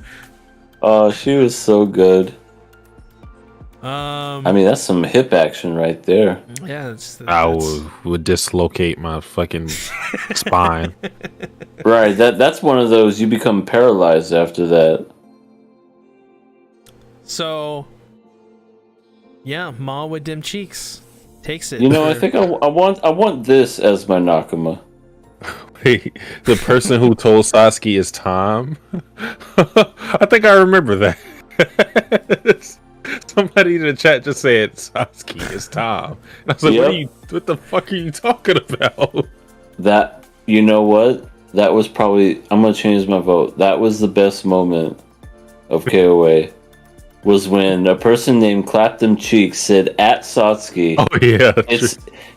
Oh, she was so good. I I mean, that's some hip action right there. Yeah, I would dislocate my fucking spine. Right, that's one of those you become paralyzed after that. So, yeah, Ma with dim cheeks takes it. You know, I think I want this as my Nakama. Wait, the person who told Sasuke is Tom. I think I remember that. Somebody in the chat just said Sasuke is Tom. And I was like, Yep. what the fuck are you talking about? That, you know what? That was probably, I'm gonna change my vote. That was the best moment of KOA. Was when a person named Clapton Cheeks said at Satsuki, Oh yeah.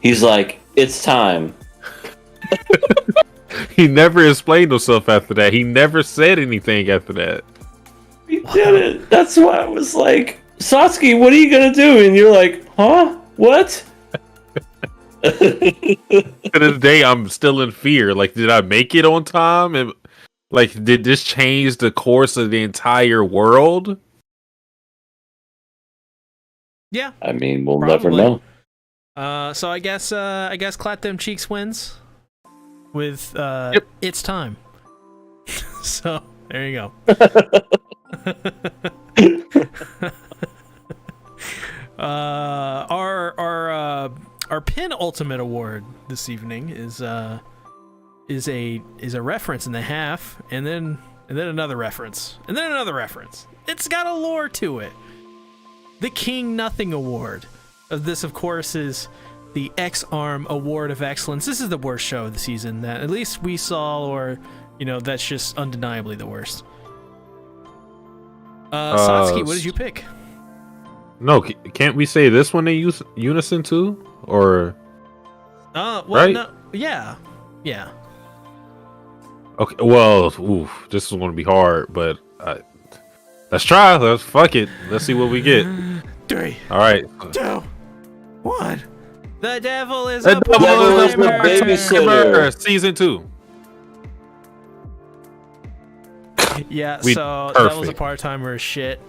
he's like, it's time. He never explained himself after that. He never said anything after that. He did it. That's why I was like, Satsuki, what are you gonna do? And you're like, huh? What? To this day, I'm still in fear. Like, did I make it on time? And like, did this change the course of the entire world? Yeah. I mean, we'll Probably. never know. So I guess Clap Them Cheeks wins with It's Time. So there you go. Our penultimate award this evening is a reference and a half, and then another reference, and then another reference. It's got a lore to it. The King Nothing Award. This, of course, is the X-Arm Award of Excellence. This is the worst show of the season that at least we saw, or that's just undeniably the worst. Satsuki, what did you pick? No, can't we say this one in unison too? Or Well, right? no, yeah. Okay, well, this is going to be hard, but let's try. Let's fuck it. Let's see what we get. 3, All right. 2, 1. The devil is The a devil is the babysitter. Season 2. Yeah, We- so that was a perfect. part-timer shit.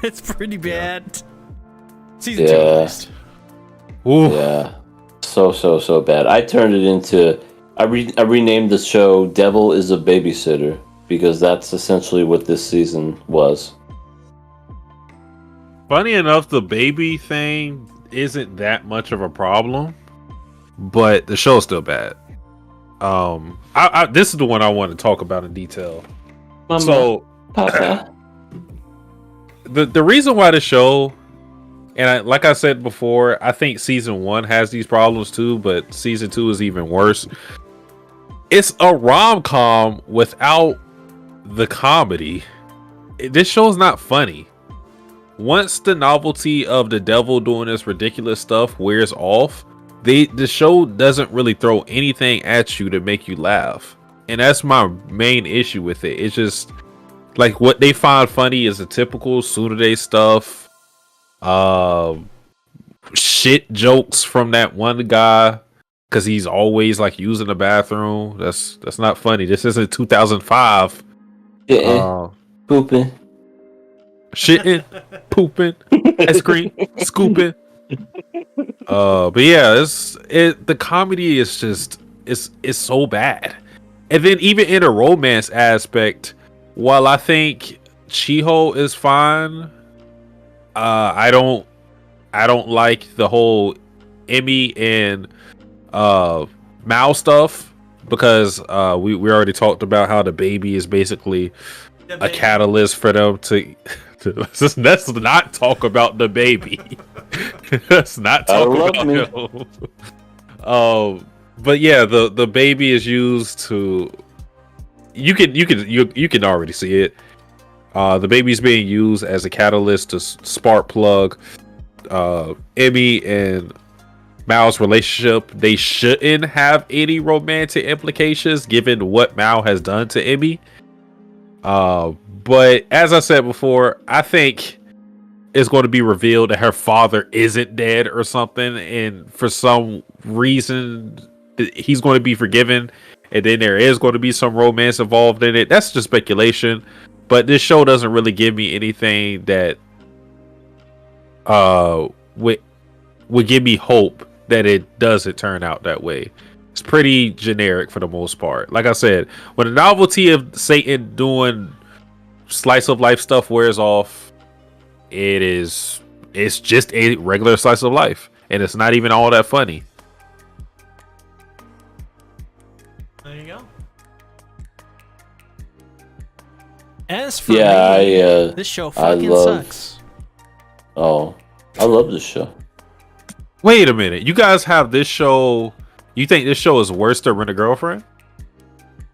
It's pretty bad. Season 2 Yeah. at least. Ooh. Yeah, so bad. I turned it into. I renamed the show "Devil is a Babysitter" because that's essentially what this season was. Funny enough, the baby thing isn't that much of a problem, but the show's still bad. This is the one I want to talk about in detail. Mama, So Papa. the reason why the show, and like I said before, I think season 1 has these problems too, but season 2 is even worse. It's a rom-com without the comedy. This show's not funny. Once the novelty of the devil doing this ridiculous stuff wears off, the show doesn't really throw anything at you to make you laugh. And that's my main issue with it. It's just like what they find funny is the typical Tsunade stuff. Shit jokes from that one guy because he's always like using the bathroom. That's not funny. This isn't 2005. Yeah, pooping. Shitting, pooping, ice cream, scooping. But yeah, the comedy is just it's so bad. And then even in a romance aspect, while I think Chiho is fine, I don't like the whole Emmy and Mao stuff because we already talked about how the baby is basically a catalyst for them to let's not talk about the baby. Let's not talk about him. But yeah, the baby is used to. You can already see it. The baby's being used as a catalyst to spark plug Emmy and Mao's relationship. They shouldn't have any romantic implications given what Mao has done to Emmy. But as I said before, I think it's going to be revealed that her father isn't dead or something, and for some reason he's going to be forgiven, and then there is going to be some romance involved in it. That's just speculation, but this show doesn't really give me anything that would give me hope that it doesn't turn out that way. It's pretty generic for the most part. Like I said, when the novelty of Satan doing slice of life stuff wears off, it's just a regular slice of life, and it's not even all that funny. There you go. As for Yeah, me, I this show fucking sucks. Oh, I love this show. Wait a minute, you guys have this show? You think this show is worse than Rent a Girlfriend?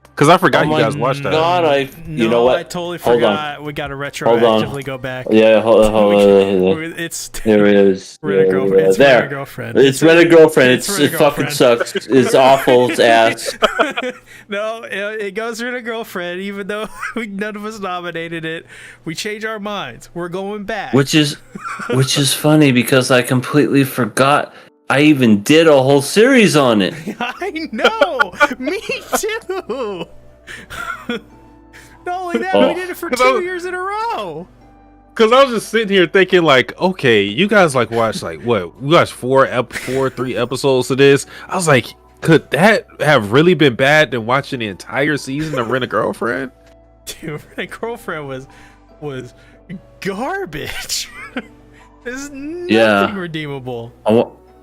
Because I forgot you guys watched that. God, you know what? I totally Hold forgot. on. We got to Hold on. retroactively go back. Yeah, hold on. It's There it is. Rent a Girlfriend. It's there. Rent a Girlfriend. It's Rent a Girlfriend. It's It Rent a fucking Girlfriend. sucks. It's awful. It's ass. No, it goes Rent a Girlfriend. Even though none of us nominated it, we change our minds. We're going back. Which is funny because I completely forgot I even did a whole series on it. I know. Me too. Not only that, we did it for 2 years in a row. Because I was just sitting here thinking, like, okay, you guys like watch like what? We watched 3 episodes of this. I was like, could that have really been bad than watching the entire season of Rent a Girlfriend? Dude, Rent a Girlfriend was garbage. There's nothing redeemable.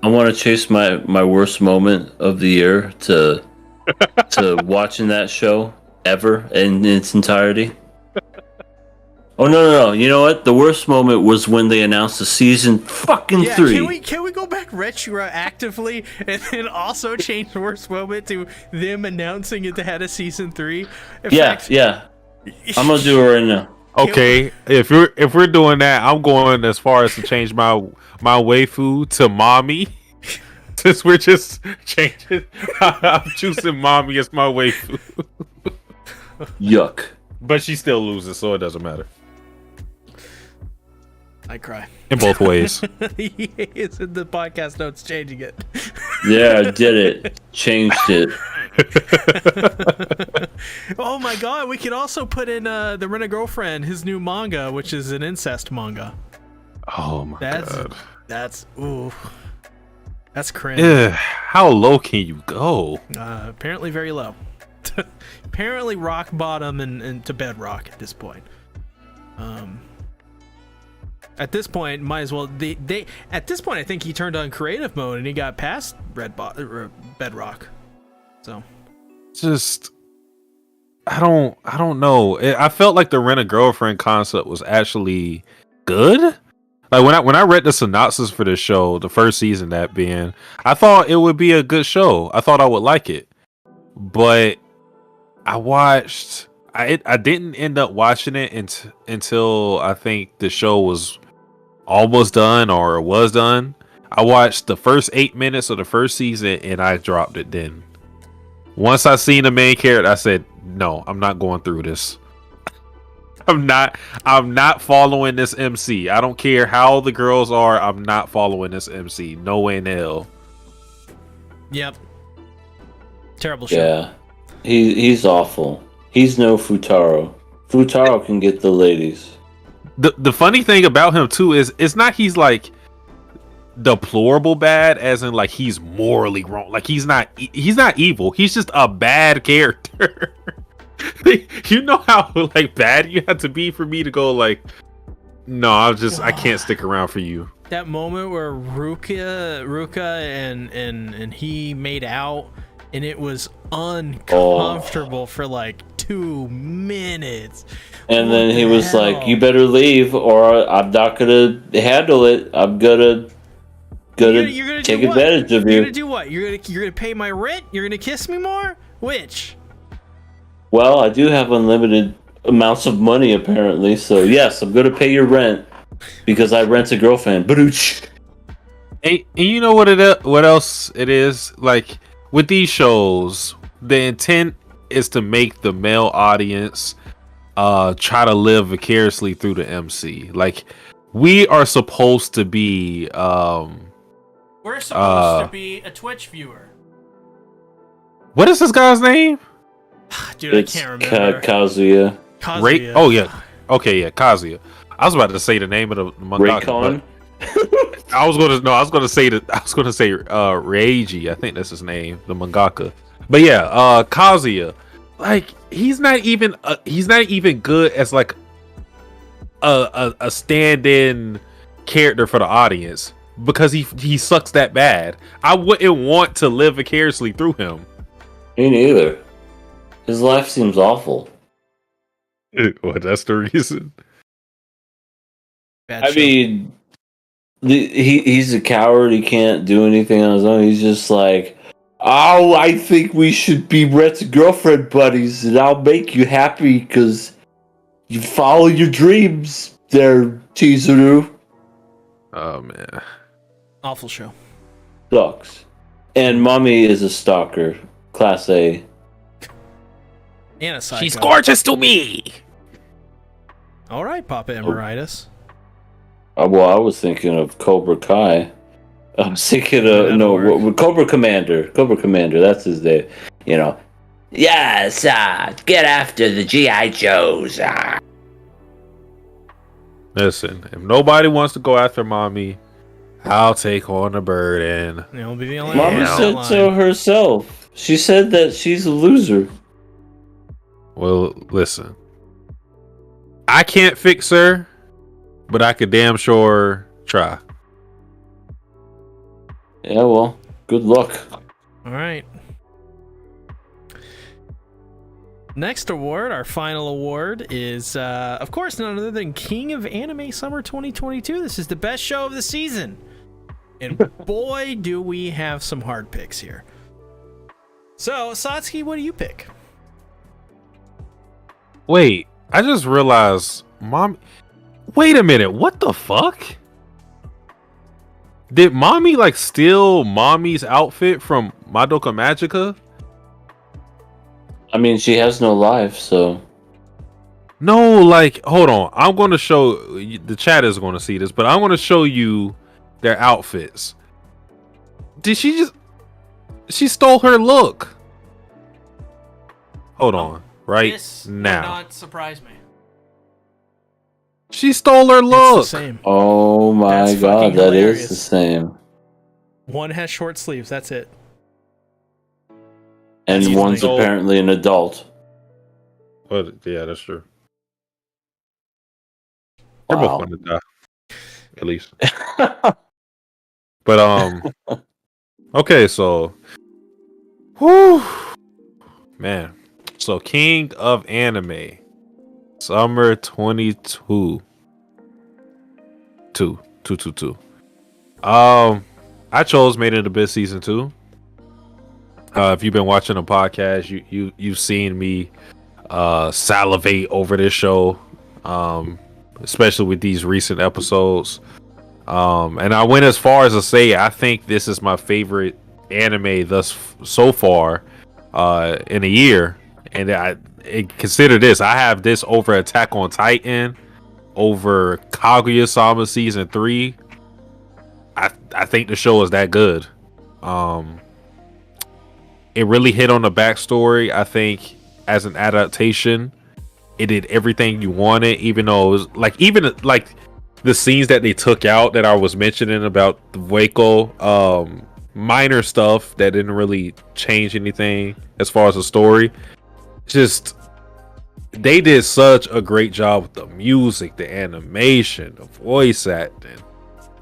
I want to chase my worst moment of the year to watching that show ever in its entirety. Oh no! You know what? The worst moment was when they announced the season fucking 3. Can we go back retroactively and then also change the worst moment to them announcing it had a season 3? Yeah. I'm gonna do it right now. Okay, if we're doing that, I'm going as far as to change my waifu to mommy. Since we're just changing, I'm choosing mommy as my waifu. Yuck. But she still loses, so it doesn't matter. I cry. In both ways. It's in the podcast notes changing it. Yeah, I did it. Changed it. Oh my god, we could also put in the Rent a Girlfriend, his new manga, which is an incest manga. Oh my god. That's cringe. Ugh, how low can you go? Apparently very low. Apparently rock bottom and to bedrock at this point. At this point, might as well. At this point, I think he turned on creative mode and he got past bedrock. So, just I don't know. I felt like the Rent a Girlfriend concept was actually good. Like when I read the synopsis for this show, the first season that being, I thought it would be a good show. I thought I would like it, but I didn't end up watching it until I think the show was almost done or was done. I watched the first 8 minutes of the first season and I dropped it then. Once I seen the main character, I said, no, I'm not going through this. I'm not following this MC. I don't care how the girls are. I'm not following this MC. No way in hell. Yep. Terrible show. Yeah. He's awful. He's no Futaro. Futaro can get the ladies. The funny thing about him too is it's not he's like deplorable bad as in like he's morally wrong. Like he's not evil. He's just a bad character. You know how like bad you have to be for me to go like, no, I can't stick around for you. That moment where Ruka and he made out and it was uncomfortable for like 2 minutes. And then he was like, "You better leave, or I'm not gonna handle it. I'm gonna take advantage of you." You're gonna do what? You're gonna pay my rent? You're gonna kiss me more? Which? Well, I do have unlimited amounts of money apparently, so yes, I'm gonna pay your rent because I rent a girlfriend. Badooch. And you know what else it is? Like with these shows, the intent is to make the male audience try to live vicariously through the MC. Like we are supposed to be We're supposed to be a Twitch viewer. what is this guy's name? Dude, It's I can't remember. Kazuya. Kazuya. Oh yeah. Okay, yeah, Kazuya. I was about to say the name of the mangaka. Raycon. I was gonna say Reiji. I think that's his name, the mangaka. But yeah, Kazuya. Like he's not even good as like a stand-in character for the audience because he sucks that bad. I wouldn't want to live vicariously through him. Me neither. His life seems awful. Well, that's the reason. Bad I show. mean, he's a coward. He can't do anything on his own. He's just like, oh, I think we should be Rhett's girlfriend buddies, and I'll make you happy because you follow your dreams there, Chizuru. Oh man. Awful show. Sucks. And Mommy is a stalker. Class A. And a psycho. She's gorgeous to me. All right, Papa Emeritus. Well, I was thinking of Cobra Kai. I was thinking That'll work. Cobra Commander. Cobra Commander, that's his name. You know. Yes, get after the G.I. Joes. Listen, if nobody wants to go after mommy, I'll take on the burden. You'll be the only Mommy one on that said line. so herself. She said that she's a loser. Well, listen. I can't fix her, but I could damn sure try. Yeah, well, good luck. All right. Next award, our final award, is, of course, none other than King of Anime Summer 2022. This is the best show of the season. And boy, do we have some hard picks here. So, Satsuki, what do you pick? Wait, I just realized, mom. Wait a minute, what the fuck? Did mommy like steal mommy's outfit from Madoka Magica? I mean, she has no life, so. No, like, hold on. I'm going to show the chat is going to see this, but I'm going to show you their outfits. Did she just? She stole her look. Hold on, right This now. would not surprise me. She stole her look. It's the same. Oh my That's god, fucking that hilarious. is the same. One has short sleeves. That's it. And That's one's funny. apparently an adult. But yeah, that's true. They're both Wow. going to die, at least. But okay, so, whew, man. So King of Anime, Summer 22, 2. I chose Made in Abyss season 2. If you've been watching the podcast, you've seen me salivate over this show, especially with these recent episodes. And I went as far as to say I think this is my favorite anime so far in a year. And consider this: I have this over Attack on Titan, over Kaguya-sama season 3. I think the show is that good. It really hit on the backstory. I think as an adaptation, it did everything you wanted, even though it was even the scenes that they took out that I was mentioning about the Waco, minor stuff that didn't really change anything as far as the story. Just they did such a great job with the music, the animation, the voice acting,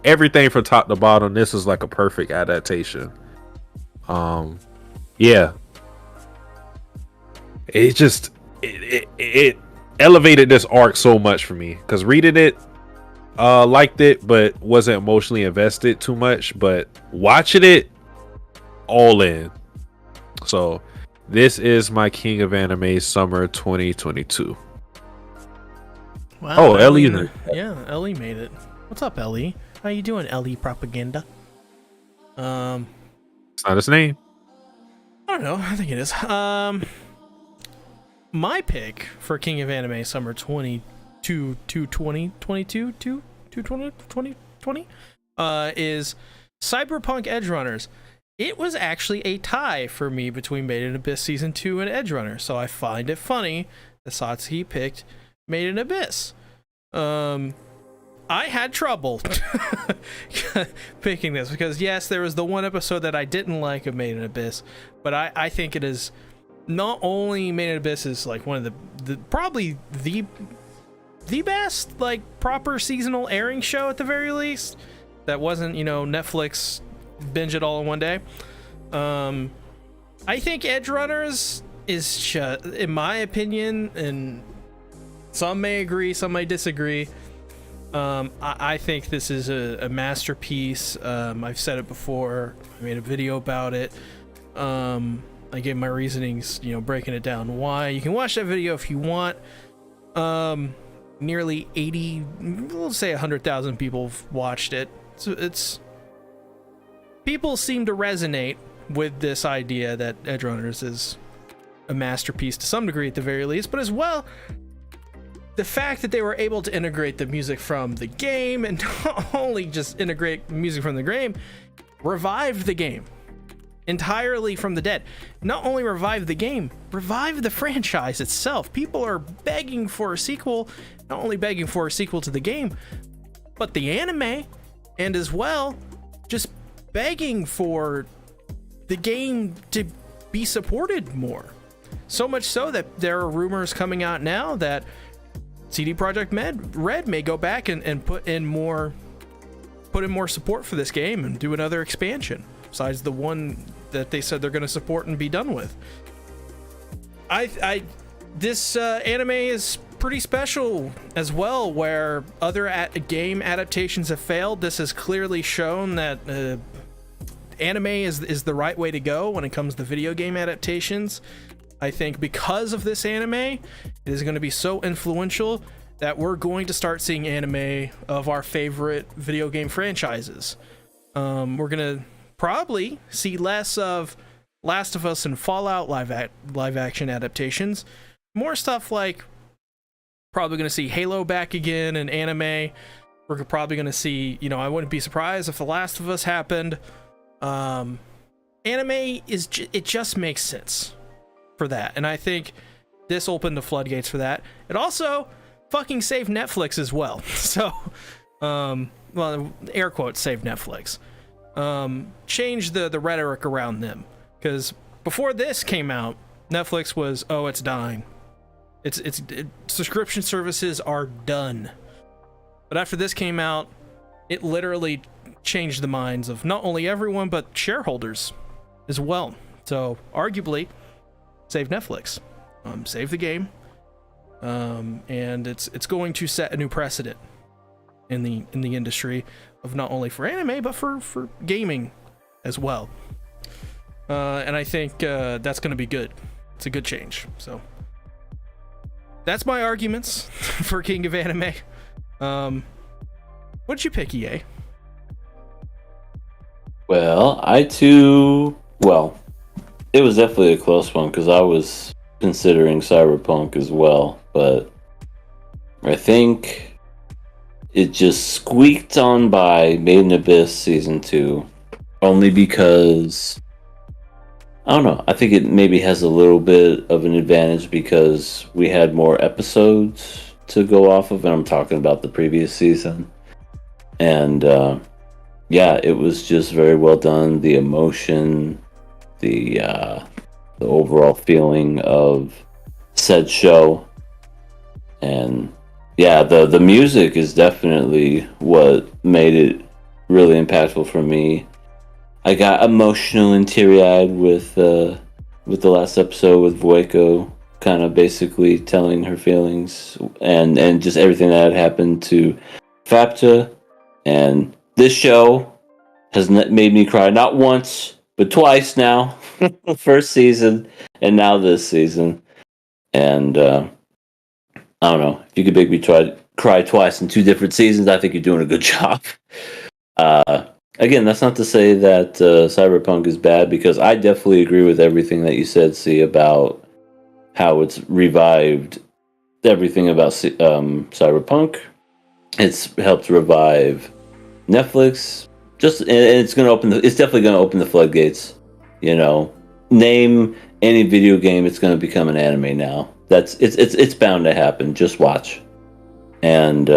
everything from top to bottom. This is like a perfect adaptation. Yeah, it elevated this arc so much for me, because reading it, liked it, but wasn't emotionally invested too much. But watching it, all in. So this is my King of Anime Summer 2022. Wow, Oh, Ellie. Yeah, Ellie made it. What's up, Ellie? How you doing, Ellie Propaganda? It's not his name. I don't know. I think it is. My pick for King of Anime Summer 22, 2022, 2020, is Cyberpunk Edgerunners. It was actually a tie for me between Made in Abyss Season 2 and Edgerunner, so I find it funny that Satsuki picked Made in Abyss. I had trouble picking this because, yes, there was the one episode that I didn't like of Made in Abyss, but I think it is not only Made in Abyss is like one of the probably the best like proper seasonal airing show at the very least that wasn't, Netflix binge it all in one day. I think Edgerunners is just, in my opinion, and some may agree, some may disagree, I think this is a masterpiece. I've said it before. I made a video about it. I gave my reasonings, breaking it down why. You can watch that video if you want. Nearly 80, let's say 100,000 people have watched it. So people seem to resonate with this idea that Edgerunners is a masterpiece to some degree at the very least, but as well, the fact that they were able to integrate the music from the game, and not only just integrate music from the game, revived the game entirely from the dead. Not only revived the game, revived the franchise itself. People are begging for a sequel, not only begging for a sequel to the game, but the anime, and as well, just begging for the game to be supported more. So much so that there are rumors coming out now that CD Projekt Red may go back and put in more support for this game and do another expansion besides the one that they said they're going to support and be done with. This anime is pretty special as well, where other game adaptations have failed. This has clearly shown that anime is the right way to go when it comes to video game adaptations. I think because of this anime, it is going to be so influential that we're going to start seeing anime of our favorite video game franchises. We're going to probably see less of Last of Us and Fallout live action adaptations. More stuff like probably going to see Halo back again in anime. We're probably going to see, I wouldn't be surprised if The Last of Us happened. Anime it just makes sense for that, and I think this opened the floodgates for that. It also fucking saved Netflix as well. So, well, air quotes, saved Netflix. Changed the rhetoric around them, because before this came out, Netflix was, it's dying. Subscription services are done. But after this came out, it literally changed the minds of not only everyone but shareholders as well. So arguably, save Netflix, save the game, and it's going to set a new precedent in the industry of not only for anime but for gaming as well. And I think that's going to be good. It's a good change. So that's my arguments for King of Anime. What'd you pick, EA? Well, it was definitely a close one because I was considering Cyberpunk as well, but I think it just squeaked on by Made in Abyss Season 2, only because, I don't know, I think it maybe has a little bit of an advantage because we had more episodes to go off of, and I'm talking about the previous season. And it was just very well done. The emotion, the overall feeling of said show, and the music is definitely what made it really impactful for me. I got emotional and teary-eyed with the last episode with Voiko, kind of basically telling her feelings and just everything that had happened to Fapta. And this show has made me cry not once but twice now. First season and now this season. And I don't know, if you could make me cry twice in 2 different seasons, I think you're doing a good job. Again, that's not to say that Cyberpunk is bad, because I definitely agree with everything that you said, C, about how it's revived everything about Cyberpunk. It's helped revive Netflix. Just and it's gonna open. It's definitely gonna open the floodgates. You know, name any video game, it's gonna become an anime now. It's bound to happen. Just watch. And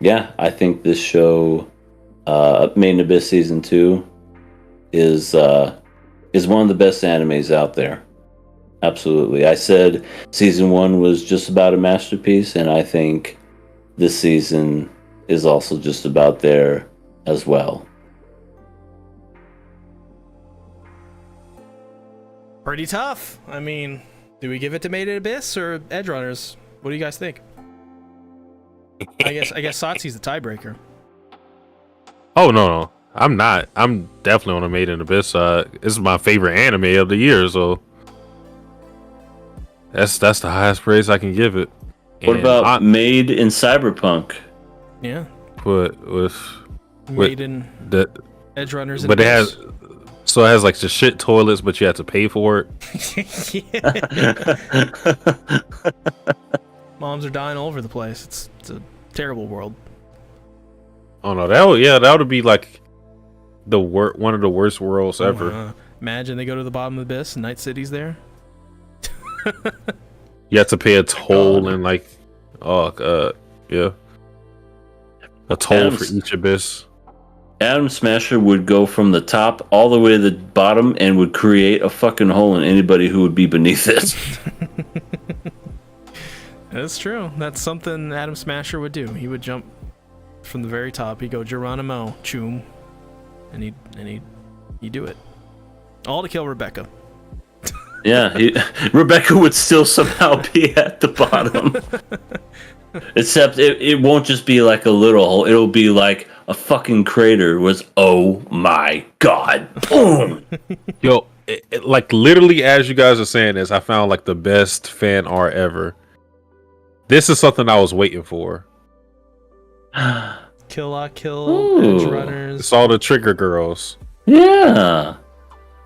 yeah, I think this show, Made in Abyss season 2, is one of the best animes out there. Absolutely. I said season 1 was just about a masterpiece, and I think this season is also just about there as well. Pretty tough. I mean, do we give it to Made in Abyss or Edgerunners? What do you guys think? I guess Satsu's the tiebreaker. Oh no, I'm not. I'm definitely on a Made in Abyss. This is my favorite anime of the year, so that's the highest praise I can give it. What about Made in Cyberpunk? Yeah. But with Made in the Edgerunners, but it has like the shit toilets, but you have to pay for it. Moms are dying all over the place. It's a terrible world. Oh no, that would be like one of the worst worlds ever. Imagine they go to the bottom of the abyss and Night City's there. You have to pay a toll and like, yeah, a toll for each abyss. Atom Smasher would go from the top all the way to the bottom and would create a fucking hole in anybody who would be beneath it. That's true. That's something Atom Smasher would do. He would jump from the very top. He'd go Geronimo, choom, and he'd do it. All to kill Rebecca. Yeah, Rebecca would still somehow be at the bottom. Except it won't just be like a little hole. It'll be like a fucking crater was, oh my god. Boom! Yo, like literally as you guys are saying this, I found like the best fan art ever. This is something I was waiting for. Kill La Kill, Edgerunners. It's all the Trigger girls. Yeah.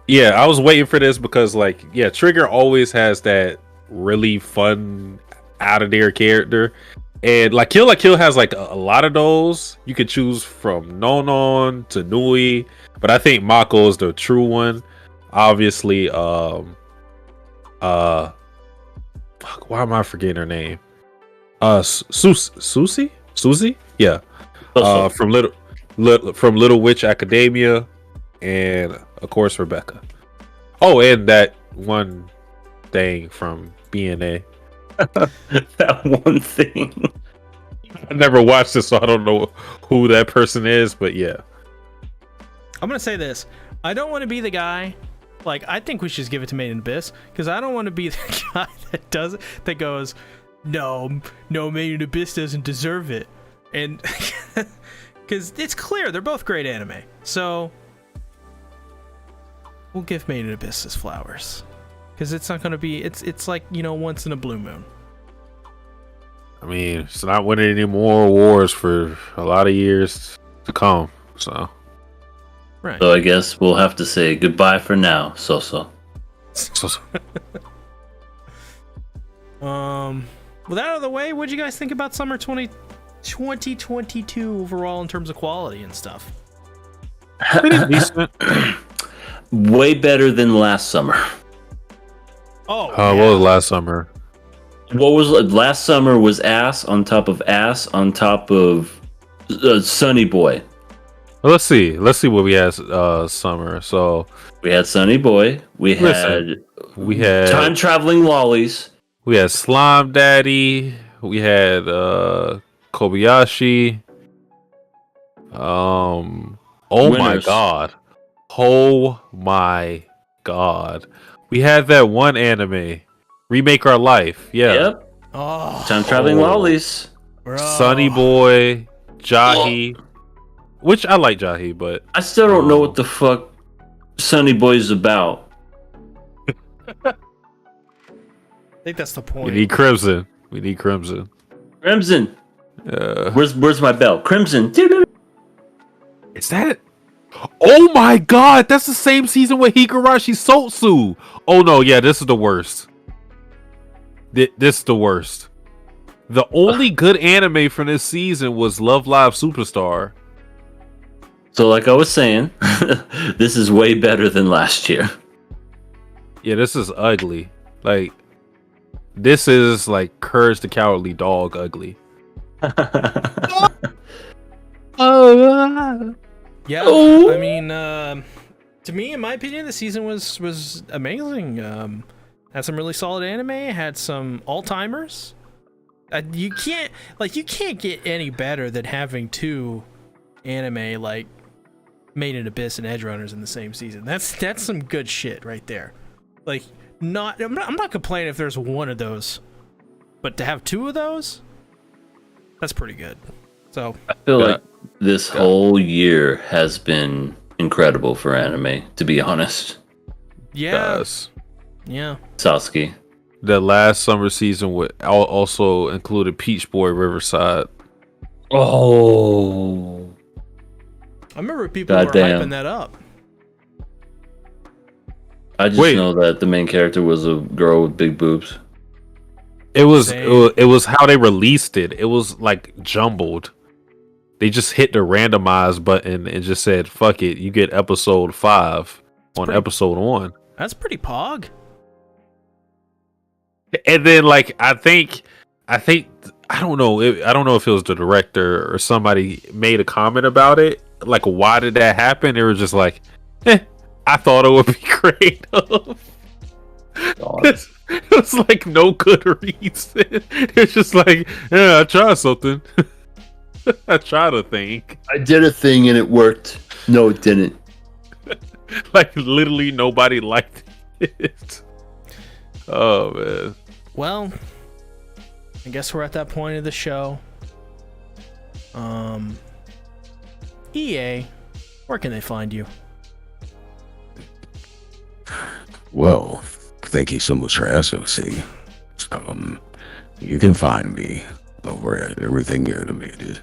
Yeah, I was waiting for this because like, yeah, Trigger always has that really fun out of there character. And like Kill La Kill has like a lot of those. You could choose from Nonon to Nui, but I think Mako is the true one. Obviously, fuck, why am I forgetting her name? Susie? Yeah. From Little Witch Academia, and of course Rebecca. Oh, and that one thing from BNA. That one thing. I never watched this, so I don't know who that person is, but yeah. I'm gonna say this. I don't want to be the guy. Like, I think we should just give it to Made in Abyss, because I don't want to be the guy that does it, that goes, no, Made in Abyss doesn't deserve it. And because it's clear they're both great anime. So we'll give Made in Abyss his flowers. Because it's not going to be, it's like, once in a blue moon. I mean, it's not winning any more awards for a lot of years to come, so. Right. So I guess we'll have to say goodbye for now, So. With that out of the way, what do you guys think about summer 2022 overall in terms of quality and stuff? Pretty decent. Way better than last summer. Oh, what was last summer? What was last summer was ass on top of Sunny Boy. Well, let's see what we had summer. So we had Sunny Boy. We had time traveling lollies. We had Slime Daddy. We had Kobayashi. Oh my god. Oh my god. We had that one anime, Remake Our Life. Yeah. Yep. Oh. Time traveling lollies. Bro. Sunny Boy, Jahi. Which I like Jahi, but I still don't know what the fuck Sunny Boy's about. I think that's the point. We need Crimson. Crimson. Where's my bell? Crimson. Is that? Oh my god, that's the same season with Higurashi Sotsu. Oh no, yeah, this is the worst. This is the worst. The only good anime from this season was Love Live Superstar. So, like I was saying, this is way better than last year. Yeah, this is ugly. Like, this is like Courage the Cowardly Dog ugly. Yeah, I mean, to me, in my opinion, the season was amazing. Had some really solid anime. Had some all-timers. You can't get any better than having two anime like Made in Abyss and Edge Runners in the same season. That's some good shit right there. Like, I'm not complaining if there's one of those, but to have two of those, that's pretty good. So I feel like this whole year has been incredible for anime, to be honest. yeah, yeah. Sasuke. The last summer season also included Peach Boy Riverside. Oh, I remember people were hyping that up. I just know that the main character was a girl with big boobs. It was how they released it. It was like jumbled. They just hit the randomize button and just said, "Fuck it, you get episode 5 on episode 1." That's pretty pog. And then, like, I think I don't know. I don't know if it was the director or somebody made a comment about it. Like, why did that happen? They were just like, I thought it would be creative. It was like no good reason. It's just like, yeah, I tried something. I tried a thing. I did a thing and it worked. No, it didn't. Like, literally nobody liked it. Oh, man. Well, I guess we're at that point of the show. EA, where can they find you? Well, thank you so much for asking. You can find me over at Everything Animated.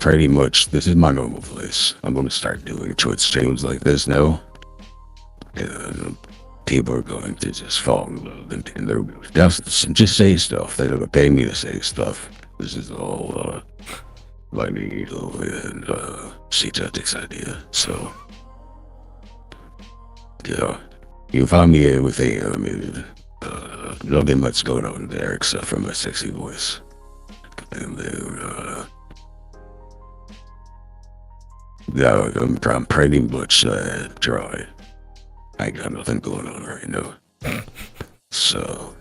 Pretty much, this is my normal place. I'm going to start doing Twitch streams like this now. And people are going to just fall in love in their just say stuff. They're going to pay me to say stuff. This is all Magneto and Shoutouts idea. So, yeah, you can find me at Everything Animated. Don't get much going on there except for my sexy voice. And then, yeah, I'm pretty much dry. I ain't got nothing going on right now. So,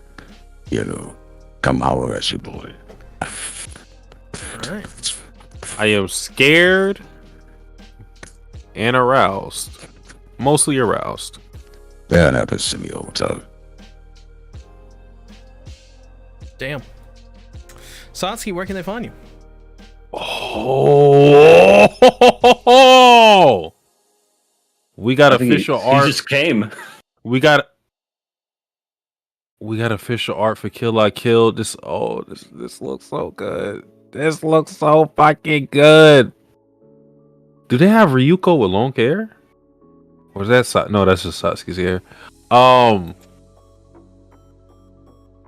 come holler at your boy. Alright. I am scared and aroused. Mostly aroused. That happens to me all the time. Damn. Satsuki, where can they find you? Oh, we got official art. He just came. We got official art for Kill I Killed. This looks so good. This looks so fucking good. Do they have Ryuko with long hair? Or is that no? That's just Satsuki's hair. Oh,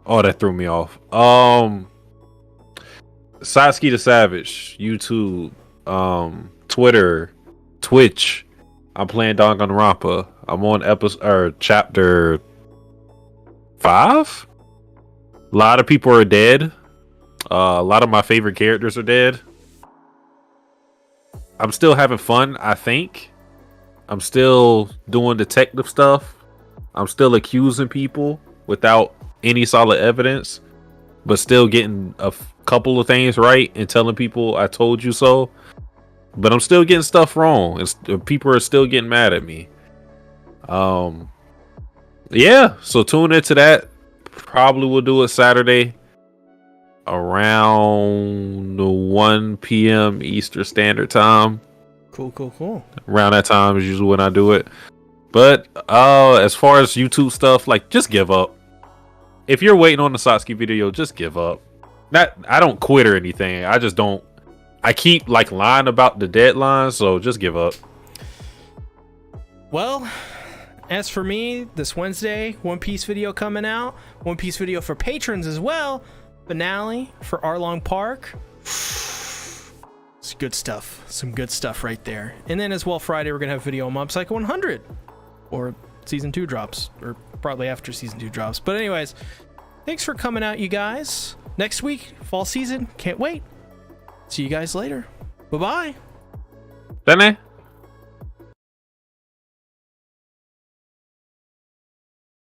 that threw me off. Satsuki the Savage, YouTube, Twitter, Twitch. I'm playing Danganronpa. I'm on chapter 5. A lot of people are dead. A lot of my favorite characters are dead. I'm still having fun, I think. I'm still doing detective stuff. I'm still accusing people without any solid evidence, but still getting a couple of things right and telling people I told you so. But I'm still getting stuff wrong, and people are still getting mad at me. Yeah, so tune into that. Probably will do it Saturday around 1 p.m. Eastern Standard Time. Cool. Around that time is usually when I do it. But as far as YouTube stuff, like, just give up. If you're waiting on the Satsuki video, just give up. I don't quit or anything. I just don't. I keep like lying about the deadline, so just give up. Well, as for me, this Wednesday, One Piece video coming out. One Piece video for patrons as well. Finale for Arlong Park. It's good stuff. Some good stuff right there. And then as well, Friday, we're going to have video on Mob Psycho 100. Or Season 2 drops. Or probably after Season 2 drops. But anyways, thanks for coming out, you guys. Next week, fall season. Can't wait. See you guys later. Bye-bye. Done